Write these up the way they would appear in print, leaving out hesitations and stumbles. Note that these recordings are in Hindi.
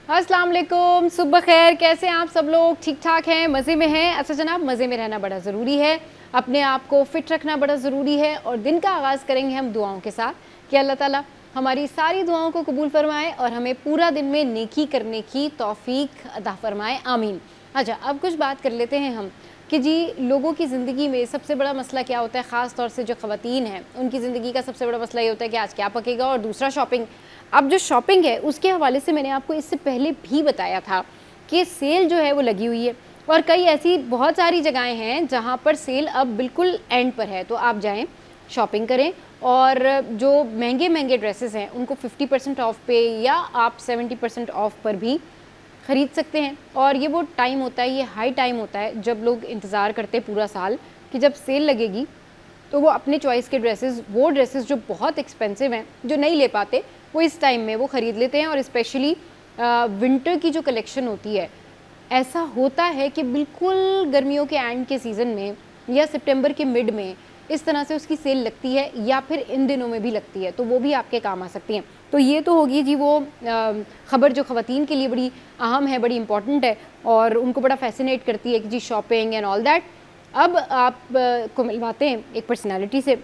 अस्सलाम वालेकुम, सुबह खैर। कैसे हैं आप सब लोग? ठीक ठाक हैं, मज़े में हैं? अच्छा जनाब, मज़े में रहना बड़ा ज़रूरी है, अपने आप को फ़िट रखना बड़ा ज़रूरी है। और दिन का आगाज़ करेंगे हम दुआओं के साथ कि अल्लाह ताला हमारी सारी दुआओं को कबूल फ़रमाए और हमें पूरा दिन में नेकी करने की तौफ़ीक अता फ़रमाए, आमीन। अच्छा, अब कुछ बात कर लेते हैं हम कि जी लोगों की ज़िंदगी में सबसे बड़ा मसला क्या होता है, ख़ास तौर से जो ख़वातीन हैं, उनकी ज़िंदगी का सबसे बड़ा मसला ये होता है कि आज क्या पकेगा, और दूसरा शॉपिंग। अब जो शॉपिंग है उसके हवाले से मैंने आपको इससे पहले भी बताया था कि सेल जो है वो लगी हुई है, और कई ऐसी बहुत सारी जगहें हैं जहाँ पर सेल अब बिल्कुल एंड पर है। तो आप जाएं, शॉपिंग करें, और जो महंगे महंगे ड्रेसेस हैं उनको 50% ऑफ पे या आप 70% ऑफ पर भी ख़रीद सकते हैं। और ये वो टाइम होता है, ये हाई टाइम होता है जब लोग इंतज़ार करते हैं पूरा साल कि जब सेल लगेगी तो वो अपने चॉइस के ड्रेसेस, वो ड्रेसेस जो बहुत एक्सपेंसिव हैं, जो नहीं ले पाते, वो इस टाइम में वो ख़रीद लेते हैं। और स्पेशली विंटर की जो कलेक्शन होती है, ऐसा होता है कि बिल्कुल गर्मियों के एंड के सीज़न में या सितंबर के मिड में इस तरह से उसकी सेल लगती है, या फिर इन दिनों में भी लगती है, तो वो भी आपके काम आ सकती हैं। तो ये तो होगी जी वो ख़बर जो ख़वातीन के लिए बड़ी अहम है, बड़ी इंपॉर्टेंट है, और उनको बड़ा फैसिनेट करती है कि जी शॉपिंग एंड ऑल दैट। अब आप को मिलवाते हैं एक पर्सनालिटी से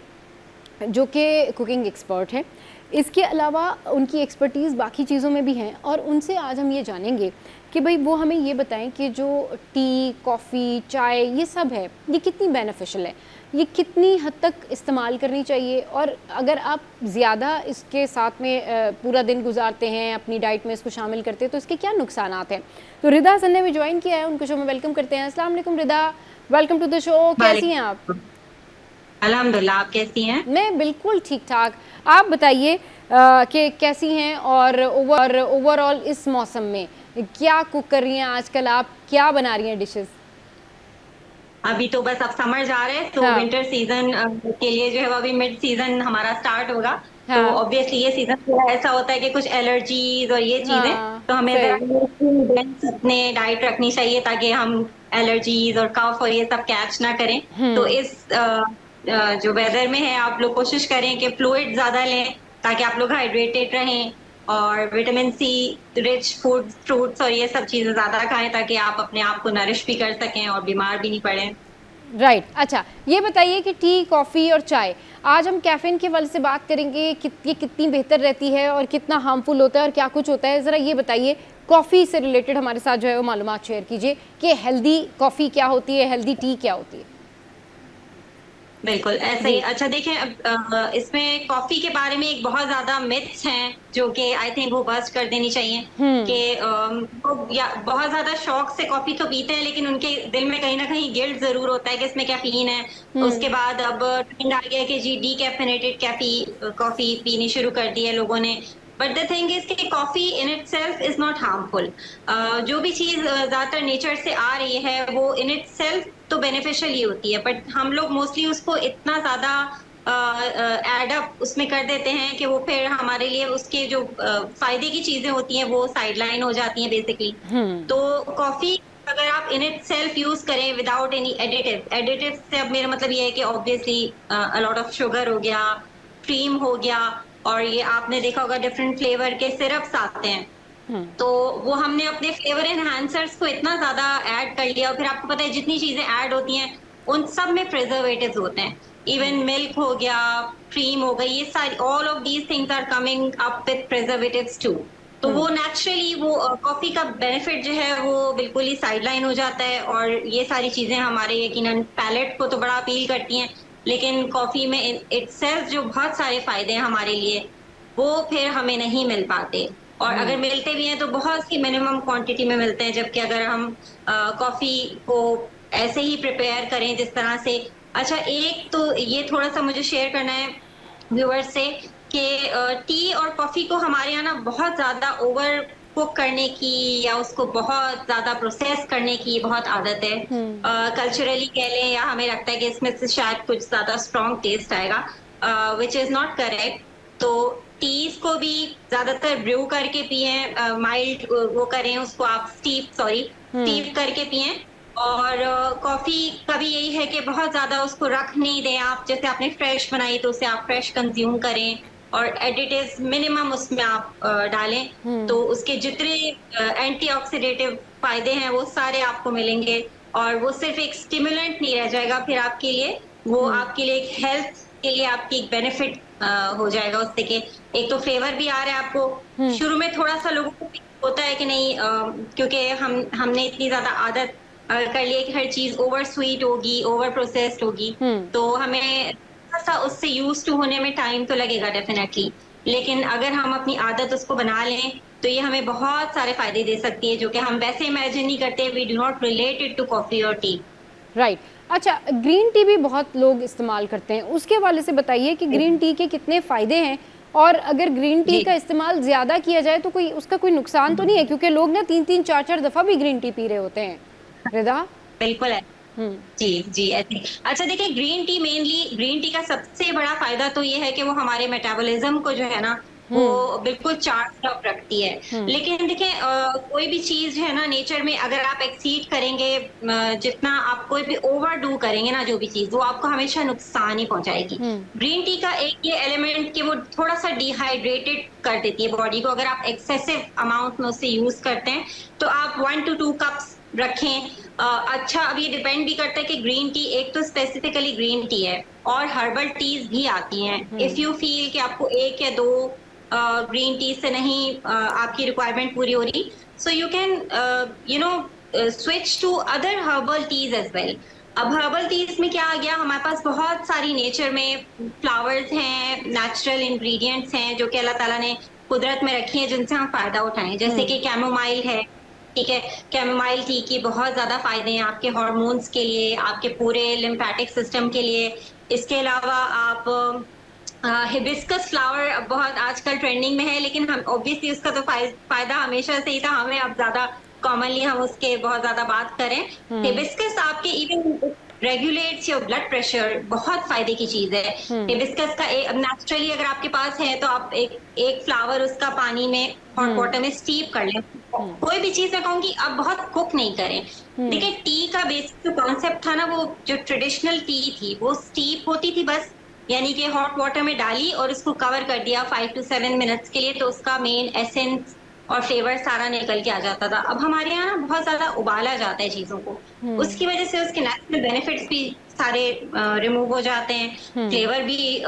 जो कि कुकिंग एक्सपर्ट हैं। इसके अलावा उनकी एक्सपर्टीज़ बाकी चीज़ों में भी हैं, और उनसे आज हम ये जानेंगे कि भाई वो हमें ये बताएं कि जो टी, कॉफ़ी, चाय ये सब है, ये कितनी बेनिफिशियल है, ये कितनी हद तक इस्तेमाल करनी चाहिए, और अगर आप ज़्यादा इसके साथ में पूरा दिन गुजारते हैं, अपनी डाइट में इसको शामिल करते हैं, तो इसके क्या नुकसानात हैं। तो रिदा हसन ने भी ज्वाइन किया है, उनको शो में वेलकम करते हैं। अस्सलाम वालेकुम रिदा, वेलकम टू द शो। कैसी हैं आप? वालेकुम। अल्हम्दुलिल्लाह, आप कैसी हैं? मैं बिल्कुल ठीक-ठाक। आप बताइए कि कैसी हैं, और ओवरऑल इस मौसम में क्या कुक कर रही हैं आजकल आप? क्या बना रही हैं डिशेज़? अभी तो बस अब समर जा रहे हैं, तो हाँ, विंटर सीज़न के लिए जो है वो अभी मिड सीज़न हमारा स्टार्ट होगा। तो हाँ, ऑब्वियसली ये सीज़न थोड़ा ऐसा होता है कि कुछ एलर्जीज़ और ये चीज़ें, हाँ, तो हमें ज़रा सही। बैलेंस अपने डाइट रखनी चाहिए ताकि हम एलर्जीज़ और कफ और ये सब कैच ना करें। तो हुँ, इस जो वेदर में है, आप लोग कोशिश करें कि फ्लूइड ज़्यादा लें ताकि आप लोग हाइड्रेटेड रहें, और vitamin C rich food, fruits और ये सब चीज़ें ज़्यादा खाएँ ताकि आप अपने आप को नरिश भी कर सकें और बीमार भी नहीं पड़ें। राइट। अच्छा, ये बताइए कि टी, कॉफ़ी और चाय, आज हम कैफ़ीन के हवाले से बात करेंगे, ये कितनी बेहतर रहती है और कितना हार्मफुल होता है और क्या कुछ होता है? ज़रा ये बताइए, कॉफ़ी से रिलेटेड हमारे साथ जो है वो मालूमात शेयर कीजिए कि हेल्दी कॉफ़ी क्या होती है, हेल्दी टी क्या होती है? बिल्कुल, ऐसा ही। जी। अच्छा देखें, अब इसमें कॉफ़ी के बारे में एक बहुत ज़्यादा मिथ्स हैं, जो कि आई थिंक वो बस्ट कर देनी चाहिए कि हुँ, लोग या बहुत ज़्यादा शौक से कॉफ़ी तो पीते हैं, लेकिन उनके दिल में कहीं न कहीं गिल्ट ज़रूर होता है कि इसमें कैफ़ीन है। हुँ, उसके बाद अब ट्रेंड आ गया है कि जी डीकैफ़ीनेटेड कॉफ़ी पीनी शुरू कर दी है लोगों ने। बट द थिंग इज़ कि coffee in itself is not harmful. जो भी चीज़ ज़्यादातर नेचर से आ रही है, वो इन इटसेल्फ तो बेनिफिशियल ही होती है, बट हम लोग मोस्टली उसको इतना ज़्यादा एड अप उसमें कर देते हैं कि वो फिर हमारे लिए उसके जो फ़ायदे की चीज़ें होती हैं, वो साइडलाइन हो जाती हैं बेसिकली। हुँ, तो कॉफ़ी अगर आप इन इटसेल्फ यूज़ करें विदाउट एनी एडिटिव से अब मेरा मतलब ये है कि obviously a lot of sugar हो गया, क्रीम हो गया, और ये आपने देखा होगा डिफरेंट फ्लेवर के सिरप्स आते हैं। हुँ, तो वो हमने अपने फ्लेवर एनहांसर्स को इतना ज़्यादा ऐड कर लिया, और फिर आपको पता है जितनी चीज़ें ऐड होती हैं, उन सब में प्रिजर्वेटिव्स होते हैं। इवन हुँ, मिल्क हो गया, क्रीम हो गई, ये सारी all of these things are coming up with preservatives too. तो हुँ, वो नेचुरली वो कॉफ़ी का बेनिफिट जो है वो बिल्कुल ही साइडलाइन हो जाता है, और ये सारी चीज़ें हमारे यकीनन पैलेट को तो बड़ा अपील करती हैं, लेकिन कॉफ़ी में इन इटसेल्फ जो बहुत सारे फ़ायदे हैं हमारे लिए, वो फिर हमें नहीं मिल पाते। और हुँ, अगर मिलते भी हैं तो बहुत सी मिनिमम क्वांटिटी में मिलते हैं, जबकि अगर हम कॉफ़ी को ऐसे ही प्रिपेयर करें जिस तरह से। अच्छा, एक तो ये थोड़ा-सा मुझे शेयर करना है व्यूअर्स से कि टी और कॉफ़ी को हमारे यहाँ ना बहुत ज़्यादा ओवर कुक करने की या उसको बहुत ज़्यादा प्रोसेस करने की बहुत आदत है। हुँ, कल्चरली कह लें, या हमें लगता है कि इसमें से शायद कुछ ज़्यादा स्ट्रॉन्ग टेस्ट आएगा, व्हिच इज़ नॉट करेक्ट। तो टीज़ को भी ज़्यादातर ब्रू करके पिएँ, माइल्ड वो करें उसको आप हुँ, स्टीव करके पिएँ। और कॉफ़ी का भी यही है कि बहुत ज़्यादा उसको रख नहीं दें आप, जैसे आपने फ्रेश बनाई तो उसे आप फ्रेश कंज़्यूम करें। और एडिटिव्स मिनिमम उसमें आप डालें, तो उसके जितने एंटीऑक्सीडेटिव फायदे हैं वो सारे आपको मिलेंगे, और वो सिर्फ एक स्टिमुलेंट नहीं रह जाएगा फिर आपके लिए, वो आपके लिए एक हेल्थ के लिए आपकी एक बेनिफिट हो जाएगा उससे, कि एक तो फ्लेवर भी आ रहा है आपको। शुरू में थोड़ा सा लोगों को होता है कि नहीं, क्योंकि हमने इतनी ज्यादा आदत कर ली है कि हर चीज ओवर स्वीट होगी, ओवर प्रोसेस्ड होगी, तो हमें थोड़ा सा उससे यूज टू होने में टाइम तो लगेगा डेफिनेटली। लेकिन अगर हम अपनी आदत उसको बना लें तो ये हमें बहुत सारे फायदे दे सकती है, जो कि हम वैसे इमेजिन नहीं करते। We do not relate it to coffee और टी। राइट। अच्छा, ग्रीन टी भी बहुत लोग इस्तेमाल करते हैं, उसके हवाले से बताइए कि ग्रीन टी के कितने फ़ायदे हैं, और अगर ग्रीन टी जी का इस्तेमाल ज़्यादा किया जाए तो कोई उसका कोई नुकसान तो नहीं है, क्योंकि लोग ना 3-3 4-4 दफ़ा भी ग्रीन टी पी रहे होते हैं। रिदा? बिल्कुल है। हम्म। जी जी, ऐसे। अच्छा देखिए, ग्रीन टी का सबसे बड़ा फायदा तो ये है कि वो हमारे मेटाबॉलिज्म को जो है ना, वो बिल्कुल चार्ज अप रखती है। लेकिन देखिए, कोई भी चीज जो है ना नेचर में, अगर आप एक्सीड करेंगे, जितना आप कोई भी ओवर डू करेंगे ना जो भी चीज, वो आपको हमेशा नुकसान ही पहुंचाएगी। ग्रीन टी का एक ये एलिमेंट कि वो थोड़ा सा डिहाइड्रेटेड कर देती है बॉडी को। अगर आप एक्सेसिव अमाउंट में उससे यूज करते हैं तो आप 1 to 2 कप्स रखें। अच्छा, अब ये डिपेंड भी करता है कि ग्रीन टी, एक तो स्पेसिफिकली ग्रीन टी है, और हर्बल टीज भी आती हैं। इफ यू फील कि आपको 1 या 2 ग्रीन टी से नहीं आपकी रिक्वायरमेंट पूरी हो रही, so you can you know switch to other herbal teas as well. अब हर्बल टीज में क्या आ गया, हमारे पास बहुत सारी नेचर में फ्लावर्स हैं, नेचुरल इंग्रेडिएंट्स हैं जो कि अल्लाह ताला ने कुदरत में रखी हैं, जिनसे हम फायदा उठाएं। जैसे कि कैमोमाइल है, ठीक है। कैमोमाइल टी के बहुत ज्यादा फायदे हैं आपके हार्मोन्स के लिए, आपके पूरे लिम्फेटिक सिस्टम के लिए। इसके अलावा आप हिबिस्कस फ्लावर बहुत आजकल ट्रेंडिंग में है, लेकिन हम ऑब्वियसली उसका तो फायदा हमेशा से ही था, हमें अब ज्यादा कॉमनली हम उसके बहुत ज्यादा बात करें। हिबिस्कस आपके even regulates your blood pressure, बहुत फायदे की चीज है। हिबिस्कस का नेचुरली अगर आपके पास है तो आप एक फ्लावर उसका पानी में हॉट वाटर में स्टीप कर लें। कोई भी चीज मैं कहूंगी अब बहुत कुक नहीं करें। देखिए, टी का बेसिक जो कॉन्सेप्ट था ना, वो जो ट्रेडिशनल टी थी वो स्टीप होती थी बस, यानी कि हॉट वाटर में डाली और उसको कवर कर दिया 5 to 7 मिनट्स के लिए, तो उसका मेन एसेंस और फ्लेवर सारा निकल के आ जाता था। अब हमारे यहाँ ना बहुत ज्यादा उबाला जाता है चीजों को, उसकी वजह से उसके नेचुरल बेनिफिट्स भी सारे रिमूव हो जाते हैं, फ्लेवर भी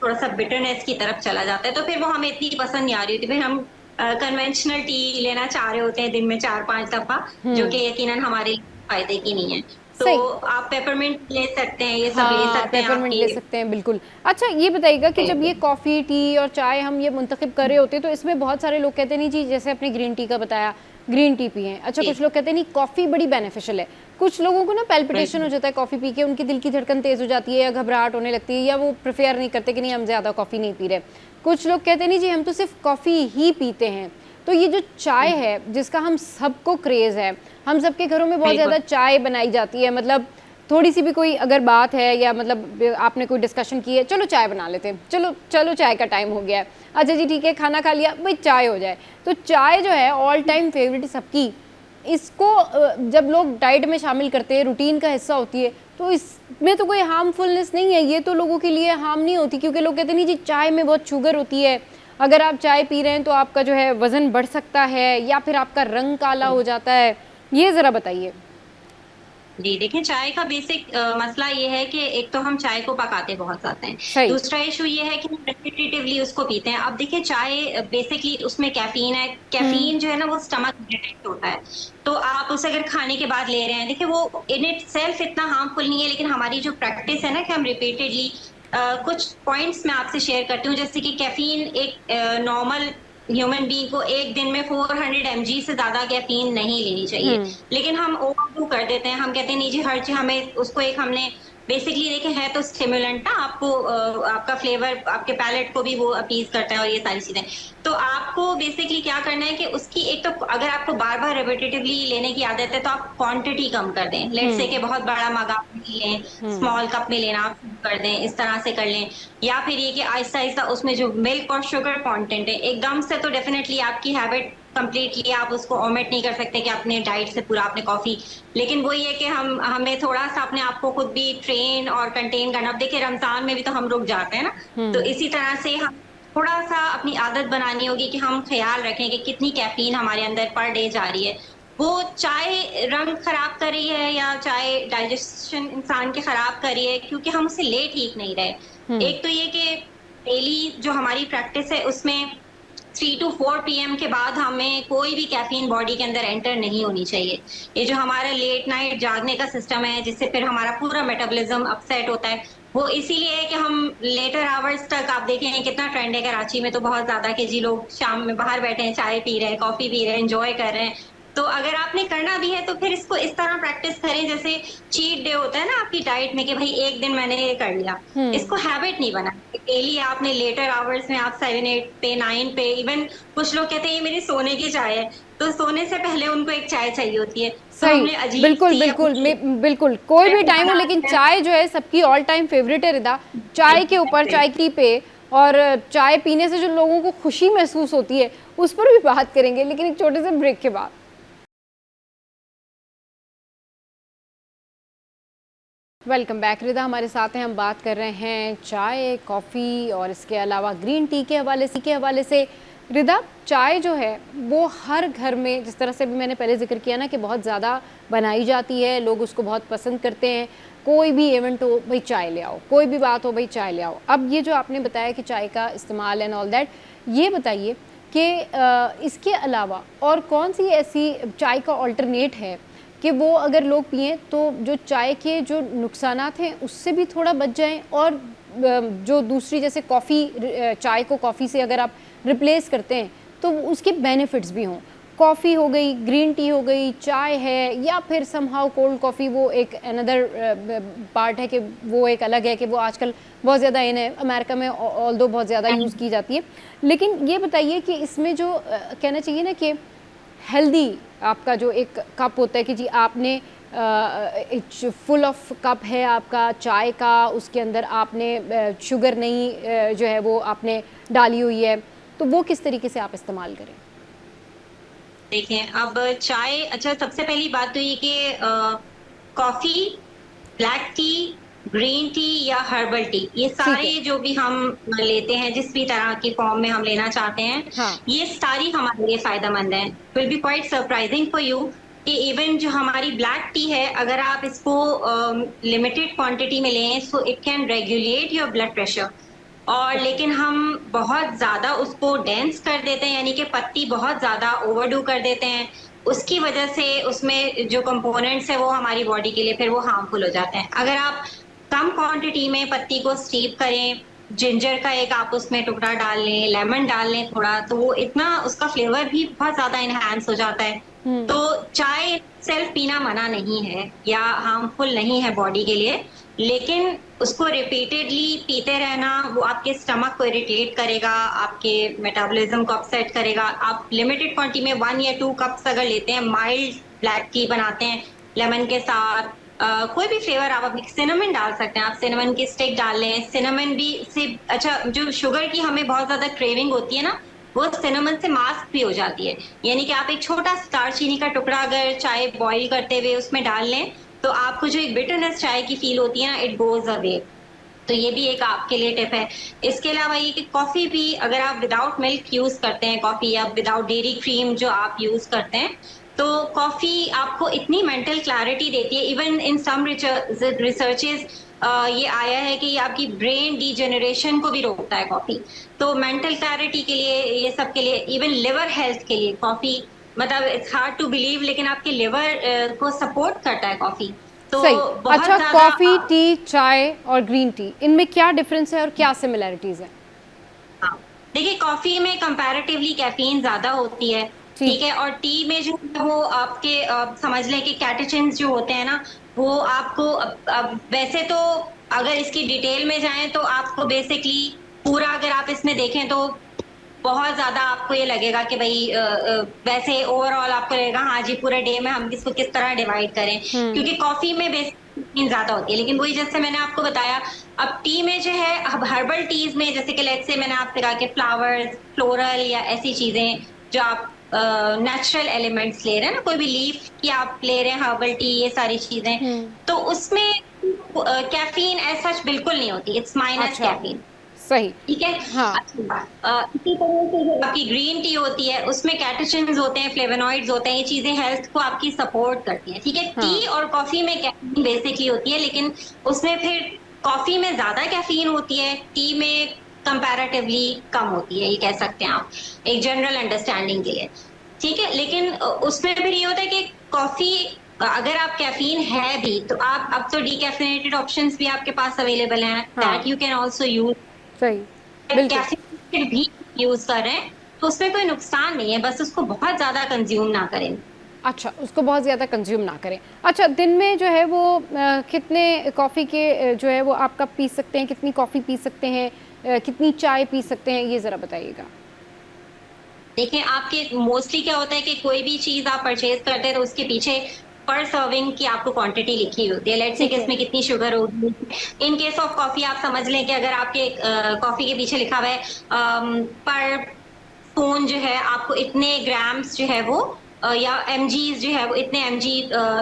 थोड़ा सा बिटरनेस की तरफ चला जाता है, तो फिर वो हमें इतनी पसंद नहीं आ रही होती। फिर हम कन्वेंशनल टी लेना चाह रहे होते हैं दिन में 4-5 दफा, जो कि यकीनन हमारे फायदे की नहीं है। तो आप पेपरमिंट ले सकते हैं, ये सब ले सकते हैं, पेपरमिंट ले सकते हैं, बिल्कुल। अच्छा, ये बताइएगा कि जब ये कॉफ़ी, टी और चाय हम ये मुंतखब कर रहे होते हैं, तो इसमें बहुत सारे लोग कहते हैं नहीं जी, जैसे अपने ग्रीन टी का बताया, ग्रीन टी पिए। अच्छा, कुछ लोग कहते हैं नहीं कॉफ़ी बड़ी बेनिफिशियल है, कुछ लोगों को ना पैल्पिटेशन हो जाता है कॉफ़ी पी के, उनकी दिल की धड़कन तेज़ हो जाती है, या घबराहट होने लगती है, या वो प्रेफर नहीं करते कि नहीं हम ज़्यादा कॉफ़ी नहीं पी रहे। कुछ लोग कहते हैं नहीं जी हम तो सिर्फ कॉफ़ी ही पीते हैं। तो ये जो चाय है जिसका हम सबको क्रेज़ है, हम सबके घरों में बहुत ज़्यादा चाय बनाई जाती है, मतलब थोड़ी सी भी कोई अगर बात है या मतलब आपने कोई डिस्कशन की है, चलो चाय बना लेते हैं, चलो चाय का टाइम हो गया है, अच्छा जी ठीक है, खाना खा लिया भाई चाय हो जाए। तो चाय जो है ऑल टाइम फेवरेट सबकी। इसको जब लोग डाइट में शामिल करते हैं, रूटीन का हिस्सा होती है, तो इसमें तो कोई हार्मफुलनेस नहीं है, ये तो लोगों के लिए हार्म नहीं होती, क्योंकि लोग कहते नहीं जी चाय में बहुत शुगर होती है, अगर आप चाय पी रहे हैं तो आपका जो है वज़न बढ़ सकता है, या फिर आपका रंग काला हो जाता है। ये ज़रा बताइए। जी देखिए, चाय का बेसिक मसला ये है कि एक तो हम चाय को पकाते बहुत ज्यादा हैं, दूसरा इशू ये है कि हम रेपिटेटिवली उसको पीते हैं। अब देखिए, चाय बेसिकली उसमें कैफीन है, कैफीन जो है ना वो स्टमक इरिटेट होता है, तो आप उसे अगर खाने के बाद ले रहे हैं, देखिए वो इन इट सेल्फ इतना हार्मफुल नहीं है, लेकिन हमारी जो प्रैक्टिस है ना कि हम रिपीटेडली कुछ पॉइंट्स मैं आपसे शेयर करती हूँ। जैसे कि कैफीन एक नॉर्मल ह्यूमन बीइंग को एक दिन में 400 mg से ज्यादा कैफीन नहीं लेनी चाहिए, लेकिन हम ओवरडू कर देते हैं। हम कहते हैं नहीं जी हर चीज हमें उसको एक हमने बेसिकली देखे है तो स्टिमुलेंट ना, आपको आपका फ्लेवर आपके पैलेट को भी वो अपीज करता है और ये सारी चीजें। तो आपको बेसिकली क्या करना है कि उसकी एक तो अगर आपको बार बार रिपीटेटिवली लेने की आदत है तो आप क्वांटिटी कम कर दें। लेट्स से कि बहुत बड़ा मग आप लें, स्मॉल कप में लेना आप कर दें, इस तरह से कर लें। या फिर ये कि आहिस्ता आहिस्ता उसमें जो मिल्क और शुगर कंटेंट है, एकदम से तो डेफिनेटली आपकी हैबिट कंप्लीटली आप उसको ओमिट नहीं कर सकते कि अपने डाइट से पूरा आपने कॉफी, लेकिन वही है कि हमें थोड़ा सा अपने आप को खुद भी ट्रेन और कंटेन करना। अब देखिए रमजान में भी तो हम रुक जाते हैं ना, तो इसी तरह से हम थोड़ा सा अपनी आदत बनानी होगी कि हम ख्याल रखें कि कितनी कैफीन हमारे अंदर पर डे जा रही है। वो चाय रंग खराब कर रही है या चाय डाइजेशन इंसान के खराब कर रही है, क्योंकि हम उससे ले ठीक नहीं रहे। हम्म। एक तो ये कि डेली जो हमारी प्रैक्टिस है उसमें 3 टू 4 पीएम के बाद हमें कोई भी कैफीन बॉडी के अंदर एंटर नहीं होनी चाहिए। ये जो हमारा लेट नाइट जागने का सिस्टम है, जिससे फिर हमारा पूरा मेटाबॉलिज्म अपसेट होता है, वो इसीलिए है कि हम लेटर आवर्स तक, आप देखें कितना ट्रेंड है कराची में तो बहुत ज्यादा कि जी लोग शाम में बाहर बैठे हैं, चाय पी रहे हैं, कॉफी पी रहे हैं, एंजॉय कर रहे हैं। तो अगर आपने करना भी है तो फिर इसको इस तरह प्रैक्टिस करें जैसे चीट डे होता है ना आपकी डाइट में, कि भाई एक दिन मैंने ये कर लिया। इसको हैबिट नहीं बना डेली आपने लेटर आवर्स में, आप 7-8 पे, 9 पे, इवन कुछ लोग कहते हैं ये मेरी सोने की चाय है, तो सोने से पहले उनको एक चाय चाहिए होती है। तो सही, हमने अजीब बिल्कुल सी बिल्कुल अपनी बिल्कुल कोई भी टाइम हो, बना लेकिन दी है। चाय जो है सबकी ऑल टाइम फेवरेट है रिदा। चाय के ऊपर, चाय की पे, और चाय पीने से जो लोगों को खुशी महसूस होती है उस पर भी बात करेंगे, लेकिन एक छोटे से ब्रेक के बाद। Welcome back. रिदा हमारे साथ हैं, हम बात कर रहे हैं चाय, कॉफ़ी और इसके अलावा ग्रीन टी के हवाले से। रिदा, चाय जो है वो हर घर में, जिस तरह से भी मैंने पहले जिक्र किया ना कि बहुत ज़्यादा बनाई जाती है, लोग उसको बहुत पसंद करते हैं। कोई भी इवेंट हो भाई चाय ले आओ, कोई भी बात हो भाई चाय ले आओ। अब ये जो आपने बताया कि चाय का इस्तेमाल एंड ऑल दैट, ये बताइए कि इसके अलावा और कौन सी ऐसी चाय का ऑल्टरनेट है कि वो अगर लोग पिएं तो जो चाय के जो नुकसानात हैं उससे भी थोड़ा बच जाएं, और जो दूसरी जैसे कॉफ़ी, चाय को कॉफ़ी से अगर आप रिप्लेस करते हैं तो उसके बेनिफिट्स भी हों। कॉफ़ी हो गई, ग्रीन टी हो गई, चाय है, या फिर समहाउ कोल्ड कॉफ़ी, वो एक अनदर पार्ट है कि वो एक अलग है कि वो आजकल बहुत ज़्यादा इन है अमेरिका में, ऑल्दो बहुत ज़्यादा यूज़ की जाती है। लेकिन ये बताइए कि इसमें जो कहना चाहिए ना कि हेल्दी आपका जो एक कप होता है कि जी आपने फुल ऑफ कप है आपका चाय का, उसके अंदर आपने शुगर नहीं जो है वो आपने डाली हुई है, तो वो किस तरीके से आप इस्तेमाल करें? देखें अब चाय, अच्छा सबसे पहली बात तो ये कि coffee, black T, green tea या हर्बल टी, ये ठीक सारे है। जो भी हम लेते हैं, जिस भी तरह की फॉर्म में हम लेना चाहते हैं, हाँ। ये सारी हमारे लिए फायदेमंद है। Will be quite surprising for you कि इवन जो हमारी ब्लैक टी है, अगर आप इसको लिमिटेड क्वांटिटी में लें so it can regulate your blood pressure. और लेकिन हम बहुत ज्यादा उसको डेंस कर देते हैं, यानी कि पत्ती बहुत ज्यादा ओवरडू कर देते हैं, उसकी वजह से उसमें जो कंपोनेंट्स है वो हमारी बॉडी के लिए फिर वो हार्मफुल हो जाते हैं। अगर आप कम क्वांटिटी में पत्ती को स्टीप करें, जिंजर का एक आप उसमें टुकड़ा डाल लें, लेमन डाल लें थोड़ा, तो वो इतना उसका फ्लेवर भी बहुत ज्यादा इनहैंस हो जाता है। तो चाय सेल्फ पीना मना नहीं है या हार्मफुल नहीं है बॉडी के लिए, लेकिन उसको रिपीटेडली पीते रहना वो आपके स्टमक को इरिटेट करेगा, आपके मेटाबॉलिज्म को अपसेट करेगा। आप लिमिटेड क्वांटिटी में 1 या 2 कप्स अगर लेते हैं, माइल्ड ब्लैक टी बनाते हैं लेमन के साथ, कोई भी फ्लेवर आप अपनी, सिनेमन डाल सकते हैं, आप सिनेमन की स्टिक डाल लें, सिनेमन भी से अच्छा, जो शुगर की हमें बहुत ज्यादा क्रेविंग होती है ना, वो सिनेमन से मास्क भी हो जाती है। यानी कि आप एक छोटा सा दालचीनी का टुकड़ा अगर चाय बॉईल करते हुए उसमें डाल लें, तो आपको जो एक बिटरनेस चाय की फील होती है ना, इट गोज अवे। तो ये भी एक आपके लिए टिप है। इसके अलावा ये कि कॉफी भी अगर आप विदाउट मिल्क यूज करते हैं, कॉफी या विदाउट डेयरी क्रीम जो आप यूज करते हैं, तो कॉफी आपको इतनी मेंटल क्लैरिटी देती है। इवन इन सम रिसर्चेस ये आया है कि ये आपकी ब्रेन डीजेनरेशन को भी रोकता है कॉफी। तो मेंटल क्लैरिटी के लिए, ये सब के लिए, इवन लिवर हेल्थ के लिए कॉफी, मतलब इट्स हार्ड टू बिलीव लेकिन आपके लिवर को सपोर्ट करता है कॉफी। तो सही। बहुत अच्छा, ज्यादा कॉफ़ी, टी, चाय और ग्रीन टी, इनमें क्या डिफरेंस है और क्या सिमिलैरिटीज़ हैं? हाँ, देखिए कॉफी में कंपैरेटिवली कैफीन ज्यादा होती है, ठीक। ठीक है, और टी में जो है वो आपके समझ लें कि कैटेचिन्स जो होते हैं ना, वो आपको अब वैसे तो अगर इसकी डिटेल में जाएं तो आपको बेसिकली पूरा अगर आप इसमें देखें तो बहुत ज्यादा आपको ये लगेगा कि भाई वैसे ओवरऑल आपको लगेगा हाँ जी पूरे डे में हम इसको किस तरह डिवाइड करें, क्योंकि कॉफी में बेसिक ज्यादा होती है। लेकिन वही जैसे मैंने आपको बताया, अब टी में जो है, अब हर्बल टीज में जैसे कि लेट्स से मैंने आपसे कहा कि फ्लावर्स, फ्लोरल या ऐसी चीजें जो आप नेचुरल एलिमेंट्स ले रहे हैं ना, कोई भी लीफ की आप ले रहे हैं, हर्बल टी, ये सारी चीजें, तो उसमें कैफीन एज सच बिल्कुल नहीं होती, इट्स माइनस अच्छा, कैफीन। सही। ठीक है। हाँ। अच्छा, इसी तरह से जो आपकी ग्रीन टी होती है उसमें कैटेचिन्स होते हैं, फ्लेवोनॉइड्स होते हैं, ये चीजें हेल्थ को आपकी सपोर्ट करती हैं। ठीक है, टी हाँ। और कॉफी में कैफीन बेसिकली होती है, लेकिन उसमें फिर कॉफी में ज्यादा कैफीन होती है, टी में कंपैरेटिवली कम होती है, ये कह सकते हैं आप एक जनरल अंडरस्टैंडिंग के लिए। ठीक है, लेकिन उसमें फिर ये होता है कि कॉफी अगर आप कैफीन है भी तो आप अब तो डीकैफिनेटेड ऑप्शंस भी आपके पास अवेलेबल हैं, दैट हाँ। You can also use. सही। बिल्कुल। कैफीन भी यूज कर रहे हैं तो उसमें कोई नुकसान नहीं है, बस उसको बहुत ज्यादा कंज्यूम ना करें। अच्छा, उसको बहुत ज़्यादा कंज़्यूम ना करें। अच्छा, दिन में जो है वो कितने कॉफ़ी के जो है वो आप कप पी सकते हैं, कितनी कॉफ़ी पी सकते हैं, कितनी चाय पी सकते हैं, ये ज़रा बताइएगा? देखिए, आपके मोस्टली क्या होता है कि कोई भी चीज आप परचेज करते हैं तो उसके पीछे पर सर्विंग की आपको क्वांटिटी लिखी होती है, लेट्स से कि ठीक है। इसमें कितनी शुगर होगी। इन केस ऑफ कॉफी आप समझ लें कि अगर आपके कॉफी के पीछे लिखा हुआ है पर स्पून जो है आपको इतने ग्राम्स जो है वो या एमजीज जो है वो इतने एमजी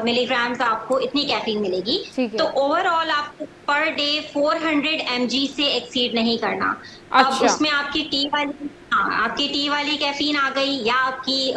मिलीग्राम्स आपको इतनी कैफीन मिलेगी। ठीक तो है। ओवरऑल आपको पर डे 400 एमजी से एक्सीड नहीं करना। अब अच्छा। उसमें आपकी टी वाली, हाँ, आपकी टी वाली कैफीन आ गई या आपकी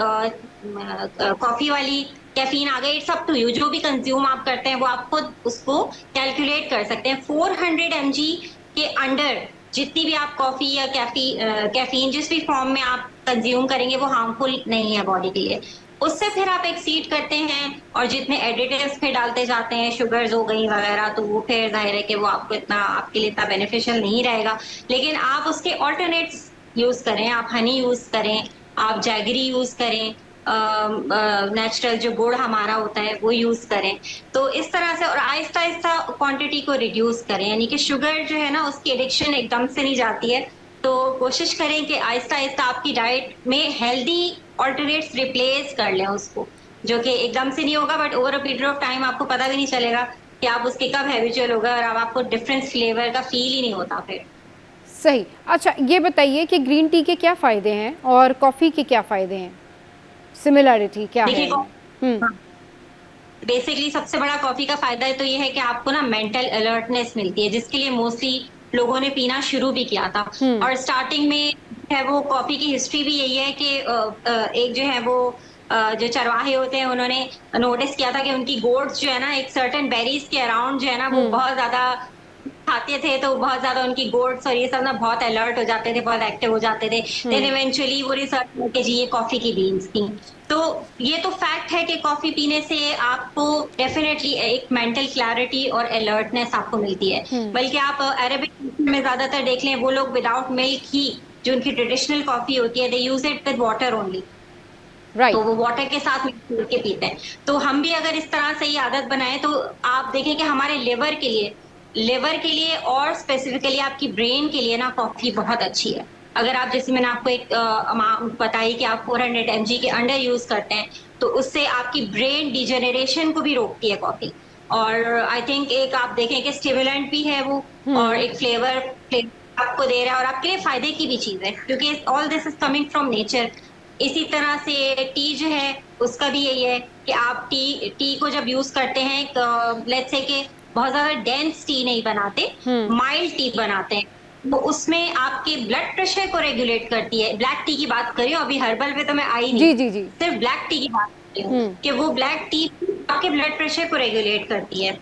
कॉफी वाली कैफीन आ गई, इट्स अप टू यू। जो भी कंज्यूम आप करते हैं वो आप खुद उसको कैलकुलेट कर सकते हैं। 400 एमजी के अंडर जितनी भी आप कॉफी या कैफीन जिस भी फॉर्म में आप कंज्यूम करेंगे वो हार्मफुल नहीं है बॉडी के लिए। उससे फिर आप एक्सीड करते हैं और जितने एडिटिव्स फिर डालते जाते हैं, शुगर्स हो गई वगैरह, तो वो फिर जाहिर है कि वो आपको इतना आपके लिए इतना बेनिफिशियल नहीं रहेगा। लेकिन आप उसके ऑल्टरनेट्स यूज करें, आप हनी यूज करें, आप जैगरी यूज करें, नेचुरल जो गुड़ हमारा होता है वो यूज करें। तो इस तरह से और आहिस्ता आहिस्ता क्वांटिटी को रिड्यूस करें, यानी कि शुगर जो है ना उसकी एडिक्शन एकदम से नहीं जाती है। तो कोशिश करें कि आहिस्ता आहिस्ता आपकी डाइट में हेल्दी ऑल्टरनेट्स रिप्लेस कर लें उसको, जो कि एकदम से नहीं होगा, but over a period of time आपको पता भी नहीं चलेगा कि आप उसके कब हैबिचुअल हो गए और अब आपको डिफरेंस फ्लेवर का फील ही नहीं होता फिर। सही। अच्छा, ये बताइए कि ग्रीन टी के क्या फ़ायदे हैं और कॉफ़ी के क्या फ़ायदे हैं? सिमिलैरिटी क्या है देखिए, इनमें? हुँ। बेसिकली सबसे बड़ा कॉफी का फायदा तो ये है कि आपको ना मेंटल अलर्टनेस मिलती है, जिसके लिए मोस्टली लोगों ने पीना शुरू भी किया था। हुँ। और स्टार्टिंग में है वो कॉफी की हिस्ट्री भी यही है कि एक जो है वो जो चरवाहे होते हैं उन्होंने नोटिस किया था कि उनकी गोट्स जो है ना एक सर्टेन बेरीज के अराउंड जो है ना वो हुँ। बहुत ज्यादा खाते थे, तो बहुत ज्यादा उनकी गोट्स और ये सब ना बहुत अलर्ट हो जाते थे, बहुत एक्टिव हो जाते थे। देन हुँ। इवेंचुअली वो रिसर्च करके जी ये कॉफी की बीन्स थी। तो ये तो फैक्ट है कि कॉफी पीने से आपको डेफिनेटली एक मेंटल क्लैरिटी और अलर्टनेस आपको मिलती है। हुँ। बल्कि आप अरेबिक में ज्यादातर देख लें, वो लोग विदाउट मिल्क ही जो उनकी ट्रेडिशनल कॉफी होती है they use it with water only. तो राइट। वो वाटर के साथ मिक्स करके पीते हैं। तो हम भी अगर इस तरह से ये आदत बनाएं तो आप देखें कि हमारे लिवर के लिए और स्पेसिफिकली आपकी ब्रेन के लिए ना कॉफी बहुत अच्छी है। अगर आप, जैसे मैंने आपको एक अमाउंट बताई कि आप 400 mg के अंडर यूज करते हैं, तो उससे आपकी ब्रेन डिजेनरेशन को भी रोकती है कॉफी। और आई थिंक एक आप देखें कि स्टिमुलेंट भी है वो, और हुँ। एक फ्लेवर आपको दे रहा है और आपके लिए फायदे की भी चीज है, क्योंकि all this is coming from nature. इसी तरह से टी जो है उसका भी यही है कि आप टी टी को जब यूज करते हैं, लेट्स से कि बहुत ज्यादा डेंस टी नहीं बनाते, हुँ। माइल्ड टी बनाते हैं, तो उसमें आपके ब्लड प्रेशर को रेगुलेट करती है। ब्लैक टी की बात कर रही हूँ, अभी हर्बल पे तो मैं आई नहीं, जी, जी, जी। सिर्फ ब्लैक टी की बात कर रही हूँ हुँ। कि वो ब्लैक टी आपके ब्लड प्रेशर को रेगुलेट करती है।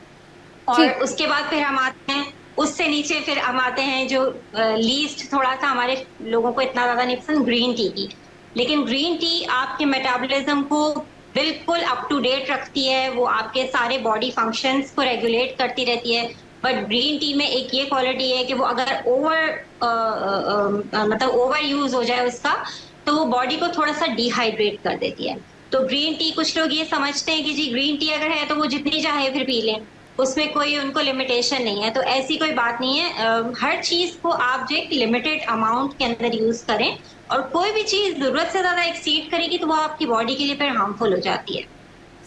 और ठीक। उसके बाद फिर हम आते हैं, उससे नीचे फिर हम आते हैं जो लीस्ट थोड़ा सा हमारे लोगों को इतना ज्यादा नहीं पसंद, ग्रीन टी की। लेकिन ग्रीन टी आपके मेटाबॉलिज्म को बिल्कुल अप टू डेट रखती है, वो आपके सारे बॉडी फंक्शंस को रेगुलेट करती रहती है। बट ग्रीन टी में एक ये क्वालिटी है कि वो अगर मतलब ओवर यूज हो जाए उसका, तो वो बॉडी को थोड़ा सा डिहाइड्रेट कर देती है। तो ग्रीन टी, कुछ लोग ये समझते हैं कि जी ग्रीन टी अगर है तो वो जितनी चाहे फिर पी लें, उसमें कोई उनको लिमिटेशन नहीं है। तो ऐसी कोई बात नहीं है। हर चीज को आप जो एक लिमिटेड अमाउंट के अंदर यूज करें, और कोई भी चीज जरूरत से ज्यादा एक्सीड करेगी तो वो आपकी बॉडी के लिए फिर हार्मफुल हो जाती है।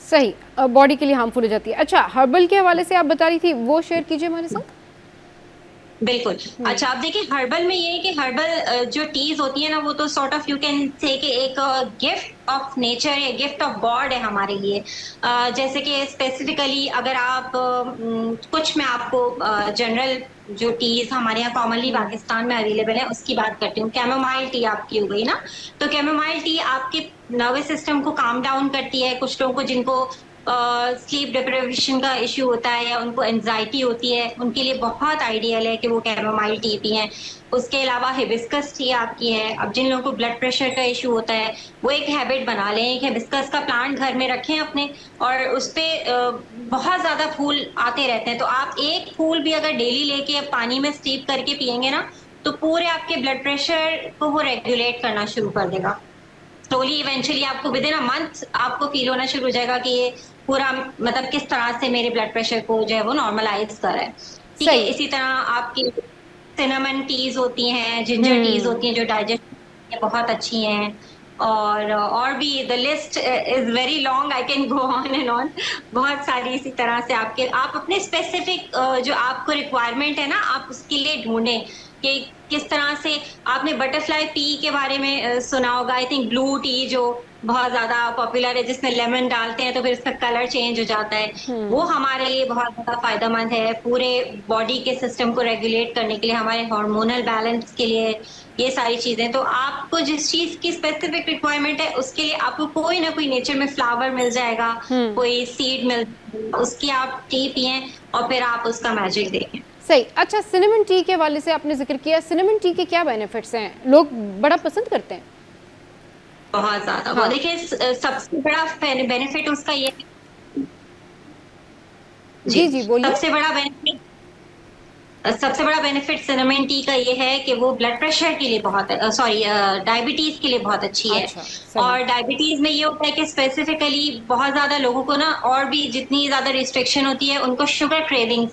सही। बॉडी के लिए हार्मफुल हो जाती है। अच्छा, हर्बल के हवाले से आप बता रही थी, वो शेयर कीजिए हमारे साथ। बिल्कुल। अच्छा, आप देखिए हर्बल में ये है कि हर्बल जो टीज़ होती है ना, वो तो sort of you can say कि एक गिफ्ट ऑफ नेचर या गिफ्ट ऑफ गॉड है हमारे लिए। जैसे कि स्पेसिफिकली अगर आप कुछ मैं आपको जनरल जो टीज़ हमारे यहाँ कॉमनली पाकिस्तान में अवेलेबल है उसकी बात करती हूँ। कैमोमाइल टी आपकी हो गई ना, तो कैमोमाइल टी आपके नर्वस सिस्टम को काम डाउन करती है। कुछ लोगों को जिनको स्लीप डिप्रिवेशन का इश्यू होता है या उनको एंजाइटी होती है, उनके लिए बहुत आइडियल है कि वो कैमोमाइल टी पिएं। उसके अलावा हिबिस्कस टी आपकी है। अब जिन लोगों को ब्लड प्रेशर का इश्यू होता है, वो एक हैबिट बना लें, एक हिबिस्कस का प्लांट घर में रखें अपने, और उस पे बहुत ज़्यादा फूल आते रहते हैं। तो आप एक फूल भी अगर डेली लेके पानी में स्टीप करके पिएंगे ना, तो पूरे आपके ब्लड प्रेशर को वो रेगुलेट करना शुरू कर देगा। स्लोली इवेंचुअली आपको विद इन अ मंथ आपको फील होना शुरू हो जाएगा कि ये पूरा मतलब किस तरह से मेरे ब्लड प्रेशर को जो है वो नॉर्मलाइज कर रहा है। ठीक है, सही। इसी तरह आपकी सिनेमन टीज होती हैं, जिंजर टीज हम्म। होती हैं जो डाइजेशन बहुत अच्छी हैं। और भी the list is very long, I can go on and on. बहुत सारी इसी तरह से आपके आप अपने स्पेसिफिक जो आपको रिक्वायरमेंट है ना, आप उसके लिए ढूंढें कि किस तरह से। आपने बटरफ्लाई टी के बारे में सुना होगा, आई थिंक ब्लू टी जो बहुत ज्यादा पॉपुलर है, जिसमें लेमन डालते हैं तो फिर उसका कलर चेंज हो जाता है। वो हमारे लिए बहुत ज्यादा फायदेमंद है पूरे बॉडी के सिस्टम को रेगुलेट करने के लिए, हमारे हार्मोनल बैलेंस के लिए, ये सारी चीजें। तो आपको जिस चीज की स्पेसिफिक रिक्वायरमेंट है उसके लिए आपको कोई ना कोई नेचर में फ्लावर मिल जाएगा, कोई सीड मिल जाएगा, उसकी आप टी पिए और फिर आप उसका मैजिक देखें। सही। अच्छा, सिनेमन टी के हवाले से आपने जिक्र किया, सिनेमन टी के क्या बेनिफिट्स हैं, लोग बड़ा पसंद करते हैं? बहुत ज्यादा। वो हाँ। देखिए सबसे बड़ा बेनिफिट उसका ये जी, जी जी, बोलिए। सबसे बड़ा बेनिफिट सिनेमन टी का ये है कि वो ब्लड प्रेशर के लिए बहुत, सॉरी, डायबिटीज के लिए बहुत अच्छी है। अच्छा, सही। और डायबिटीज में ये होता है कि स्पेसिफिकली बहुत ज्यादा लोगों को ना, और भी जितनी ज्यादा रिस्ट्रिक्शन होती है उनको शुगर क्रेविंग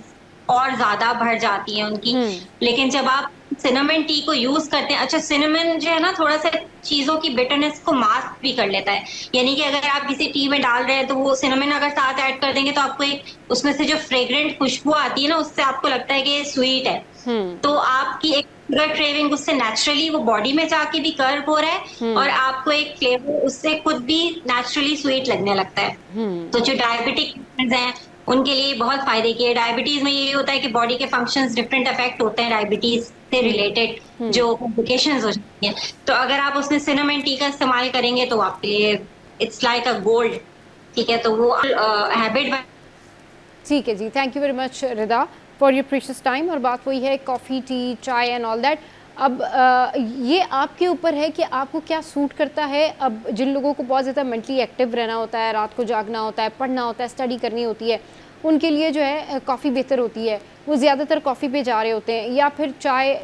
और ज्यादा बढ़ जाती है उनकी। लेकिन जब आप सिनेमन टी को यूज करते हैं, अच्छा सिनेमन जो है ना थोड़ा सा चीजों की बिटरनेस को मास्क भी कर लेता है। यानी कि अगर आप किसी टी में डाल रहे हैं तो वो सिनेमन अगर साथ ऐड कर देंगे तो आपको एक उसमें से जो फ्रेग्रेंट खुशबू आती है ना, उससे आपको लगता है कि ये स्वीट है। तो आपकी एक शुगर क्रेविंग उससे नेचुरली वो बॉडी में जाके भी कर्व हो रहा है, और आपको एक फ्लेवर उससे खुद भी नेचुरली स्वीट लगने लगता है। तो जो डायबिटिक हैं उनके लिए बहुत फायदे की है। डायबिटीज में ये होता है कि बॉडी के फंक्शंस डिफरेंट अफेक्ट होते हैं डायबिटीज से रिलेटेड, जो कॉम्प्लिकेशंस हो जाती हैं। तो अगर आप उसमें सिनेमन टी का इस्तेमाल करेंगे तो आपके लिए इट्स लाइक अ गोल्ड। ठीक है, तो वो हैबिट। ठीक है जी, thank you very much Rida for your precious time. और बात वही है coffee, tea, chai and all that. अब ये आपके ऊपर है कि आपको क्या सूट करता है। अब जिन लोगों को बहुत ज़्यादा मेंटली एक्टिव रहना होता है, रात को जागना होता है, पढ़ना होता है, स्टडी करनी होती है, उनके लिए जो है कॉफ़ी बेहतर होती है। वो ज़्यादातर कॉफ़ी पे जा रहे होते हैं, या फिर चाय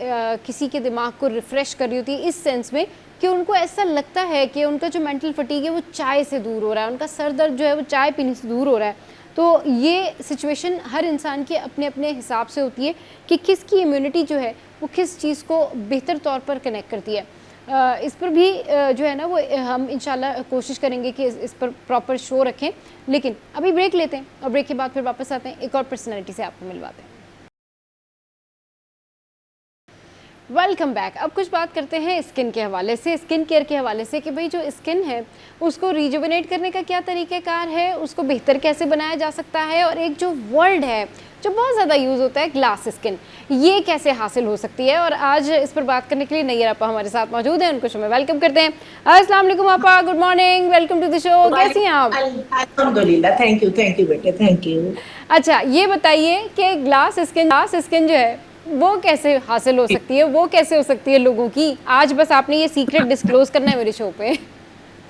किसी के दिमाग को रिफ़्रेश कर रही होती है, इस सेंस में कि उनको ऐसा लगता है कि उनका जो मेंटल फटीग है वो चाय से दूर हो रहा है, उनका सर दर्द जो है वो चाय पीने से दूर हो रहा है। तो ये सिचुएशन हर इंसान के अपने अपने हिसाब से होती है कि किसकी इम्यूनिटी जो है वो किस चीज़ को बेहतर तौर पर कनेक्ट करती है। इस पर भी जो है ना वो हम इंशाल्लाह कोशिश करेंगे कि इस पर प्रॉपर शो रखें। लेकिन अभी ब्रेक लेते हैं और ब्रेक के बाद फिर वापस आते हैं, एक और पर्सनैलिटी से आपको मिलवाते हैं। Welcome back. अब कुछ बात करते हैं स्किन के हवाले से, स्किन केयर के हवाले से, कि भाई जो स्किन है उसको रिजुविनेट करने का क्या तरीक़ाकार है, उसको बेहतर कैसे बनाया जा सकता है, और एक जो वर्ड है जो बहुत ज़्यादा यूज़ होता है ग्लास स्किन, ये कैसे हासिल हो सकती है। और आज इस पर बात करने के लिए नैयर आपा हमारे साथ मौजूद हैं, उनको शो में वेलकम करते हैं। अस्सलाम वालेकुम आपा, good morning, welcome to the show. कैसी हैं आप? अल्हम्दुलिल्लाह, थैंक यू बेटे, थैंक यू। अच्छा, ये बताइए कि ग्लास स्किन जो है वो कैसे हासिल हो सकती है, वो कैसे हो सकती है लोगों की। आज बस आपने ये सीक्रेट डिस्क्लोज करना है मेरे शो पे।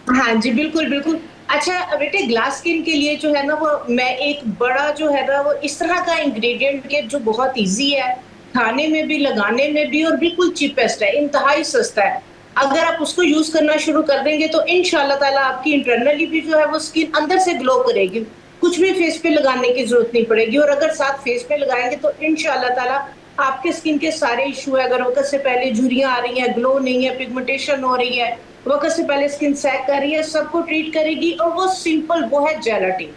हाँ जी, बिल्कुल बिल्कुल। अच्छा बेटे, ग्लास स्किन के लिए जो है ना वो मैं एक बड़ा जो है ना वो इस तरह का इंग्रेडिएंट के जो बहुत इजी है, खाने में भी, लगाने में भी, और बिल्कुल चीपेस्ट है, इंतहाई सस्ता है। अगर आप उसको यूज करना शुरू कर देंगे तो इंशाल्लाह ताला आपकी इंटरनली भी जो है वो स्किन अंदर से ग्लो करेगी, कुछ भी फेस पे लगाने की जरूरत नहीं पड़ेगी। और अगर साथ फेस पे लगाएंगे तो इंशाल्लाह ताला आपके स्किन के सारे इशू है, अगर वक्त से पहले झुर्रियां आ रही हैं, ग्लो नहीं है, पिगमेंटेशन हो रही है, वक्त से पहले स्किन सैग कर रही है, सबको ट्रीट करेगी। और वो सिंपल, वो है जेलाटिन।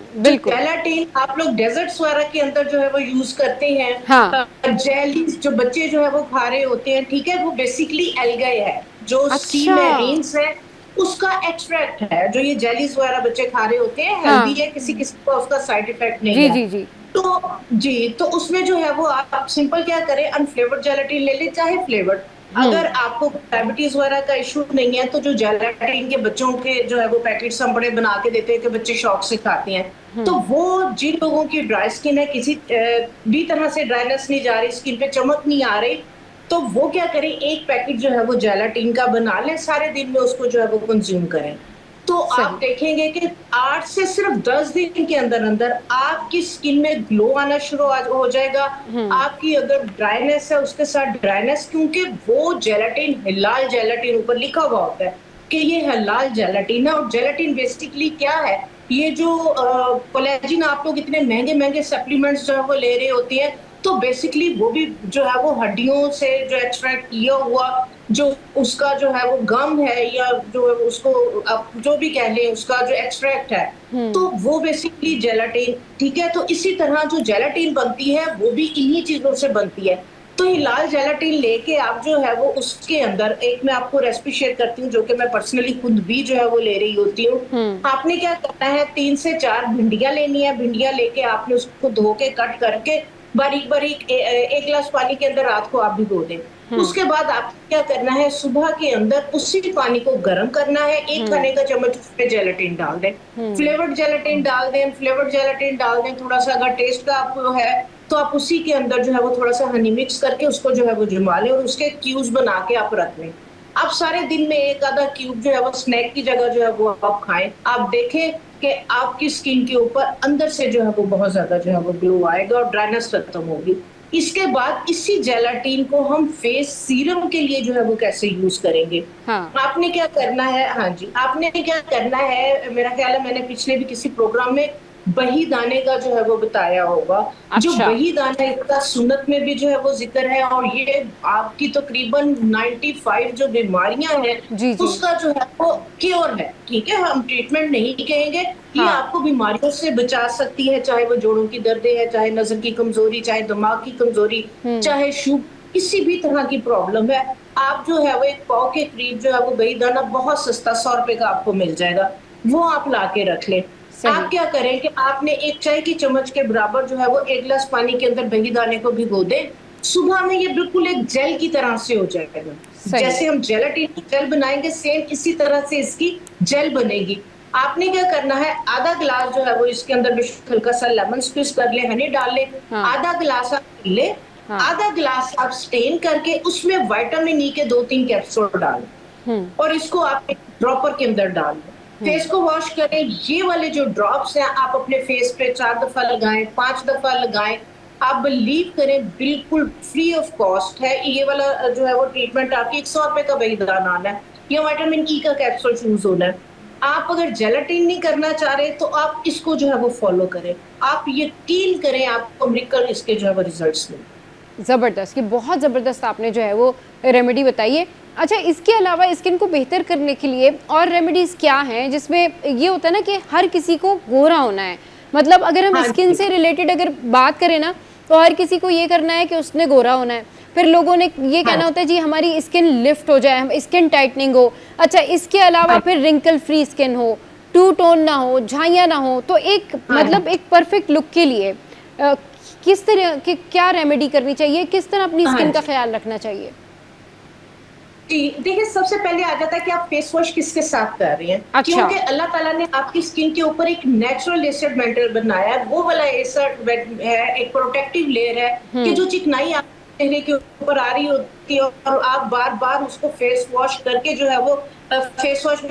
जो बिल्कुल। जेलाटिन आप लोग डेजर्ट्स वगैरह के अंदर जो है वो यूज करते हैं, हाँ। जेलीज जो बच्चे जो है वो खा रहे होते हैं, ठीक है, वो बेसिकली एल्गाई है, जो सी अच्छा। मैरीन्स है उसका एक्सट्रैक्ट है। जो ये जेलीज वगैरह बच्चे खा रहे होते हैं हेल्दी हाँ। है, किसी किसी को उसका साइड इफेक्ट नहीं जी है। जी जी। तो जी, तो उसमें जो है वो आप सिंपल क्या करें, अनफ्लेवर्ड जेलेटिन ले लें चाहे फ्लेवर्ड। अगर आपको डायबिटीज वगैरह का इशू नहीं है तो जो जेलेटिन के बच्चों के जो है वो पैकेट्स हम बड़े बना के देते हैं कि बच्चे शौक से खाते हैं, तो वो जिन लोगों की ड्राई स्किन है, किसी भी तरह से ड्राइनेस नहीं जा रही, स्किन पे चमक नहीं आ रही, तो वो क्या करें, एक पैकेट जो है वो जेलाटिन का बना लें, सारे दिन में उसको जो है वो कंज्यूम करें। तो आप सही। देखेंगे कि 8 से सिर्फ 10 दिन के अंदर अंदर आपकी स्किन में ग्लो आना शुरू हो जाएगा। आपकी अगर ड्राइनेस है उसके साथ ड्राइनेस, क्योंकि वो जेलाटिन, हिलाल जेलाटिन ऊपर लिखा हुआ होता है कि ये हिलाल जेलाटिन है। और जेलाटिन बेसिकली क्या है, ये जो कोलेजन आप लोग इतने महंगे महंगे सप्लीमेंट्स जो है वो ले रहे होते हैं, तो बेसिकली वो भी जो है वो हड्डियों से जो एक्सट्रैक्ट किया हुआ, जो उसका जो है वो गम है, या जो उसको आप जो भी कह लें, उसका जो एक्सट्रैक्ट है, तो वो बेसिकली जेलाटिन, ठीक है। तो इसी तरह जो जेलाटिन बनती है वो भी इन्हीं चीजों से बनती है। तो ये लाल जेलाटिन लेके आप जो है वो उसके अंदर एक, मैं आपको रेसिपी शेयर करती हूँ जो कि मैं पर्सनली खुद भी जो है वो ले रही होती हूँ। आपने क्या करना है, 3 से 4 भिंडियां लेनी है। भिंडियां लेके आपने उसको धो के कट करके बारीक बारीक एक गिलास पानी के अंदर रात को आप भिगो दें। उसके बाद आप क्या करना है, सुबह के अंदर उसी पानी को गर्म करना है, 1 खाने का चम्मच उसमें जेलेटिन डाल दें, फ्लेवर्ड जेलेटिन डाल दें, फ्लेवर्ड जेलेटिन डाल दें, थोड़ा सा अगर टेस्ट का आपको है तो आप उसी के अंदर जो है वो थोड़ा सा हनी मिक्स करके उसको जो है वो जमा लें और उसके क्यूब्स बना के आप रख लें। आप सारे दिन में एक आधा क्यूब जो है वो स्नैक की जगह जो है वो आप खाएं। आप देखें कि आपकी स्किन के ऊपर अंदर से जो है वो बहुत ज्यादा जो है वो ग्लो आएगा और ड्राइनेस खत्म होगी। इसके बाद इसी जेलाटिन को हम फेस सीरम के लिए जो है वो कैसे यूज करेंगे, हाँ। आपने क्या करना है, हाँ जी, आपने क्या करना है, मेरा ख्याल है मैंने पिछले भी किसी प्रोग्राम में बही दाने का जो है वो बताया होगा। जो अच्छा। बही दाना है इसका सुन्नत में भी जो है वो जिक्र है, और ये आपकी तकरीबन 95 जो बीमारियां हैं जी जी। उसका जो है वो क्योर है, ठीक है। हम ट्रीटमेंट नहीं कहेंगे, ये हाँ। आपको बीमारियों से बचा सकती है, चाहे वो जोड़ों की दर्दें है, चाहे नजर की कमजोरी, चाहे दिमाग की कमजोरी, चाहे शुगर, किसी भी तरह की प्रॉब्लम है। आप जो है वो एक पाव के करीब जो है वो बही दाना बहुत सस्ता 100 रुपए का आपको मिल जाएगा, वो आप ला के रख लें। सही। आप क्या करें कि आपने 1 चाय की चम्मच के बराबर जो है वो 1 गिलास पानी के अंदर बही दाने को भिगो दें। सुबह में ये बिल्कुल एक जेल की तरह से हो जाएगा। सही। जैसे हम जेलाटिन की जेल बनाएंगे, सेम इसी तरह से इसकी जेल बनेगी। आपने क्या करना है, आधा गिलास जो है वो इसके अंदर हल्का सा लेमन स्क्वीज कर ले, हनी डाल ले, हाँ। आधा गिलास आप पी ले, हाँ। आधा गिलास आप स्टेन करके उसमें विटामिन ई के 2-3 कैप्सूल डालें और इसको आप एक ड्रॉपर के अंदर डाल दें। फेस को वॉश करें। ये वाले जो ड्रॉप्स हैं आप अपने फेस पे 4 दफा लगाएं, 5 दफा लगाएं। आप बिलीव करें बिल्कुल फ्री ऑफ कॉस्ट है ये वाला जो है वो ट्रीटमेंट। आपकी 100 रुपए का बलिदान आना है या विटामिन ई का कैप्सूल यूज होना है। आप अगर जेलाटिन नहीं करना चाह रहे तो आप इसको जो है वो फॉलो करें। आप यकीन करें आपको मिरेकल इसके जो है वो रिजल्ट्स मिलेंगे। ज़बरदस्त, कि बहुत ज़बरदस्त आपने जो है वो रेमेडी बताई है। अच्छा, इसके अलावा स्किन को बेहतर करने के लिए और रेमेडीज़ क्या हैं, जिसमें ये होता है ना कि हर किसी को गोरा होना है, मतलब अगर हम हाँ स्किन जी, से रिलेटेड अगर बात करें ना, तो हर किसी को ये करना है कि उसने गोरा होना है। फिर लोगों ने ये हाँ कहना जी, होता है जी हमारी स्किन लिफ्ट हो जाए, हम स्किन टाइटनिंग हो। अच्छा, इसके अलावा हाँ फिर रिंकल फ्री स्किन हो, टू टोन ना हो, झाइयाँ ना हो, तो एक हाँ जी। मतलब एक परफेक्ट लुक के लिए किस तरह की क्या रेमेडी करनी चाहिए, किस तरह अपनी हाँ स्किन का जी। ख्याल रखना चाहिए? जी, देखिए सबसे पहले आ जाता है कि आप फेस वॉश किसके साथ कर रही हैं, अच्छा। क्योंकि अल्लाह ताला ने आपकी स्किन के ऊपर एक नेचुरल एसिड मेटेरियल बनाया है। वो वाला एसिड है, एक प्रोटेक्टिव लेयर है कि जो चिकनाई आपके चेहरे के ऊपर आ रही होती है और आप बार बार उसको फेस वॉश करके जो है वो फेस वॉश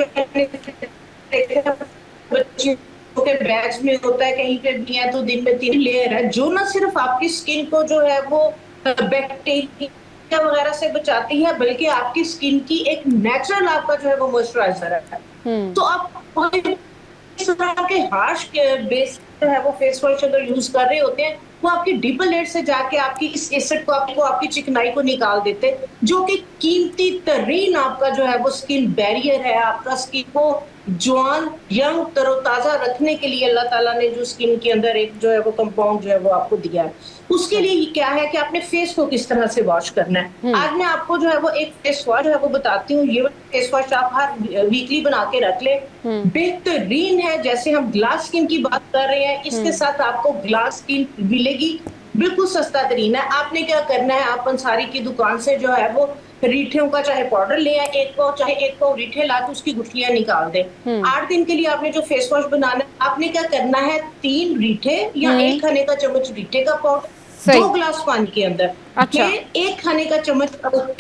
बच्चियों के बैग्स में होता है, कहीं पे भी है, तो दिन में 3 लेयर है जो ना सिर्फ आपकी स्किन को जो है वो बैक्टीरिया वगैरह से बचाती है, बल्कि आपकी स्किन की एक नेचुरल आपका जो है वो मॉइस्चराइजर है। तो आप इस तरह के हार्श बेस जो है वो फेस वॉश अगर यूज कर रहे होते हैं वो आपकी डीपर लेयर से जाके आपकी इस एसिड को आपको आपकी चिकनाई को निकाल देते हैं, जो कि कीमती तरीन आपका जो है वो स्किन बैरियर है। आपका स्किन को जवान, यंग, तरोताजा रखने के लिए अल्लाह ताला ने जो स्किन के अंदर एक जो है वो कंपाउंड जो है वो आपको दिया है, उसके लिए क्या है कि आपने फेस को किस तरह से वॉश करना है। आज मैं आपको जो है वो एक फेस वॉश जो है वो बताती हूँ। ये फेस वॉश आप हर वीकली बना के रख ले, बेहतरीन है। जैसे हम ग्लास स्किन की बात कर रहे हैं, इसके साथ आपको ग्लास स्किन मिलेगी, बिल्कुल सस्ता तरीन है। आपने क्या करना है, आप अंसारी की दुकान से जो है वो रीठेों का चाहे पाउडर ले आए, एक पाव चाहे एक पाव रीठे ला के उसकी गुठलियां निकाल दे। 8 दिन के लिए आपने जो फेस वॉश बनाना है, आपने क्या करना है, 3 रीठे या 1 खाने का चम्मच रीठे का पाउडर, सही। 2 ग्लास पानी के अंदर, अच्छा। ये 1 खाने का चम्मच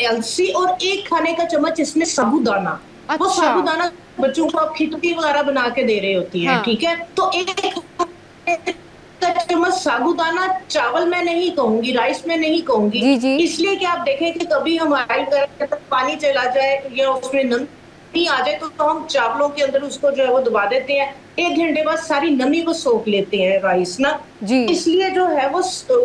अलसी और 1 खाने का चम्मच इसमें साबूदाना। वो अच्छा। साबूदाना बच्चों को आप खिचड़ी वगैरह बना के दे रहे होती हैं, हाँ। ठीक है। तो एक चम्मच साबूदाना, चावल मैं नहीं कहूंगी, राइस में नहीं कहूंगी, जी, जी। इसलिए कि आप देखें कि कभी हम ऑयल करते तो पानी चला जाए या उसमें नमी आ जाए तो हम चावलों के अंदर उसको जो है वो दबा देते हैं, 1 घंटे बाद सारी नमी को सोख लेते हैं राइस ना। जी। इसलिए जो है वो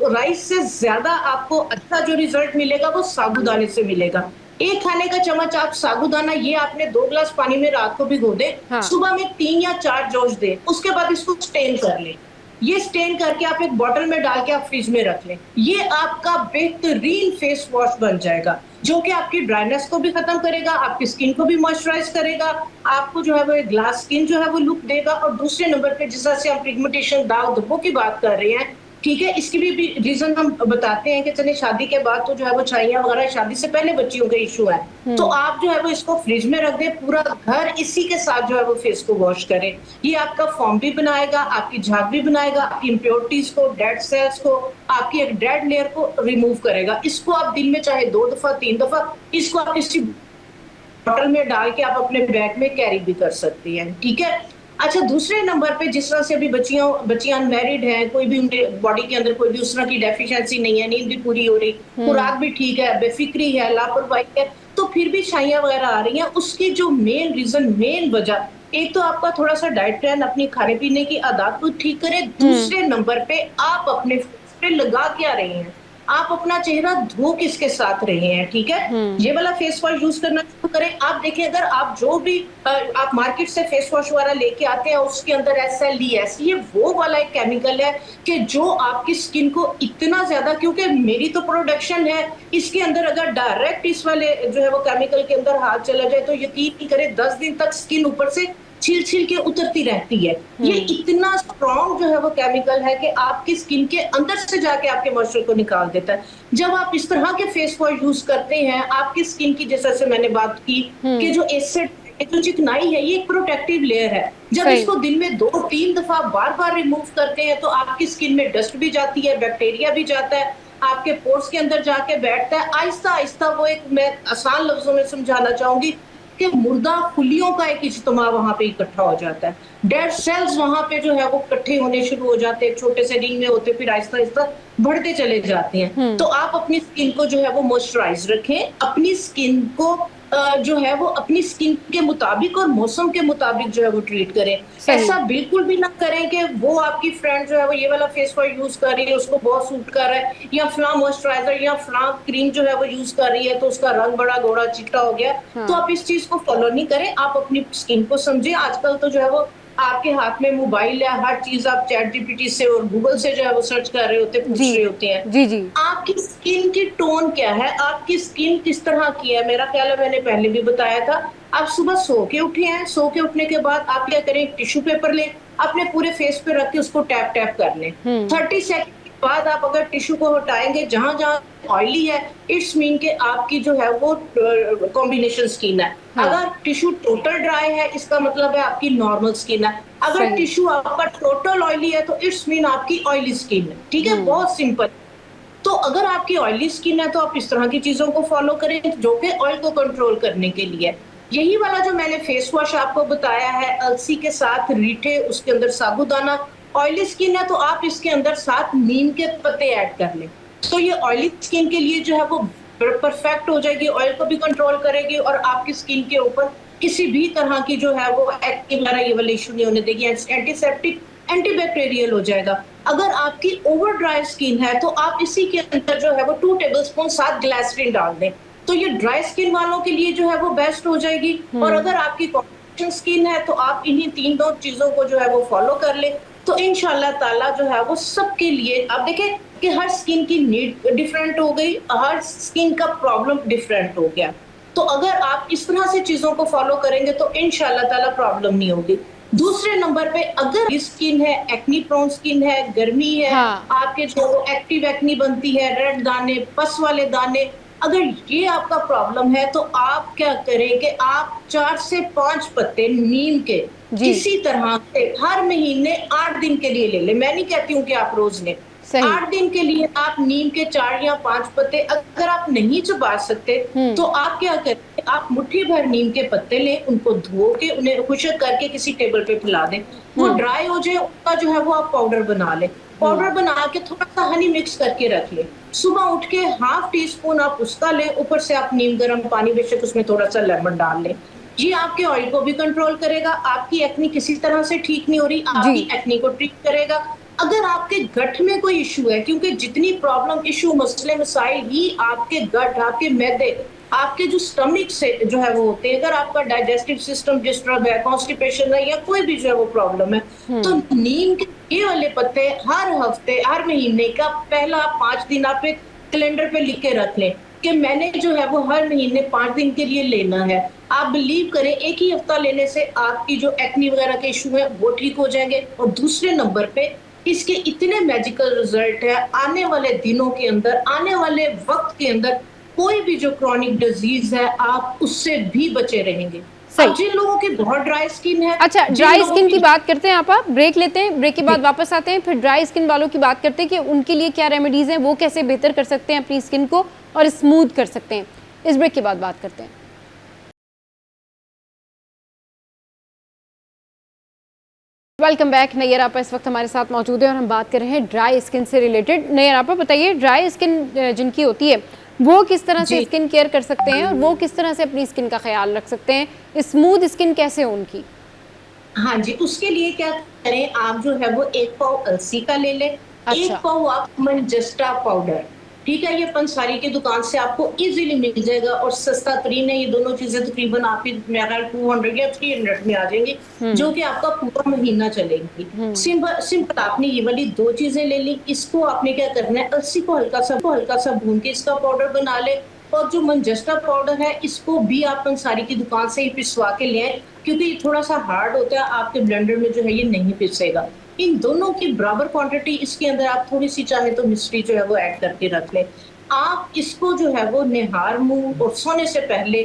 राइस से ज्यादा आपको अच्छा जो रिजल्ट मिलेगा वो साबूदाने से मिलेगा। 1 खाने का चम्मच आप साबूदाना, ये आपने 2 ग्लास पानी में रात को भिगो दे, हाँ। सुबह में 3 या 4 जोश दे, उसके बाद इसको स्टेन कर ले। ये स्टेन करके आप एक बॉटल में डाल के आप फ्रिज में रख लें। ये आपका बेहतरीन फेस वॉश बन जाएगा, जो कि आपकी ड्राइनेस को भी खत्म करेगा, आपकी स्किन को भी मॉइस्चराइज करेगा, आपको जो है वो एक ग्लास स्किन जो है वो लुक देगा। और दूसरे नंबर पे जिस तरह से हम पिगमेंटेशन, दाग धब्बों की बात कर रहे हैं, ठीक है, इसकी भी रीजन हम बताते हैं कि चले शादी के बाद तो जो है वो छाइयां वगैरह, शादी से पहले बच्चियों का इशू है, तो आप जो है वो इसको फ्रिज में रख दे, पूरा घर इसी के साथ जो है वो फेस को वॉश करे। ये आपका फॉर्म भी बनाएगा, आपकी झाग भी बनाएगा, आपकी इम्प्योरिटीज को, डेड सेल्स को, आपकी एक डेड लेयर को रिमूव करेगा। इसको आप दिन में चाहे 2 दफा 3 दफा इसको आप किसी बॉटल में डाल के आप अपने बैग में कैरी भी कर सकती हैं, ठीक है। अच्छा, दूसरे नंबर पे जिस तरह से अभी बच्चियां अनमैरिड हैं, कोई भी उनके बॉडी के अंदर कोई भी उस तरह की डेफिशिएंसी नहीं है, नींद भी पूरी हो रही, खुराक भी ठीक है, बेफिक्री है, लापरवाही है, तो फिर भी छाइयां वगैरह आ रही हैं। उसकी जो मेन रीजन, मेन वजह, एक तो आपका थोड़ा सा डाइट प्लान, अपनी खाने पीने की आदत को ठीक करें। दूसरे नंबर पे आप अपने फेस पे लगा क्या रहे हैं, आप अपना चेहरा धो किसके साथ रहे हैं, ठीक है। ये वाला फेस वॉश यूज करना शुरू करें। आप देखिए, अगर आप जो भी आप मार्केट से फेस वॉश वगैरह लेके आते हैं, उसके अंदर SLES, ये वो वाला एक केमिकल है कि जो आपकी स्किन को इतना ज्यादा, क्योंकि मेरी तो प्रोडक्शन है, इसके अंदर अगर डायरेक्ट इस वाले जो है वो केमिकल के अंदर हाथ चला जाए तो यकीन नहीं करे 10 दिन तक स्किन ऊपर से छिल छिल के उतरती रहती है। ये इतना स्ट्रॉन्ग जो है वो केमिकल है कि आपकी स्किन के अंदर से जाके आपके मॉइस्चर को निकाल देता है। जब आप इस तरह के फेस वॉश यूज करते हैं, आपकी स्किन की, जैसे से मैंने बात की कि जो एसिड, जो चिकनाई है, ये एक प्रोटेक्टिव लेयर है। जब इसको दिन में 2-3 दफा बार बार रिमूव करते हैं तो आपकी स्किन में डस्ट भी जाती है, बैक्टीरिया भी जाता है, आपके पोर्स के अंदर जाके बैठता है। आहिस्ता आहिस्ता वो एक, मैं आसान लफ्जों में समझाना चाहूंगी कि मुर्दा खुलियों का एक इज्तिमा वहां पे इकट्ठा हो जाता है, डेड सेल्स वहां पे जो है वो इकट्ठे होने शुरू हो जाते हैं, छोटे से रिंग में होते, फिर आहिस्ता आहिस्ता बढ़ते चले जाते हैं। तो आप अपनी स्किन को जो है वो मॉइस्चराइज रखें, अपनी स्किन को जो है वो अपनी स्किन के मुताबिक और मौसम के मुताबिक जो है वो ट्रीट करें। ऐसा बिल्कुल भी ना करें कि वो आपकी फ्रेंड जो है वो ये वाला फेस वॉश यूज कर रही है, उसको बहुत सूट कर रहा है, या फला मॉइस्चराइजर या फला क्रीम जो है वो यूज कर रही है तो उसका रंग बड़ा गोरा चिट्टा हो गया। तो आप इस चीज को फॉलो नहीं करें, आप अपनी स्किन को समझें। आजकल तो जो है वो आपके हाथ में मोबाइल है, हर चीज आप ChatGPT से और गूगल से जो है वो सर्च कर रहे होते, पूछ रहे होते हैं। जी जी। आपकी स्किन की टोन क्या है, आपकी स्किन किस तरह की है, मेरा ख्याल है मैंने पहले भी बताया था। आप सुबह सो के उठे हैं, सो के उठने के बाद आप क्या करें, टिश्यू पेपर लें, अपने पूरे फेस पे रख के उसको टैप टैप कर लें। 30 सेकंड के बाद आप अगर टिश्यू को हटाएंगे, जहां जहां ऑयली है, इट्स मीन के आपकी जो है वो कॉम्बिनेशन स्किन है। अगर टिश्यू टोटल ड्राई है, इसका मतलब है आपकी नॉर्मल स्किन है। अगर टिश्यू आपका टोटल ऑयली है तो इट्स मीन आपकी ऑयली स्किन है, ठीक है। बहुत सिंपल। तो अगर आपकी ऑयली स्किन है तो आप इस तरह की चीजों को फॉलो करें जो कि ऑयल को कंट्रोल करने के लिए। यही वाला जो मैंने फेस वॉश आपको बताया है, अलसी के साथ रीठे, उसके अंदर साबूदाना। ऑयली स्किन है तो आप इसके अंदर साथ नीम के पत्ते ऐड कर लें, तो ये ऑयली स्किन के लिए जो है वो परफेक्ट हो जाएगी, ऑयल को भी कंट्रोल करेगी और आपकी स्किन के ऊपर किसी भी तरह की जो है वो एक्ने वगैरह ये वाले इशू नहीं होने देगी। एंटीसेप्टिक, एंटीबैक्टीरियल हो जाएगा। अगर आपकी ओवर ड्राई स्किन है तो आप इसी के अंदर जो है वो 2 टेबलस्पून साथ ग्लिसरीन डाल दें, तो ये ड्राई स्किन वालों के लिए जो है वो बेस्ट हो जाएगी। और अगर आपकी कॉम्बिनेशन स्किन है तो आप इन्हीं 3 चीजों को जो है वो फॉलो कर ले, तो इंशाल्लाह ताला जो है वो सबके लिए। आप देखें कि हर स्किन की नीड डिफरेंट हो गई, हर स्किन का प्रॉब्लम डिफरेंट हो गया, तो अगर आप इस तरह से चीजों को फॉलो करेंगे तो इंशाल्लाह ताला प्रॉब्लम नहीं होगी। दूसरे नंबर पे अगर स्किन है, एक्नी प्रोन स्किन है, गर्मी है, हाँ। आपके जो एक्टिव एक्नी बनती है, रेड दाने, पस वाले दाने, अगर ये आपका प्रॉब्लम है तो आप क्या करें कि आप 4 से 5 पत्ते नीम के जी। इसी तरह से हर महीने 8 दिन के लिए ले लें। मैं नहीं कहती हूँ कि आप रोज लें, सही। 8 दिन के लिए आप नीम के 4 या 5 पत्ते, अगर आप नहीं चबा सकते तो आप क्या करें, आप मुट्ठी भर नीम के पत्ते लें, उनको धो के उन्हें खुशक करके किसी टेबल पे फैला दें, वो ड्राई हो जाए, उसका जो है वो आप पाउडर बना लें। पाउडर बना के थोड़ा सा हनी मिक्स करके रख लें, सुबह उठ के ½ टीस्पून आप उसका लें, ऊपर से आप नीम गर्म पानी, बेशक उसमें थोड़ा सा लेमन डाल लें। ये आपके ऑयल को भी कंट्रोल करेगा, आपकी एक्नी किसी तरह से ठीक नहीं हो रही, आपकी एक्नी को ट्रीट करेगा। अगर आपके गट में कोई इशू है, क्योंकि जितनी प्रॉब्लम, इशू, मसले मसाइल ही आपके गट, आपके मैदे, आपके जो स्टमक से जो है वो होते हैं, अगर आपका डाइजेस्टिव सिस्टम डिस्टर्ब है, कॉन्स्टिपेशन है या कोई भी जो है वो प्रॉब्लम है, तो नीम के ये वाले पत्ते हर हफ्ते, हर महीने का पहला 5 दिन आप एक कैलेंडर पे लिख के रख लें कि मैंने जो है वो हर महीने 5 दिन के लिए लेना है। आप बिलीव करें, एक ही हफ्ता लेने से आपकी जो एक्नी वगैरह के इशू है वो ठीक हो जाएंगे। और दूसरे नंबर पे इसके इतने मैजिकल रिजल्ट है, आने वाले दिनों के अंदर, आने वाले वक्त के अंदर कोई भी जो क्रॉनिक डिजीज है आप उससे भी बचे रहेंगे। अब जिन लोगों की बहुत ड्राई स्किन है, अच्छा, ड्राई स्किन की बात करते हैं, आप ब्रेक लेते हैं, ब्रेक के बाद वापस आते हैं, फिर ड्राई स्किन वालों की बात करते हैं कि उनके लिए क्या रेमेडीज हैं, वो कैसे बेहतर कर सकते हैं अपनी स्किन को और स्मूथ कर सकते हैं। इस ब्रेक के बाद बात करते हैं। Welcome back. नैयर आपा इस वक्त हमारे साथ मौजूद है और हम बात कर रहे हैं ड्राई स्किन से रिलेटेड। नैयर आपा बताइए, ड्राई स्किन जिनकी होती है वो किस तरह से स्किन केयर कर सकते हैं और वो किस तरह से अपनी स्किन का ख्याल रख सकते हैं, स्मूथ स्किन कैसे हो उनकी? हाँ जी, उसके लिए क्या करें, आप जो है वो 1 पाव अलसी का ले लें, 1 पाव आप मंजस्टा पाउडर, ठीक है, ये पंसारी की दुकान से आपको इजीली मिल जाएगा और सस्ता तरीन है। ये दोनों चीजें तकरीबन आपकी मेरा ख्याल 200 या 300 में आ जाएंगी, जो कि आपका पूरा महीना चलेगी। सिंपल आपने ये वाली 2 चीजें ले ली, इसको आपने क्या करना है, अलसी को हल्का सा भून के इसका पाउडर बना ले, और जो मंजस्टा पाउडर है इसको भी आप पंसारी की दुकान से ही पिसवा के ले आए, क्योंकि ये थोड़ा सा हार्ड होता है, आपके ब्लेंडर में जो है ये नहीं पिसेगा। इन दोनों की बराबर क्वांटिटी, इसके अंदर आप थोड़ी सी चाहे तो मिश्री जो है वो ऐड करके रख लें। आप इसको जो है वो निहार मुंह और सोने से पहले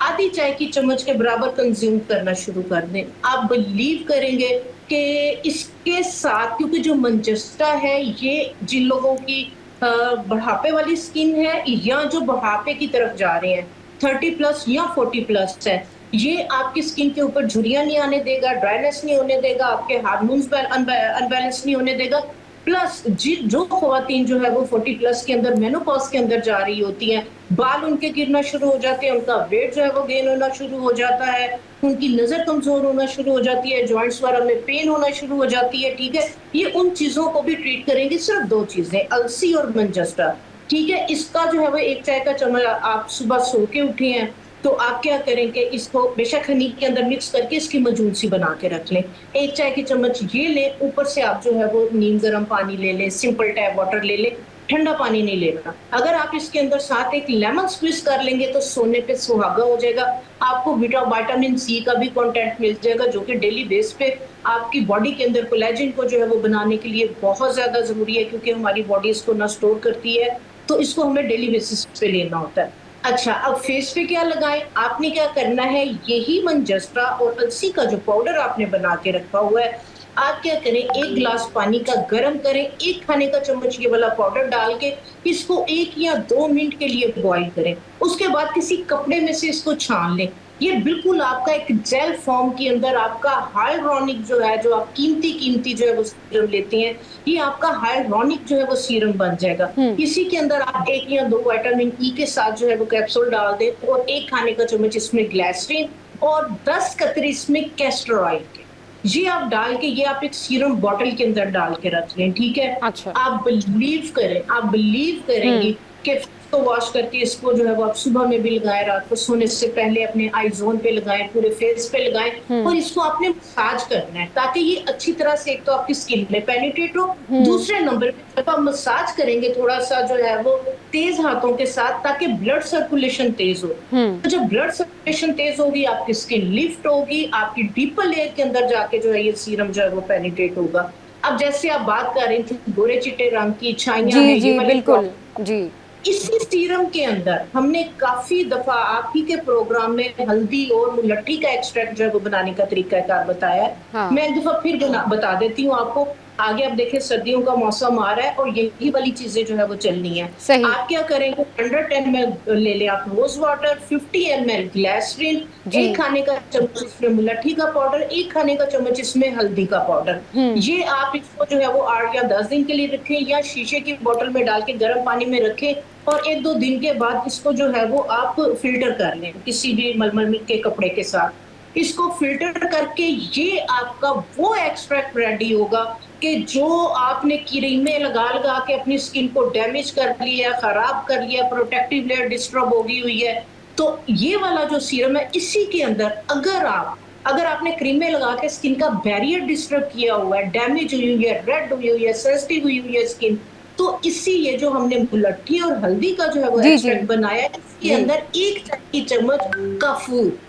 आधी चाय की चम्मच के बराबर कंज्यूम करना शुरू कर दें। आप बिलीव करेंगे कि इसके साथ, क्योंकि जो मंजस्टा है ये जिन लोगों की बढ़ापे वाली स्किन है या जो बढ़ापे की तरफ जा रहे हैं, 30+ या 40+ है, ये आपकी स्किन के ऊपर झुर्रियां नहीं आने देगा, ड्राइनेस नहीं होने देगा, आपके हार्मोन्स अनबैलेंस नहीं होने देगा। प्लस जो खवातीन जो है वो 40+ के अंदर, मेनोपॉज के अंदर जा रही होती हैं, बाल उनके गिरना शुरू हो जाते हैं, उनका वेट जो है वो गेन होना शुरू हो जाता है, उनकी नजर कमजोर होना शुरू हो जाती है, जॉइंट्स वगैरह में पेन होना शुरू हो जाती है, ठीक है। ये उन चीजों को भी ट्रीट करेंगे, सिर्फ 2 चीजें, अलसी और मंजस्टा, ठीक है। इसका जो है वो 1 चाय का चम्मच, आप सुबह सो के उठे हैं तो आप क्या करें कि इसको बेशक हनी के अंदर मिक्स करके इसकी मजून सी बना के रख लें, 1 चाय की चम्मच ये लें, ऊपर से आप जो है वो नीम गर्म पानी ले लें, सिंपल टैप वाटर ले लें, ठंडा पानी नहीं लेना। अगर आप इसके अंदर साथ एक लेमन स्क्वीज कर लेंगे तो सोने पे सुहागा हो जाएगा। आपको विटामिन सी का भी कंटेंट मिल जाएगा, जो कि डेली बेस पे आपकी बॉडी के अंदर कोलेजन को जो है वो बनाने के लिए बहुत ज्यादा जरूरी है, क्योंकि हमारी बॉडी इसको ना स्टोर करती है, तो इसको हमें डेली बेसिस पे लेना होता है। अच्छा, अब फेस पे क्या लगाएं, आपने क्या करना है, यही मंजस्ट्रा और अलसी का जो पाउडर आपने बना के रखा हुआ है, आप क्या करें, 1 गिलास पानी का गर्म करें, 1 खाने का चम्मच ये वाला पाउडर डाल के इसको 1 या 2 मिनट के लिए बॉईल करें। उसके बाद किसी कपड़े में से इसको छान लें। ये बिल्कुल आपका एक जेल फॉर्म के अंदर आपका हाइड्रोनिक जो है, जो आप कीमती जो है वो सीरम लेते हैं, ये आपका हाइड्रोनिक जो है वो सीरम बन जाएगा। इसी के अंदर आप 1 या 2 विटामिन ई के साथ जो है वो कैप्सूल डाल दें और 1 खाने का चम्मच इसमें ग्लिसरीन और 10 कतरे इसमें कैस्टर ऑयल के, ये आप डाल के, ये आप एक सीरम बॉटल के अंदर डाल के रख लें, ठीक है। अच्छा। आप बिलीव करेंगी कि इसको वॉश करके इसको जो है वो आप सुबह में भी लगाएं, रात को सोने से पहले अपने आई जोन पे लगाएं, पूरे फेस पे लगाएं, और इसको आपने मसाज करना है ताकि ये अच्छी तरह से एक तो आपकी स्किन में पेनिट्रेट हो, दूसरे नंबर पे जब आप मसाज करेंगे थोड़ा सा जो है वो तेज हाथों के साथ, ताकि ब्लड सर्कुलेशन तेज हो। तो जब ब्लड सर्कुलेशन तेज होगी, आपकी स्किन लिफ्ट होगी, आपकी डीपर लेयर के अंदर जाके जो है ये सीरम जो है वो पेनिट्रेट होगा। अब जैसे आप बात कर रही थी गोरे चिट्टे रंग की छाइयां जी हैं, ये जी वाली बिल्कुल। जी। इसी सीरम के अंदर हमने काफी दफा आप ही के प्रोग्राम में हल्दी और मुलट्ठी का एक्सट्रैक्ट जो है वो बनाने का तरीकाकार बताया है। हाँ। मैं एक दफा फिर बता देती हूँ आपको। आगे आप देखें सर्दियों का मौसम आ रहा है और यही वाली चीजें जो है वो चलनी है। सही। आप क्या करेंगे, 100 ml ले ले आप रोज वाटर, 50 ml ग्लिसरीन, जी। एक खाने का चम्मच इसमें मुलट्ठी का पाउडर, एक खाने का चम्मच इसमें हल्दी का पाउडर। ये आप इसको जो है वो 8 या 10 दिन के लिए रखें, या शीशे की बोतल में डाल के गर्म पानी में रखें, और 1-2 दिन के बाद इसको जो है वो आप फिल्टर कर लें किसी भी मलमल के कपड़े के साथ। इसको फिल्टर करके ये आपका वो एक्सट्रैक्ट रेडी होगा कि जो आपने क्रीमें लगा लगा के अपनी स्किन को डैमेज कर लिया, खराब कर लिया, प्रोटेक्टिव लेयर डिस्टर्ब होगी हुई है, तो ये वाला जो सीरम है इसी के अंदर अगर आपने क्रीमें लगा के स्किन का बैरियर डिस्टर्ब किया हुआ है, डैमेज हुई हुई है, रेड हुई हुई है, सेंसिटिव हुई हुई है स्किन, तो इसी ये जो हमने मुलट्ठी और हल्दी का जो है वो जी जी एक्सट्रैक्ट बनाया है, इसके जी। अंदर 1 चाय की चम्मच कपूर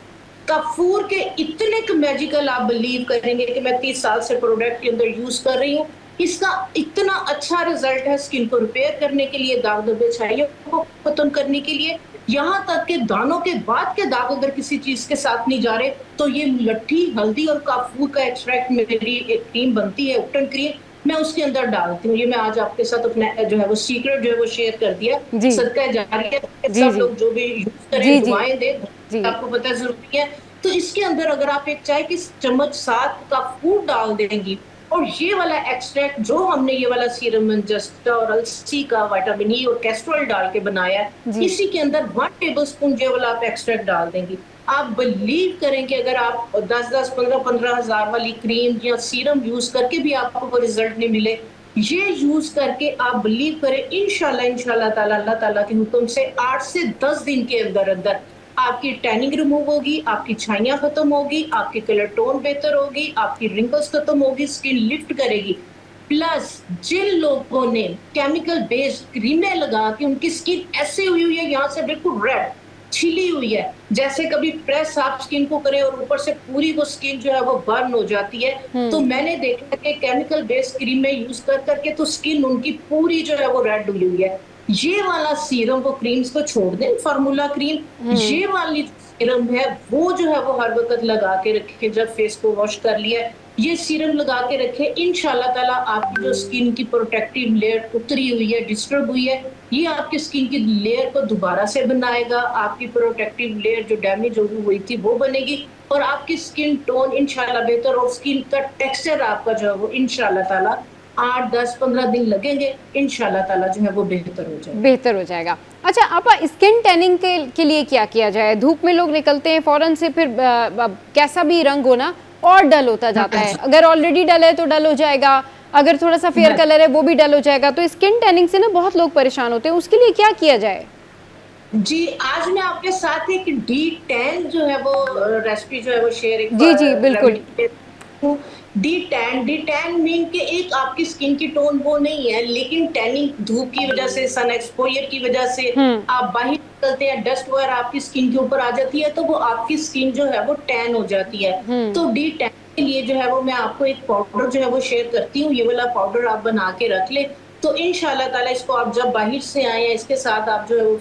कपूर के इतने मैजिकल, आप बिलीव करेंगे कि मैं 30 साल से प्रोडक्ट के अंदर यूज कर रही हूँ, इसका इतना अच्छा रिजल्ट है स्किन को रिपेयर करने के लिए, दाग धब्बे छाइयों को खत्म करने के लिए, यहाँ तक के दानों के बाद के दाग अगर किसी चीज के साथ नहीं जा रहे, तो ये मुलट्ठी, हल्दी और काफूर का एक्सट्रैक्ट मेरी एक क्रीम बनती है, उपटन क्रीम, मैं उसके अंदर डालती हूँ। ये मैं आज आपके साथ अपना जो है वो सीक्रेट जो है वो शेयर कर दिया। जी सदका जारिया है, जी सब जी लोग जो भी यूज जी करें जी दुआएं दे, जी आपको पता है जरूरी है। तो इसके अंदर अगर आप एक चाय की चम्मच साथ का फूड डाल देंगी, और ये वाला एक्सट्रैक्ट जो हमने ये वाला सीरम जस्टा और अलसी का विटामिन ई और कैस्ट्रोल डाल के बनाया है, जी। इसी के अंदर 1 टेबलस्पून ये वाला आप एक्सट्रैक्ट डाल देंगी, आप बिलीव करेंगे अगर आप 10-10, 15-15 हजार वाली क्रीम या सीरम यूज करके भी आपको कोई रिजल्ट नहीं मिले, ये यूज करके आप बिलीव करें, इंशाल्लाह ताला, अल्लाह ताला के हुक्म से 8 से 10 दिन के अंदर अंदर आपकी टैनिंग रिमूव होगी, आपकी छाइयां खत्म होगी, आपकी कलर टोन बेहतर होगी, आपकी रिंकल्स खत्म होगी, स्किन लिफ्ट करेगी। प्लस जिन लोगों ने केमिकल बेस्ड क्रीमें लगा के उनकी स्किन ऐसे हुई हुई है, यहाँ से बिल्कुल रेड छिली हुई है, जैसे कभी प्रेस आप स्किन को करें और ऊपर से पूरी वो स्किन जो है वो बर्न हो जाती है, तो मैंने देखा कि केमिकल बेस्ड क्रीमें यूज कर करके तो स्किन उनकी पूरी जो है वो रेड हुई हुई है। ये वाला सीरम वो क्रीम्स को छोड़ दें, फार्मूला क्रीम, ये वाली सीरम है वो जो है वो हर वक्त लगा के रखे, जब फेस को वॉश कर लिया ये सीरम लगा के रखे, इंशाल्लाह ताला आपकी जो स्किन की प्रोटेक्टिव लेयर उतरी हुई है, डिस्टर्ब हुई है, ये आपकी स्किन की लेयर को दोबारा से बनाएगा, आपकी प्रोटेक्टिव लेयर जो डैमेज हुई थी वो बनेगी, और आपकी स्किन टोन इंशाल्लाह बेहतर, और स्किन का टेक्सचर आपका जो है वो इंशाल्लाह ताला 8, 10, 15 दिन लगेंगे, इंशाल्लाह ताला जो है वो बेहतर हो जाएगा। बेहतर हो जाएगा। अच्छा आपा, स्किन टैनिंग के लिए क्या किया जाए? धूप में लोग निकलते हैं फौरन से, फिर कैसा भी रंग हो ना और डल होता जाता है, अगर ऑलरेडी डल है तो डल हो जाएगा, अगर थोड़ा सा फेयर कलर है वो भी डल हो जाएगा, तो स्किन टैनिंग से ना बहुत लोग परेशान होते हैं, उसके लिए क्या किया जाए? जी, आज मैं आपके साथ एक D10 जो है वो रेसिपी जो है वो शेयर जी जी बिल्कुल। D10 मीन के एक आपकी स्किन की टोन वो नहीं है, लेकिन टैनिंग धूप की वजह से, सन एक्सपोजर की वजह से आप बाहर निकलते हैं, डस्ट वगैरह आपकी स्किन के ऊपर आ जाती है, तो वो आपकी स्किन जो है वो टैन हो जाती है। तो D10 के लिए जो है वो मैं आपको एक पाउडर जो है वो शेयर करती हूँ, ये वाला पाउडर आप बना के रख ले, तो इंशाल्लाह ताला इसको आप जब बाहर से आए हैं इसके साथ आप जो है वो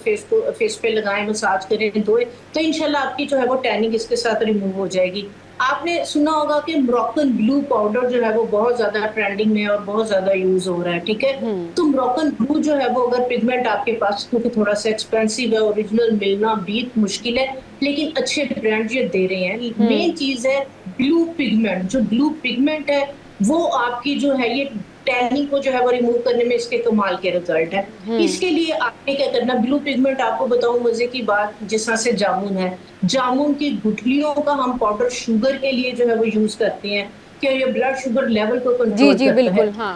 फेस पे लगाएं, मसाज करें, धोए, तो इंशाल्लाह आपकी जो है वो टैनिंग इसके साथ रिमूव हो जाएगी। आपने सुना होगा कि मोरक्कन ब्लू पाउडर जो है वो बहुत ज्यादा ट्रेंडिंग में और बहुत ज्यादा यूज हो रहा है, ठीक है। तो मोरक्कन ब्लू जो है वो अगर पिगमेंट आपके पास, क्योंकि थोड़ा सा एक्सपेंसिव है, ओरिजिनल मिलना भी मुश्किल है, लेकिन अच्छे ब्रांड ये दे रहे हैं। मेन चीज है ब्लू पिगमेंट, जो ब्लू पिगमेंट है वो आपकी जो है ये टैनिंग को जो है वो रिमूव करने में इसके कमाल के रिजल्ट है। इसके लिए आपने क्या करना, ब्लू पिगमेंट आपको बताऊं मजे की बात, जिस तरह से जामुन है, जामुन की गुठलियों का हम पाउडर शुगर के लिए जो है वो यूज करते हैं, कि ये ब्लड शुगर लेवल को जी कंट्रोल जी करता बिल्कुल, है। हाँ